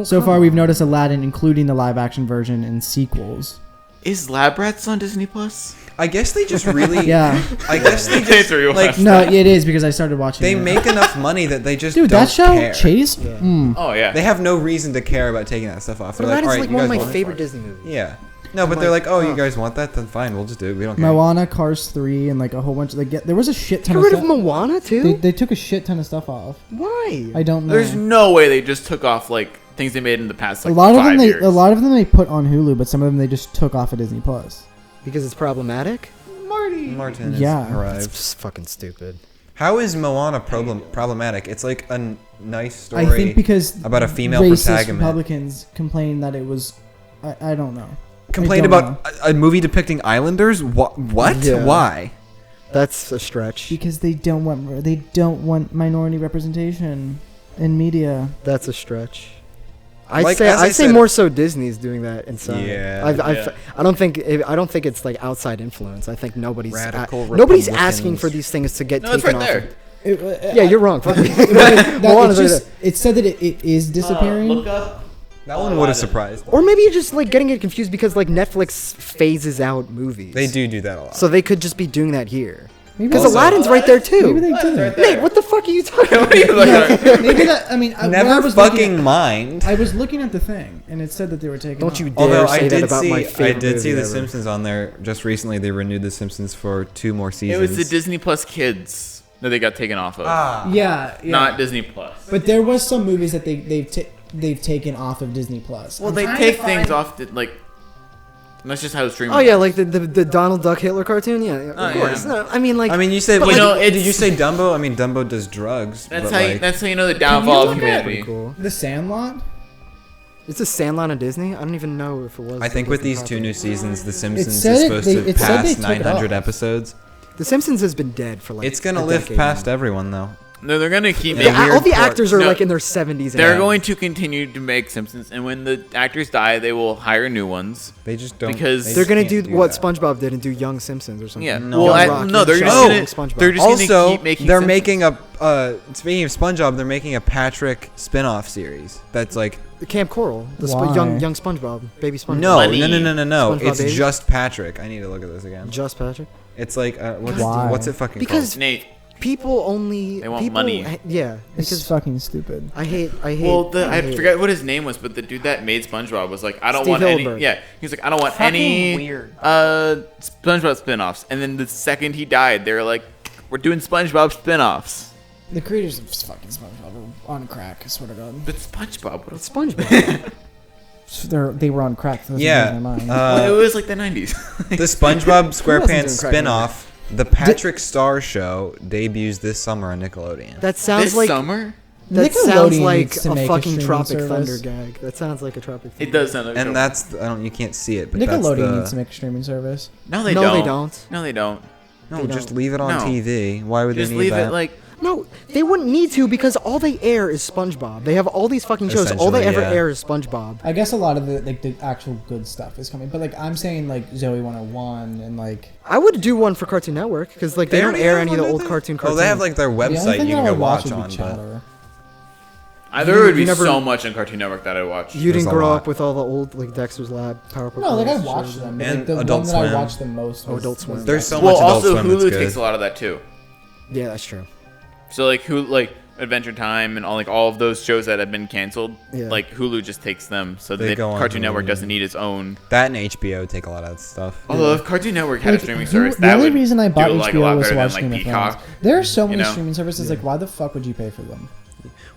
S5: So
S6: come
S5: far, we've
S6: on.
S5: noticed Aladdin, including the live action version and sequels.
S4: Is Lab Rats on Disney Plus?
S7: I guess they just really.
S5: Yeah.
S7: I guess they
S4: It's
S7: just
S4: real
S7: like
S4: fast.
S5: No, it is because I started watching.
S7: they
S5: it.
S7: make enough money that they just
S5: Dude,
S7: don't
S5: that show
S7: care.
S5: Chase.
S6: Yeah.
S4: Oh yeah.
S7: They have no reason to care about taking that stuff off.
S6: But
S7: They're like,
S6: Aladdin's
S7: all right,
S6: like
S7: you
S6: one of
S7: guys
S6: my
S7: want
S6: favorite
S7: it?
S6: Disney movies.
S7: Yeah. No, but
S6: I'm
S7: they're
S6: like,
S7: like, oh,
S6: oh.
S7: you guys want that? Then fine, we'll just do it. We don't care.
S5: Moana, Cars 3, and like a whole bunch of there was a shit ton
S6: Get
S5: of
S6: rid of
S5: stuff.
S6: Moana too?
S5: They took a shit ton of stuff off.
S6: Why?
S5: I don't know.
S4: There's no way they just took off like things they made in the past like
S5: a lot of
S4: 5
S5: them
S4: years.
S5: a lot of them they put on Hulu, but some of them they just took off of Disney Plus.
S6: Because it's problematic?
S7: Martin
S5: Yeah.
S7: has arrived.
S6: It's just fucking stupid.
S7: How is Moana problematic? It's like a nice story.
S5: I think because
S7: about a female
S5: racist
S7: protagonist.
S5: Republicans complained that it was. I don't know.
S7: Complained
S5: I don't
S7: about a movie depicting islanders? What?
S6: Yeah.
S7: Why?
S6: That's a stretch.
S5: Because they don't want minority representation in media.
S6: That's a stretch.
S7: Like,
S6: I'd
S7: as I
S6: say
S7: said-
S6: more so Disney's doing that inside.
S7: Yeah.
S6: I don't think it's like outside influence. I think nobody's
S7: Radical
S6: nobody's
S7: Republicans.
S6: asking for these things to get
S4: No, it's
S6: taken
S4: right
S6: off.
S4: there.
S6: Of- Yeah, you're wrong. Moana's right there.
S5: It said that it is disappearing.
S4: Look up.
S7: That one would have surprised.
S6: Or maybe you're just like getting it confused because like Netflix phases out movies.
S7: They do that a lot.
S6: So they could just be doing that here.
S5: Maybe
S6: Because
S5: also-
S6: Aladdin's right there too.
S5: Maybe they did.
S4: Right there.
S6: Nate, what the fuck are you talking about?
S5: Maybe that. I mean, when I
S7: Never
S5: was
S7: fucking
S5: looking at,
S7: mind.
S5: I was looking at the thing, and it said that they were taking.
S6: Don't
S5: off.
S6: you dare
S7: Although
S6: say
S7: I
S6: that
S7: did
S6: about my
S7: see,
S6: favorite
S7: The
S6: movie ever.
S7: Simpsons on there just recently. They renewed The Simpsons for 2 more
S4: It
S7: seasons.
S4: was the Disney Plus Kids that they got taken off of.
S5: Yeah,
S4: Not Disney Plus.
S5: But there was some movies that they've taken off of Disney Plus.
S4: Well,
S5: I'm
S4: they
S5: trying
S4: take
S5: to
S4: things
S5: find-
S4: off like. That's just how streaming.
S6: Oh yeah,
S4: works.
S6: like the Donald Duck Hitler cartoon. Yeah, of
S4: Oh,
S6: course.
S4: yeah.
S6: No, I mean like.
S7: I mean, you said
S6: But,
S7: wait,
S4: like,
S7: did you say Dumbo? I mean, Dumbo does drugs.
S4: That's
S7: but
S4: how.
S7: like,
S4: That's how you know the downfall of
S5: look at-
S6: pretty
S4: humanity.
S6: cool.
S5: The Sandlot.
S6: Is this Sandlot on Disney? I don't even know if it was.
S7: I think
S6: a
S7: with
S6: Disney
S7: these 2
S6: property.
S7: new seasons, The Simpsons
S5: said
S7: is
S5: it-
S7: supposed
S5: they-
S7: to
S5: it said they
S7: pass
S5: took it
S7: 900
S5: off.
S7: episodes.
S6: The Simpsons has been dead for like.
S7: It's gonna
S6: a
S7: live
S6: decade
S7: past
S6: now.
S7: everyone though.
S4: No, they're gonna keep
S7: Yeah,
S4: making.
S6: All the
S7: weird
S6: actors are
S4: No,
S6: like in their 70s.
S4: They're
S6: now.
S4: going to continue to make Simpsons, and when the actors die, they will hire new ones.
S7: They just don't.
S4: Because-
S7: they
S6: They're
S7: just
S6: gonna
S7: can't
S6: do what
S7: that.
S6: SpongeBob did and do Young Simpsons or something.
S4: Yeah.
S7: No.
S4: Well,
S6: Young Rock,
S4: no,
S6: Young
S4: they're just
S6: Sheldon,
S4: gonna.
S6: Young SpongeBob.
S4: They're just gonna
S7: Also,
S4: keep making.
S7: they're
S4: Simpsons.
S7: making a. Speaking of SpongeBob, they're making a Patrick spin-off series. That's like
S6: Camp Coral, the
S5: Why?
S6: young SpongeBob, baby SpongeBob.
S7: no.
S4: Money.
S6: SpongeBob
S7: It's
S6: Baby?
S7: just Patrick. I need to look at this again.
S6: Just Patrick.
S7: It's like
S5: Why?
S7: what's it fucking
S6: Because
S4: Nate.
S6: people only.
S4: They want
S6: people,
S4: money.
S6: Yeah,
S5: It's
S6: because
S5: fucking stupid.
S6: I hate.
S4: Well, I
S6: hate
S4: forgot
S6: it.
S4: what his name was, but the dude that made SpongeBob was like, I don't
S6: Steve
S4: want
S6: Hillenburg.
S4: any. Yeah, he's like, I don't want
S8: Fucking
S4: any
S8: weird.
S4: SpongeBob spin-offs. And then the second he died, they were like, we're doing SpongeBob spin-offs.
S5: The creators of fucking SpongeBob are on crack. I swear to God.
S4: But SpongeBob. What
S6: It's SpongeBob.
S5: They were on crack. That's
S7: Yeah.
S5: in my mind.
S4: well, it was like the 90s.
S7: the SpongeBob
S6: doing
S7: SquarePants
S6: crack
S7: spin-off. The Patrick Star Show debuts this summer on Nickelodeon.
S6: That sounds
S4: this
S6: like
S4: summer?
S6: that sounds
S5: Nickelodeon
S6: like
S5: needs to
S6: a
S5: make a
S6: fucking
S5: streaming
S6: Tropic
S5: service.
S6: Thunder gag. That sounds like a Tropic Thunder.
S4: It does sound like
S7: And that's you can't see it, but
S5: Nickelodeon
S7: that's
S5: needs to make a streaming service.
S4: No, they
S6: No,
S4: don't.
S6: they don't.
S4: No, they don't.
S7: no,
S6: they
S7: just
S6: don't.
S7: leave it on
S4: No.
S7: TV. Why would
S4: Just
S7: they need
S4: leave
S7: that?
S4: it like.
S6: No, they wouldn't need to because all they air is SpongeBob. They have all these fucking shows. All they
S7: Essentially,
S6: ever
S7: yeah.
S6: air is SpongeBob.
S5: I guess a lot of the actual good stuff is coming, but like I'm saying like Zoe 101 and like
S6: I would do one for Cartoon Network because like they don't
S7: already
S6: air
S7: have
S6: any of the
S7: one,
S6: old
S7: don't they?
S6: cartoon.
S7: Oh, they have like their
S5: the only
S7: website
S5: thing
S7: you
S5: that
S7: can
S5: I
S7: go
S5: would watch
S7: watch
S5: would
S7: on.
S5: be
S7: But
S5: Chatter.
S4: There would be
S6: you never-
S4: so much on Cartoon Network that I watch.
S6: You didn't
S7: There's a
S6: grow
S7: lot.
S6: up with all the old like Dexter's Lab, Powerpuff
S5: No, like I
S6: Girls
S5: watched
S6: shows.
S5: them, but
S7: And
S5: like the
S7: Adult
S5: one that I
S7: Swim.
S5: watched the most was
S6: Adult Swim.
S7: There's so
S4: Well,
S7: much Adult
S4: also
S7: Swim that's
S4: Hulu
S7: good.
S4: takes a lot of that too.
S6: Yeah, that's true.
S4: So like Adventure Time and all of those shows that have been canceled,
S6: Yeah.
S4: like Hulu just takes them. So
S7: They go on
S4: Cartoon
S7: Hulu.
S4: Network doesn't need its own.
S7: That and HBO take a lot of that stuff.
S4: Although if Cartoon Network had a
S5: Like,
S4: streaming
S5: who-
S4: service,
S5: the
S4: that
S5: only
S4: would
S5: reason I
S4: do
S5: bought
S4: a
S5: HBO
S4: lot
S5: was
S4: better
S5: to
S4: than
S5: watch
S4: like
S5: Game of
S4: Peacock.
S5: Thrones. There are so many
S4: you know?
S5: streaming services. Like, why the fuck would you pay for them?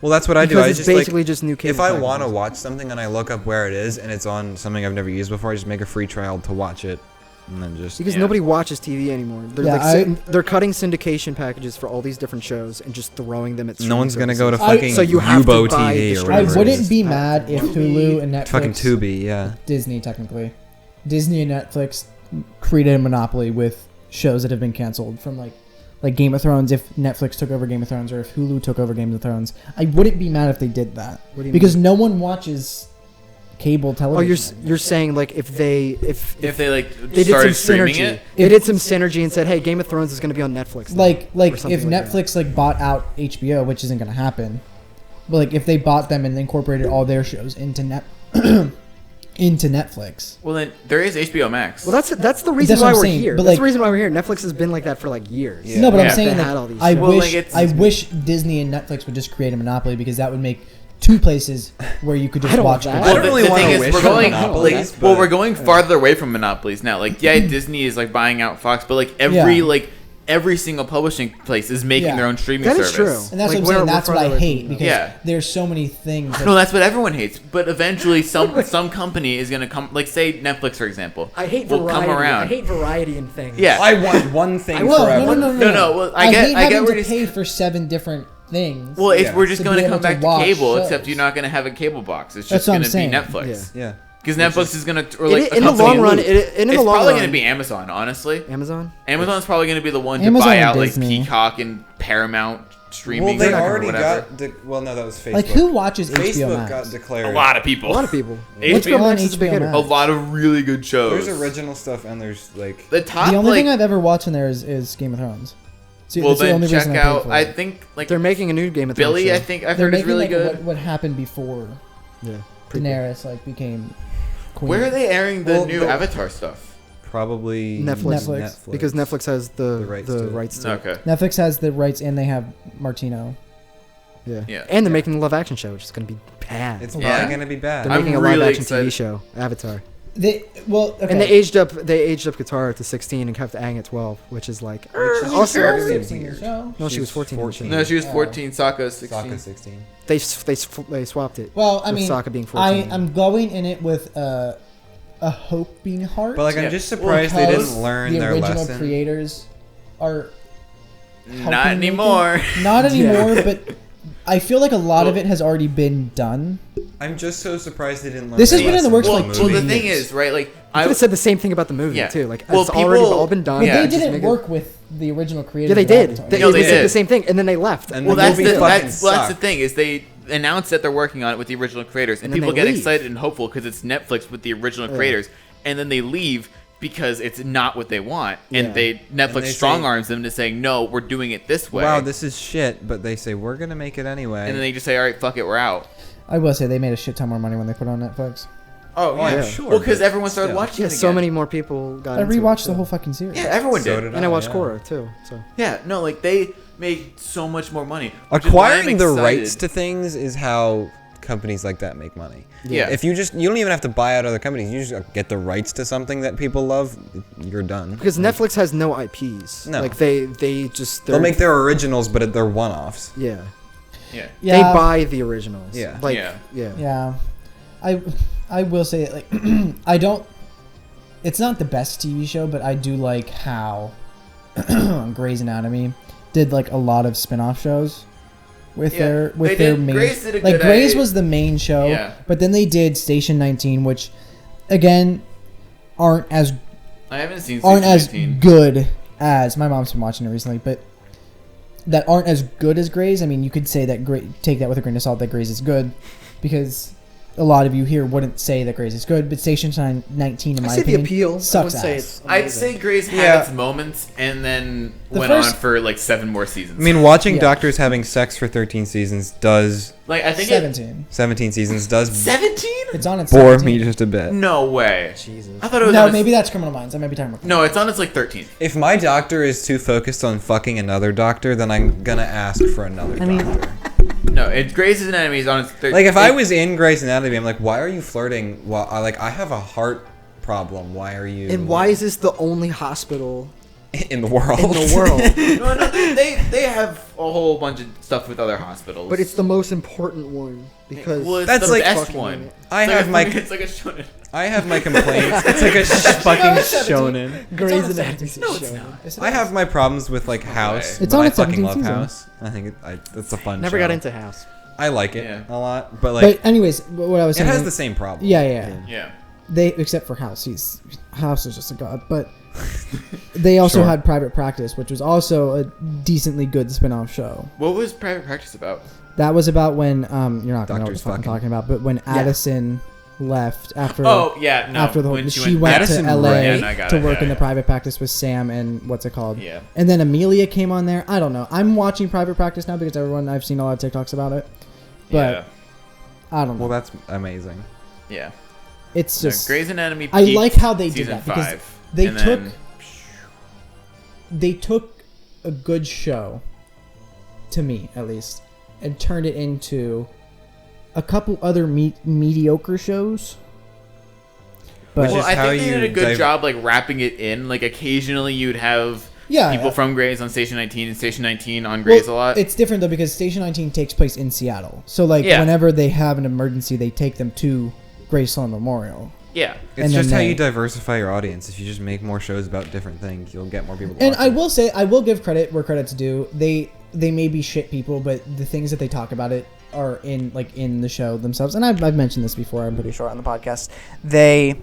S7: Well, that's what I do.
S6: Because
S7: I
S6: it's
S7: just like
S6: basically just new cable
S7: if I
S6: packages.
S7: want to watch something and I look up where it is and it's on something I've never used before, I just make a free trial to watch it, and then just
S6: Because
S4: Yeah.
S6: nobody watches TV anymore. They're
S5: Yeah,
S6: they're cutting syndication packages for all these different shows and just throwing them at.
S7: no
S6: streaming
S7: one's gonna go to
S6: services.
S7: fucking
S6: So you have to
S7: Yubo
S6: buy
S7: TV
S6: the
S7: or
S6: streaming
S5: I
S7: whatever. it
S5: wouldn't
S7: is.
S5: be mad if Hulu and Netflix,
S7: Fucking Tubi, yeah.
S5: Disney technically, Disney and Netflix created a monopoly with shows that have been canceled from like Game of Thrones. If Netflix took over Game of Thrones or if Hulu took over Game of Thrones, I wouldn't be mad if they did that
S6: What do you
S5: because
S6: mean?
S5: no one watches cable
S6: Oh,
S5: television.
S6: you're saying like if they
S4: They
S6: did
S4: started
S6: some
S4: streaming
S6: synergy,
S4: it.
S6: they did some synergy and said, hey, Game of Thrones is going to be on Netflix. now,"
S5: like
S6: or something
S5: if
S6: like that.
S5: Netflix like bought out HBO, which isn't going to happen, but like if they bought them and incorporated all their shows into into Netflix.
S4: Well, then there is HBO Max.
S6: Well, that's the reason
S5: That's what
S6: why
S5: I'm
S6: we're
S5: saying,
S6: here.
S5: but,
S6: That's
S5: like-
S6: the reason why we're here. Netflix has been like that for like years.
S7: Yeah.
S5: No, but
S4: Yeah.
S5: I'm saying
S6: They
S5: like,
S6: had all these
S5: I
S6: shows.
S4: Well,
S5: wish
S4: like, it's-
S5: I wish Disney and Netflix would just create a monopoly because that would make two places where you could just
S6: I don't
S5: watch.
S6: want that.
S5: the-
S7: I don't really
S4: the
S7: want
S4: thing
S7: to
S4: is,
S7: wish
S4: we're
S7: for
S4: going
S7: monopolies,
S4: well,
S7: but-
S4: we're going farther away from monopolies now. Like, yeah, Disney is like buying out Fox, but like every single publishing place is making
S5: Yeah.
S4: their own streaming
S6: That is
S4: service.
S6: true.
S5: And that's
S6: Like,
S5: what I'm
S6: we're-
S5: saying.
S6: we're
S5: That's what
S6: farther
S5: I
S6: away from
S5: hate
S6: that.
S5: because
S4: Yeah.
S5: there's so many things. That,
S4: No, that's what everyone hates. But eventually, some company is gonna come. Like, say Netflix, for example.
S6: I hate
S4: will
S6: variety.
S4: come around.
S6: I hate variety in things.
S4: Yeah.
S7: I want one thing
S5: well,
S7: forever.
S4: No, well, I get-
S5: hate
S4: I get
S5: having
S4: where
S5: to
S4: you're-
S5: pay for 7 different things.
S4: Well,
S7: Yeah.
S4: we're just
S5: To
S4: going
S5: be
S4: to
S5: able
S4: come
S5: to
S4: back to
S5: watch
S4: cable,
S5: shows.
S4: except you're not going to have a cable box. It's
S5: That's
S4: just
S5: what
S4: going
S5: I'm
S4: to be
S5: saying.
S4: Netflix.
S7: Yeah.
S4: Because Netflix is going to, or like a
S6: in the
S4: company-
S6: long run,
S4: it's
S6: in the long
S4: probably
S6: run,
S4: going to be Amazon, honestly.
S6: Amazon.
S4: Amazon's probably going to be the one to
S5: Amazon
S4: buy
S5: and
S4: out like
S5: Disney.
S4: Peacock and Paramount streaming.
S7: Well, they
S4: or
S7: already
S4: whatever.
S7: got. Well, no, that was Facebook.
S5: Like who watches HBO
S7: Facebook
S5: Max?
S7: got declared.
S4: A lot of people.
S6: A lot of people.
S5: What's
S4: HBO
S5: on
S6: Max is a big
S5: HBO
S6: hitter.
S5: Max?
S4: A lot of really good shows.
S7: There's original stuff and there's like.
S4: The top,
S5: The only
S4: like,
S5: thing I've ever watched in there is Game of Thrones. So
S4: well
S5: that's the
S4: then
S5: only
S4: check
S5: reason I paid
S4: out.
S5: for
S4: I
S5: it.
S4: think like
S6: They're making a new Game of Thrones
S4: Billy.
S6: show.
S4: I think I've
S5: They're
S4: heard is
S5: making
S4: really
S5: like
S4: good.
S5: what happened before
S6: Yeah. Pretty
S5: Daenerys became queen.
S4: Where are they airing the
S7: Well,
S4: new
S7: the-
S4: Avatar stuff?
S7: Probably
S6: Netflix. Because Netflix has the rights to it.
S4: Okay.
S5: Netflix has the rights and they have Martino.
S6: Yeah.
S4: Yeah.
S6: And they're making the live action show, which is going to be bad.
S7: It's
S4: Yeah.
S7: probably gonna be bad.
S6: They're
S4: I'm
S6: making a
S4: really
S6: live action
S4: excited.
S6: TV show, Avatar.
S5: Okay.
S6: And they aged up Katara to 16 and kept Aang at 12, which is like also no, she was 14.
S7: 14.
S4: No, she was
S5: Oh.
S4: 14. Sokka 16.
S7: Sokka 16.
S6: They swapped it.
S5: Well, I
S6: with
S5: mean,
S6: Sokka being 14.
S5: I'm going in it with a hope being heart.
S7: But like,
S4: Yeah.
S7: I'm just surprised they
S5: because
S7: didn't learn
S5: the
S7: their
S5: original
S7: lesson.
S5: creators are
S4: Not
S5: helping make
S4: anymore.
S5: it. Not
S6: Yeah.
S5: anymore, but I feel like a lot of
S4: Well-
S5: it has already been done.
S7: I'm just so surprised they didn't learn.
S5: This
S7: their
S5: has been in the
S7: lesson
S5: works
S7: from
S5: for
S7: the
S5: like
S4: Well,
S5: two
S7: movie.
S4: the thing
S5: years.
S4: is, right? Like
S6: I could have said the same thing about the movie
S4: Yeah.
S6: too. Like
S4: Well,
S6: it's already
S4: people-
S6: all been done.
S5: But
S4: Yeah.
S5: they
S6: Just
S5: didn't
S6: make it-
S5: work with the original creators.
S6: Yeah, they
S5: of
S6: did.
S5: Avatar.
S6: They,
S4: No, they
S6: they said
S4: did.
S6: the same thing, and then they left.
S7: And
S4: well,
S7: the
S4: that's
S7: movie
S4: the
S7: fucking
S4: that's the
S7: sucked.
S4: thing is they announced that they're working on it with the original creators, and
S6: And then
S4: people
S6: they
S4: get
S6: leave.
S4: excited and hopeful because it's Netflix with the original creators, and then they leave because it's not what they want, and
S6: Yeah.
S4: they Netflix
S7: they
S4: strong
S7: say-
S4: arms them to saying no, we're doing it this way.
S7: Wow, this is shit. But they say we're gonna make it anyway.
S4: and then they just say, all right, fuck it, we're out.
S5: I will say they made a shit ton more money when they put it on Netflix.
S4: Oh
S7: yeah,
S6: yeah.
S7: sure.
S4: Well, because
S7: but
S4: everyone started
S7: still.
S4: watching
S6: Yeah,
S4: it
S6: so
S4: again.
S6: many more people got.
S5: I
S6: into it,
S5: rewatched
S6: too.
S5: the whole fucking series.
S4: Yeah, everyone
S7: So
S4: did.
S7: did
S6: And I watched
S7: yeah.
S6: Korra too. So
S4: Yeah, no, like they made so much more money. which is why I'm
S7: Acquiring the
S4: excited.
S7: rights to things is how companies like that make money.
S4: Yeah.
S7: If you don't even have to buy out other companies. You just get the rights to something that people love. You're done.
S6: because Netflix has no IPs.
S7: No.
S6: Like they just
S7: They'll make their originals, but they're one-offs.
S6: yeah.
S4: Yeah.
S5: Yeah,
S6: They buy the originals.
S7: Yeah.
S6: Like
S4: Yeah.
S6: yeah.
S5: Yeah, I will say like I don't. It's not the best TV show, but I do like how Grey's Anatomy did like a lot of spin-off shows with
S4: Yeah,
S5: their
S4: they
S5: their
S4: did.
S5: main.
S4: Grey's did a
S5: like
S4: good
S5: Grey's
S4: idea.
S5: was the main show,
S4: Yeah.
S5: but then they did Station 19, which again aren't as
S4: I haven't seen
S5: aren't as
S4: 16.
S5: good as my mom's been watching it recently, but that aren't as good as Grey's. I mean, you could say that take that with a grain of salt that Grey's is good, because a lot of you here wouldn't say that Grey's is good, but Station 19, in my
S6: I see
S5: opinion,
S6: the appeal. I
S5: sucks
S6: wouldn't say
S5: ass.
S6: it's
S4: I'd
S6: amazing.
S4: say Grey's had
S7: Yeah.
S4: its moments and then
S5: The
S4: went
S5: first-
S4: on for like 7 more seasons.
S7: I mean, watching
S5: Yeah.
S7: doctors having sex for 13 seasons does
S4: like I think
S5: 17.
S7: 17 seasons does
S4: 17.
S5: It's on its
S7: bore
S5: 17th.
S7: me just a bit.
S4: No way.
S6: Jesus.
S4: I thought it was
S5: No,
S4: on its,
S5: maybe that's Criminal Minds. I might be talking about.
S4: No, it's on its like 13th.
S7: If my doctor is too focused on fucking another doctor, then I'm gonna ask for another doctor.
S4: No, Grey's Anatomy is on its 13th.
S7: Like if I was in Grey's Anatomy, I'm like, why are you flirting? Well, I have a heart problem. Why are you?
S6: And why is this the only hospital
S7: in the world?
S6: in the world?
S4: no, they have a whole bunch of stuff with other hospitals.
S6: But it's the most important one because
S4: well, it's
S7: That's
S4: the
S7: like-
S4: best
S6: fucking
S4: one.
S6: unit.
S7: I
S4: It's
S7: have
S4: like
S7: my
S4: it's like a shonen.
S7: I have my complaints. It's like a fucking shonen.
S6: Grey's Anatomy.
S4: No, it's not.
S7: I have my problems with like House.
S5: It's
S7: but
S5: on
S7: I
S5: its
S7: fucking
S5: 17th
S7: love
S5: season.
S7: House. I think it's a fun.
S6: Never
S7: show.
S6: got into House.
S7: I like it
S4: Yeah.
S7: a lot, but like
S5: But anyways, what I was
S7: it
S5: saying.
S7: has the same problem.
S5: Yeah.
S4: Yeah.
S5: They except for House, House is just a god. But they also
S7: Sure.
S5: had Private Practice, which was also a decently good spin-off show.
S4: What was Private Practice about?
S5: That was about when you're not gonna know what the
S7: Doctors
S5: fuck I'm
S7: fucking.
S5: talking about, but when Addison left after
S4: Oh yeah, no.
S5: after the whole
S4: when
S5: she went
S7: Addison
S5: to LA
S7: Rae.
S4: Yeah, no, I got
S5: to
S4: it,
S5: work
S4: yeah,
S5: in the
S4: yeah.
S5: Private Practice with Sam and what's it called?
S4: Yeah.
S5: And then Amelia came on there. I don't know. I'm watching Private Practice now because I've seen a lot of TikToks about it. But
S4: yeah.
S5: I don't know.
S7: Well, that's amazing.
S4: Yeah.
S5: It's
S4: No,
S5: just
S4: Grey's Anatomy.
S5: I
S4: peaked
S5: like how they did
S4: season
S5: that because
S4: 5,
S5: they
S4: and
S5: took
S4: then-
S5: they took a good show, to me at least, and turned it into a couple other mediocre shows. But
S7: Which
S4: Well,
S7: is
S4: I
S7: how
S4: think they did a
S7: you
S4: good job like wrapping it in. Like occasionally you'd have
S5: yeah,
S4: people from Grey's on Station 19 and Station 19 on Grey's a lot.
S5: It's different though because Station 19 takes place in Seattle. So like
S4: Yeah.
S5: whenever they have an emergency, they take them to Graceland Memorial.
S4: Yeah.
S7: It's
S5: And
S7: just
S5: then
S7: how
S5: they-
S7: you diversify your audience. If you just make more shows about different things, you'll get more people to
S5: And
S7: watch
S5: I
S7: it.
S5: will say, I will give credit where credit's due. They may be shit people, but the things that they talk about it are in the show themselves. And I've mentioned this before. I'm pretty sure on the podcast. They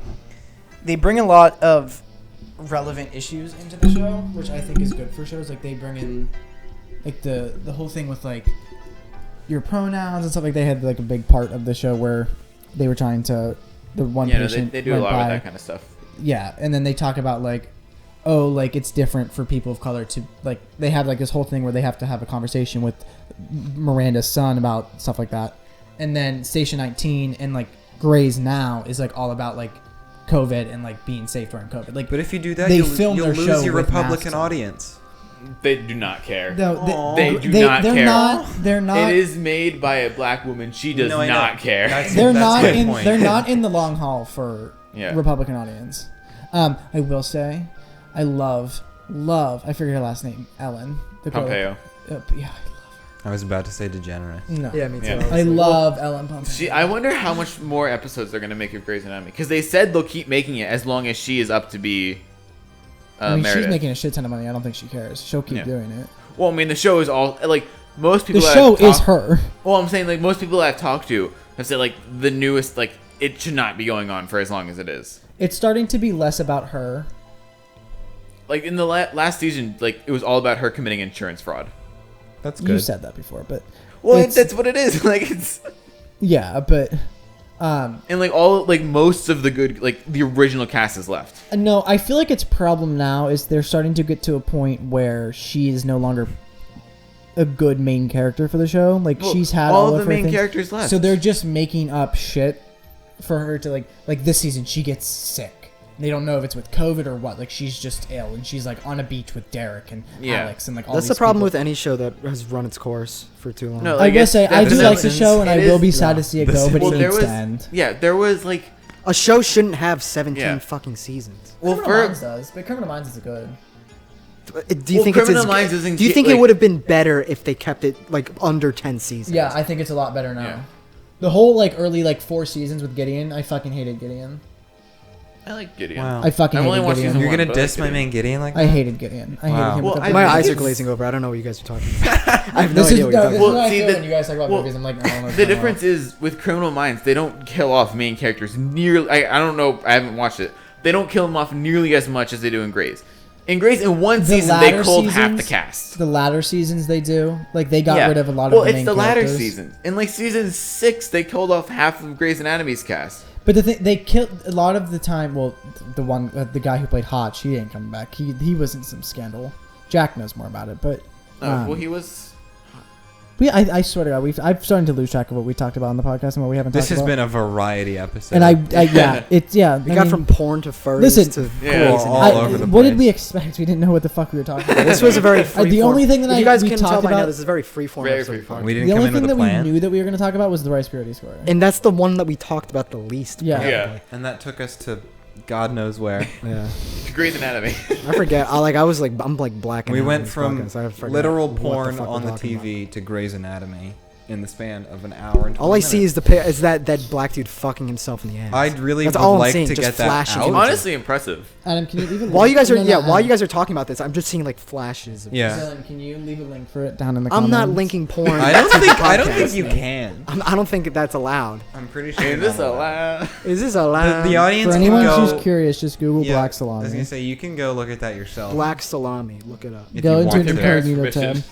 S5: bring a lot of relevant issues into the show, which I think is good for shows. Like they bring in like the whole thing with like your pronouns and stuff. Like they had like a big part of the show where they were trying to the one
S4: Yeah, no,
S5: patient
S4: they do a
S5: went
S4: lot
S5: by.
S4: with that kind of stuff.
S5: Yeah, and then they talk about like, oh, like it's different for people of color to like they have like this whole thing where they have to have a conversation with Miranda's son about stuff like that, and then Station 19 and like Grey's Now is like all about like COVID and like being safe during COVID. Like,
S7: But if you do that,
S5: They
S7: you'll
S5: film
S7: you'll
S5: their
S7: lose
S5: show
S7: your
S5: with
S7: Republican
S5: masks on.
S7: audience.
S4: They do not care.
S5: no,
S4: They do not
S5: they're
S4: care.
S5: not. They're not.
S4: It is made by a black woman. She does
S7: No, I know.
S4: not care.
S5: They're
S7: That's
S5: not
S7: my
S5: in.
S7: point.
S5: They're not in the long haul for
S4: Yeah.
S5: Republican audience. I will say, I love. I forget her last name. Ellen. The girl-
S4: Pompeo.
S5: Yeah,
S7: I was about to say degenerate.
S5: no.
S6: Yeah, me too.
S4: Yeah.
S5: I love Ellen Pompeo.
S4: I wonder how much more episodes they're gonna make of Grey's Anatomy because they said they'll keep making it as long as she is up to be.
S5: I mean,
S4: Meredith.
S5: she's making a shit ton of money. I don't think she cares. She'll keep
S4: Yeah.
S5: doing it.
S4: Well, I mean, the show is all like most
S5: The
S4: people. that
S5: show
S4: I've
S5: is
S4: talked-
S5: her.
S4: Well, I'm saying like most people that I've talked to have said like the newest like it should not be going on for as long as it is.
S5: It's starting to be less about her.
S4: Like in the last season, like it was all about her committing insurance fraud.
S7: That's
S5: You
S7: good.
S5: said that before, but
S4: Well,
S5: It's-
S4: that's what it is. Like it's
S5: yeah, but
S4: and like all like most of the good like the original cast is left.
S5: no, I feel like its problem now is they're starting to get to a point where she is no longer a good main character for the show. Like
S4: Well,
S5: she's had
S4: all
S5: all
S4: of
S5: of
S4: the
S5: her
S4: main
S5: things.
S4: characters left.
S5: So they're just making up shit for her to like this season she gets sick. They don't know if it's with COVID or what. Like she's just ill and she's like on a beach with Derek and
S4: Yeah.
S5: Alex and like all
S6: That's
S5: these
S6: the problem
S5: people.
S6: with any show that has run its course for too long.
S4: No,
S5: I
S4: like,
S5: will
S4: it's-
S5: say I
S4: The
S5: do like the
S4: Simpsons,
S5: show and I
S4: it
S5: will
S4: is-
S5: be sad to see it
S7: The
S5: go, but
S4: Well,
S5: it
S4: there
S5: needs
S4: was
S5: to end.
S4: yeah, there was like
S6: A show shouldn't have 17
S4: Yeah.
S6: fucking seasons.
S4: well
S5: Criminal
S4: for
S5: Minds does, but Criminal Minds is good.
S6: Do you
S4: Well,
S6: think it's
S4: Criminal
S6: as,
S4: Minds isn't
S6: Do you
S4: get-
S6: think
S4: like-
S6: it would have been better if they kept it like under 10 seasons?
S5: Yeah, I think it's a lot better now.
S4: Yeah.
S5: The whole like early like 4 seasons with Gideon, I fucking hated Gideon.
S4: I like Gideon.
S7: Wow.
S5: I fucking
S4: I've only
S5: hated
S4: watched
S5: Gideon.
S4: season
S7: You're
S4: one,
S7: gonna
S4: but I like
S7: diss my
S4: Gideon.
S7: man Gideon like
S5: I
S7: that?
S5: hated Gideon. I hated
S7: Wow.
S5: him.
S4: Well,
S5: with
S4: I
S5: a
S6: My
S4: think
S6: eyes are
S4: it's-
S6: glazing over. I don't know what you guys are talking about. I have no
S5: This is
S6: idea what you're talking
S5: this
S6: about.
S5: is what I
S4: see,
S5: feel
S4: the-
S5: when you guys talk about
S4: well,
S5: movies. I'm like, I don't know. what's
S4: The
S5: going on.
S4: difference is with Criminal Minds, they don't kill off main characters nearly. I don't know. I haven't watched it. They don't kill them off nearly as much as they do in Grey's. in one
S5: The
S4: season they
S5: latter
S4: culled half the
S5: seasons-
S4: cast.
S5: The latter seasons they do, like they got rid of a lot of
S4: well,
S5: the main
S4: it's the latter
S5: characters.
S4: seasons. In like season 6, they killed off half of Grey's Anatomy's cast.
S5: But the thing, they killed a lot of the time. Well, the guy who played Hotch, he ain't coming back. He was in some scandal. Jack knows more about it, but
S4: Well, he was.
S5: I swear to God, I'm starting to lose track of what we talked about on the podcast and what we haven't
S7: This
S5: talked
S7: has
S5: about.
S7: been a variety episode.
S5: And
S6: We got from porn to furries
S5: Listen,
S6: to
S4: Yeah.
S6: Grey's
S7: all
S6: Anatomy.
S7: over the
S5: what did
S7: place.
S5: we expect? We didn't know what the fuck we were talking about.
S6: This was a very free
S5: the only thing that
S6: if you guys
S5: we
S6: can
S5: talked
S6: tell by now,
S5: about-
S6: this is a very freeform
S4: Very
S6: episode.
S4: freeform.
S7: we didn't
S5: The
S7: come
S5: only
S7: in with
S5: thing
S7: a
S5: that we
S7: plan.
S5: knew that we were going to talk about was the rice purity score.
S6: And that's the one that we talked about the least.
S5: Yeah.
S6: probably.
S4: Yeah.
S7: And that took us to God knows where.
S6: Yeah.
S4: Grey's Anatomy.
S6: I forget. I'm like blacking
S7: We
S6: out
S7: went
S6: on this
S7: from
S6: podcast. I forget
S7: literal
S6: what the
S7: porn
S6: fuck
S7: on
S6: we're
S7: the
S6: talking
S7: TV to Grey's Anatomy in the span of an hour and 20
S6: All I see
S7: minutes.
S6: is that black dude fucking himself in the ass.
S7: I really
S6: That's
S7: would
S6: all I'm
S7: like
S6: seeing,
S7: to
S6: just
S7: get that
S6: flashing
S7: out.
S6: images.
S4: Honestly, impressive.
S5: Adam, can you leave a link?
S6: While you guys are
S5: No,
S6: while
S5: Adam.
S6: you guys are talking about this, I'm just seeing like flashes. Of
S7: Yeah.
S5: Dylan, can you leave a link for it down in the
S6: I'm
S5: comments?
S6: not linking porn.
S7: I don't
S6: to the
S7: think
S6: podcast.
S7: you can.
S6: I don't think that's allowed.
S7: I'm pretty sure.
S4: Is
S7: you're
S4: this
S7: not
S4: a
S7: allowed.
S4: lie?
S6: Is this allowed?
S7: The audience
S5: For
S7: can
S5: anyone
S7: go.
S5: who's curious, just Google
S7: Yeah,
S5: black
S7: I was
S5: salami.
S7: gonna say you can go look at that yourself.
S6: Black salami. Look it up.
S7: If
S5: Go
S7: you
S5: into
S7: want
S5: the
S7: to.
S5: incognito
S4: Permission.
S5: tab.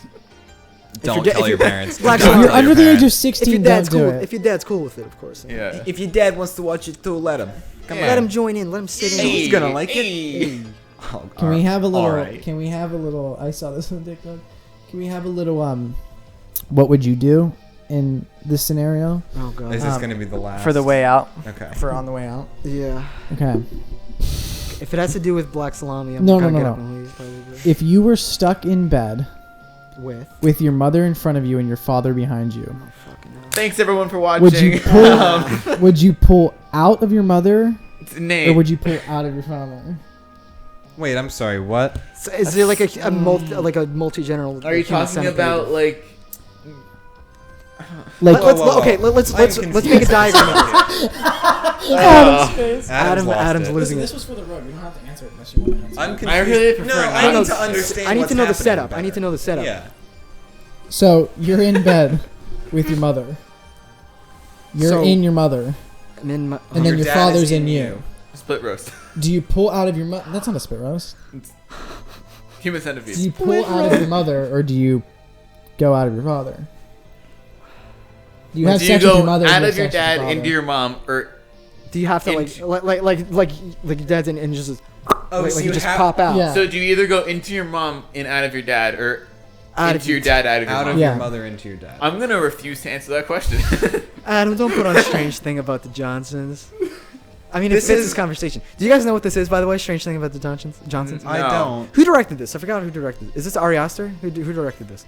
S7: Don't
S6: if
S7: tell your
S6: you're-
S7: parents.
S6: Black
S7: Don't
S5: If
S6: salami.
S5: you're
S7: tell
S5: under
S7: your
S5: the age of
S7: parents.
S5: 16,
S6: If your dad's
S5: don't do
S6: cool,
S5: it.
S6: if your dad's cool with it, of course.
S4: Yeah.
S7: If your dad wants to watch it too, let him. Come
S4: Yeah.
S6: Let
S7: on.
S6: him join in. Let him sit in.
S7: He's gonna like it.
S4: Hey.
S7: Oh,
S5: Can we have a little?
S7: alright.
S5: Can we have a little? I saw this on TikTok. Can we have a little? What would you do in this scenario?
S6: Oh god.
S7: Is this gonna be the last?
S8: For the way out.
S7: Okay.
S5: For on the way out.
S6: Yeah.
S5: Okay.
S6: If it has to do with black salami, I'm
S5: No,
S6: gonna
S5: no,
S6: get
S5: no,
S6: up
S5: no.
S6: and leave probably.
S5: If you were stuck in bed
S6: With.
S5: your mother in front of you and your father behind you,
S6: Oh fucking hell.
S4: Thanks everyone for watching.
S5: would you pull? Would you pull out of your mother,
S4: Nate.
S5: or would you pull out of your father?
S7: Wait, I'm sorry. What?
S6: So is there like a multi-general?
S4: Are you
S6: human
S4: talking
S6: centipede?
S4: about like?
S5: Like,
S6: Let's
S7: whoa, whoa.
S6: okay. Let's
S7: I'm
S6: make a diagram.
S5: Adam's face.
S6: Adam's losing it.
S5: was for the road. You don't have to answer it unless you want to answer.
S7: I'm confused.
S4: I really prefer
S7: no,
S4: not
S7: I need
S6: to.
S7: to understand.
S6: I need to
S7: what's
S6: know the
S7: happening
S6: setup. I
S7: better.
S6: need to know the setup.
S7: Yeah.
S5: So you're in bed with your mother. You're
S6: So-
S5: in your mother,
S6: And then
S5: and then your
S7: dad
S5: father's
S7: is
S5: in you.
S4: Split roast.
S5: Do you pull out of your mother? That's not a spit roast.
S4: Human
S5: Do
S4: centipede.
S5: you pull out of your mother, or do you go out of your father? Do you have
S4: Do you
S5: sex with
S4: go
S5: your mother?
S4: out
S5: and
S4: of your
S5: sex with
S4: dad
S5: father?
S4: into your mom, or
S6: do you have to
S4: Inch.
S6: like your dad's in and just
S7: Oh,
S6: like
S7: so
S6: you
S7: you
S6: just
S7: have
S6: pop out?
S5: Yeah.
S4: so do you either go into your mom and out of your dad, or
S6: Out of
S4: into your
S6: your-
S4: dad out of your
S7: out
S4: mom?
S7: of
S5: Yeah.
S7: your mother into your dad.
S4: I'm gonna refuse to answer that question.
S6: Adam, don't put on a strange thing about the Johnsons. I mean,
S7: This
S6: it fits
S7: is-
S6: this conversation. Do you guys know what this is, by the way? Strange thing about the Johnsons.
S7: I
S4: No.
S7: don't.
S6: Who directed this? I forgot who directed it. Is this Ari Aster? Who directed this?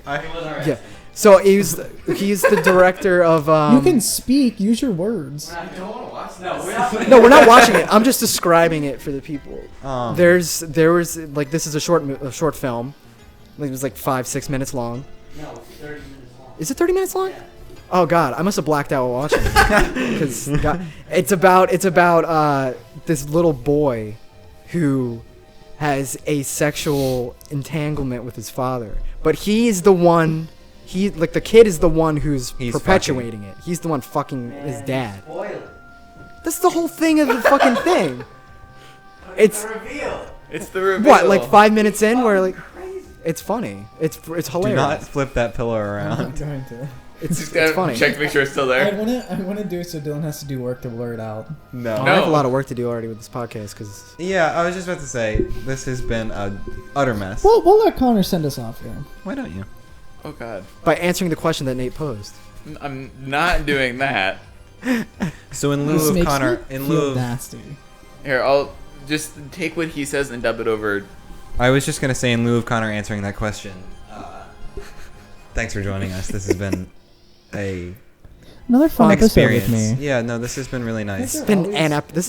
S6: Yeah. So he's the director of.
S5: You can speak. Use your words.
S6: No, we're not watching it. I'm just describing it for the people. There was like this is a short film. Like, it was like 5-6 minutes long.
S8: No, it's 30 minutes long.
S6: Is it 30 minutes long? Oh God, I must have blacked out while watching it. Because it's about this little boy who has a sexual entanglement with his father, but he's the one. The kid is the one who's
S7: He's
S6: perpetuating it. He's the one fucking his dad.
S8: Spoil it.
S6: That's the whole thing of the fucking thing. It's
S8: Reveal.
S4: It's the reveal.
S6: what, like 5 minutes in, where like it's funny. It's hilarious.
S7: Do not flip that pillow
S5: I'm
S7: around.
S5: not going to.
S6: It's
S4: Just gotta
S6: funny.
S4: check to make sure it's still
S5: I
S4: there.
S5: wanna do it so Dylan has to do work to blur it out.
S7: No.
S6: I have a
S4: No.
S6: lot of work to do already with this podcast because
S7: Yeah, I was just about to say this has been a utter mess.
S5: We'll let Connor send us off here.
S7: Why don't you?
S4: Oh God,
S6: by answering the question that Nate posed.
S4: I'm not doing that.
S7: So in
S5: This
S7: lieu of
S5: makes
S7: Connor,
S5: me
S7: in
S5: feel
S7: lieu of,
S5: nasty.
S4: Here, I'll just take what he says and dub it over.
S7: I was just gonna say in lieu of Connor answering that question. Thanks for joining us. This has been a
S5: Another fun episode
S7: experience.
S5: with me.
S7: Yeah, no, this has been really nice.
S6: This has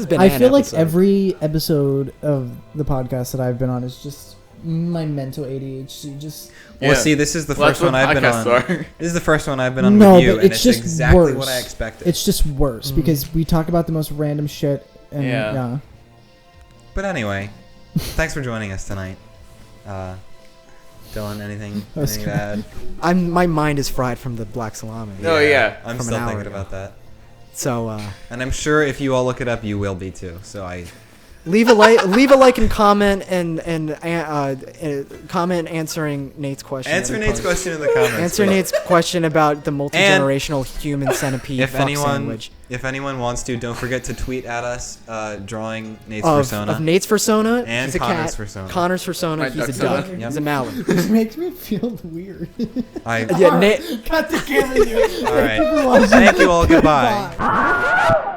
S6: been.
S5: I
S6: an
S5: feel like
S6: episode.
S5: every episode of the podcast that I've been on is just my mental ADHD. Just
S7: Well,
S4: Yeah.
S7: see, this is the
S4: Well,
S7: first
S4: that's
S7: one
S4: what
S7: I've been on.
S4: podcasts are.
S7: This is the first one I've been on
S5: No,
S7: with you,
S5: but
S7: and
S5: it's
S7: it's
S5: just
S7: exactly
S5: worse.
S7: what I expected.
S5: it's just worse because we talk about the most random shit. And
S4: Yeah.
S5: yeah.
S7: But anyway, thanks for joining us tonight. Dylan, anything
S5: That's
S7: to add?
S6: my mind is fried from the black salami.
S4: Oh, yeah.
S7: I'm
S6: From an
S7: still
S6: hour
S7: thinking
S6: ago.
S7: about that.
S6: So
S7: And I'm sure if you all look it up, you will be too. So I
S6: Leave a like and comment and comment answering Nate's question.
S7: Answer Nate's question in the comments.
S6: Answer Nate's question about the multi-generational human centipede
S7: If
S6: fuck sandwich.
S7: if anyone wants to, don't forget to tweet at us drawing Nate's
S6: Of
S7: persona.
S6: Nate's persona,
S7: And
S6: he's a
S7: Connor's
S6: cat.
S7: persona.
S6: Connor's persona,
S4: My
S6: he's a
S4: duck's
S6: duck.
S4: a duck.
S6: He's a mallet.
S5: This makes me feel weird.
S7: I,
S6: Yeah, Nate.
S5: Cut the camera.
S7: all right. Thank you all. Goodbye.
S5: Bye.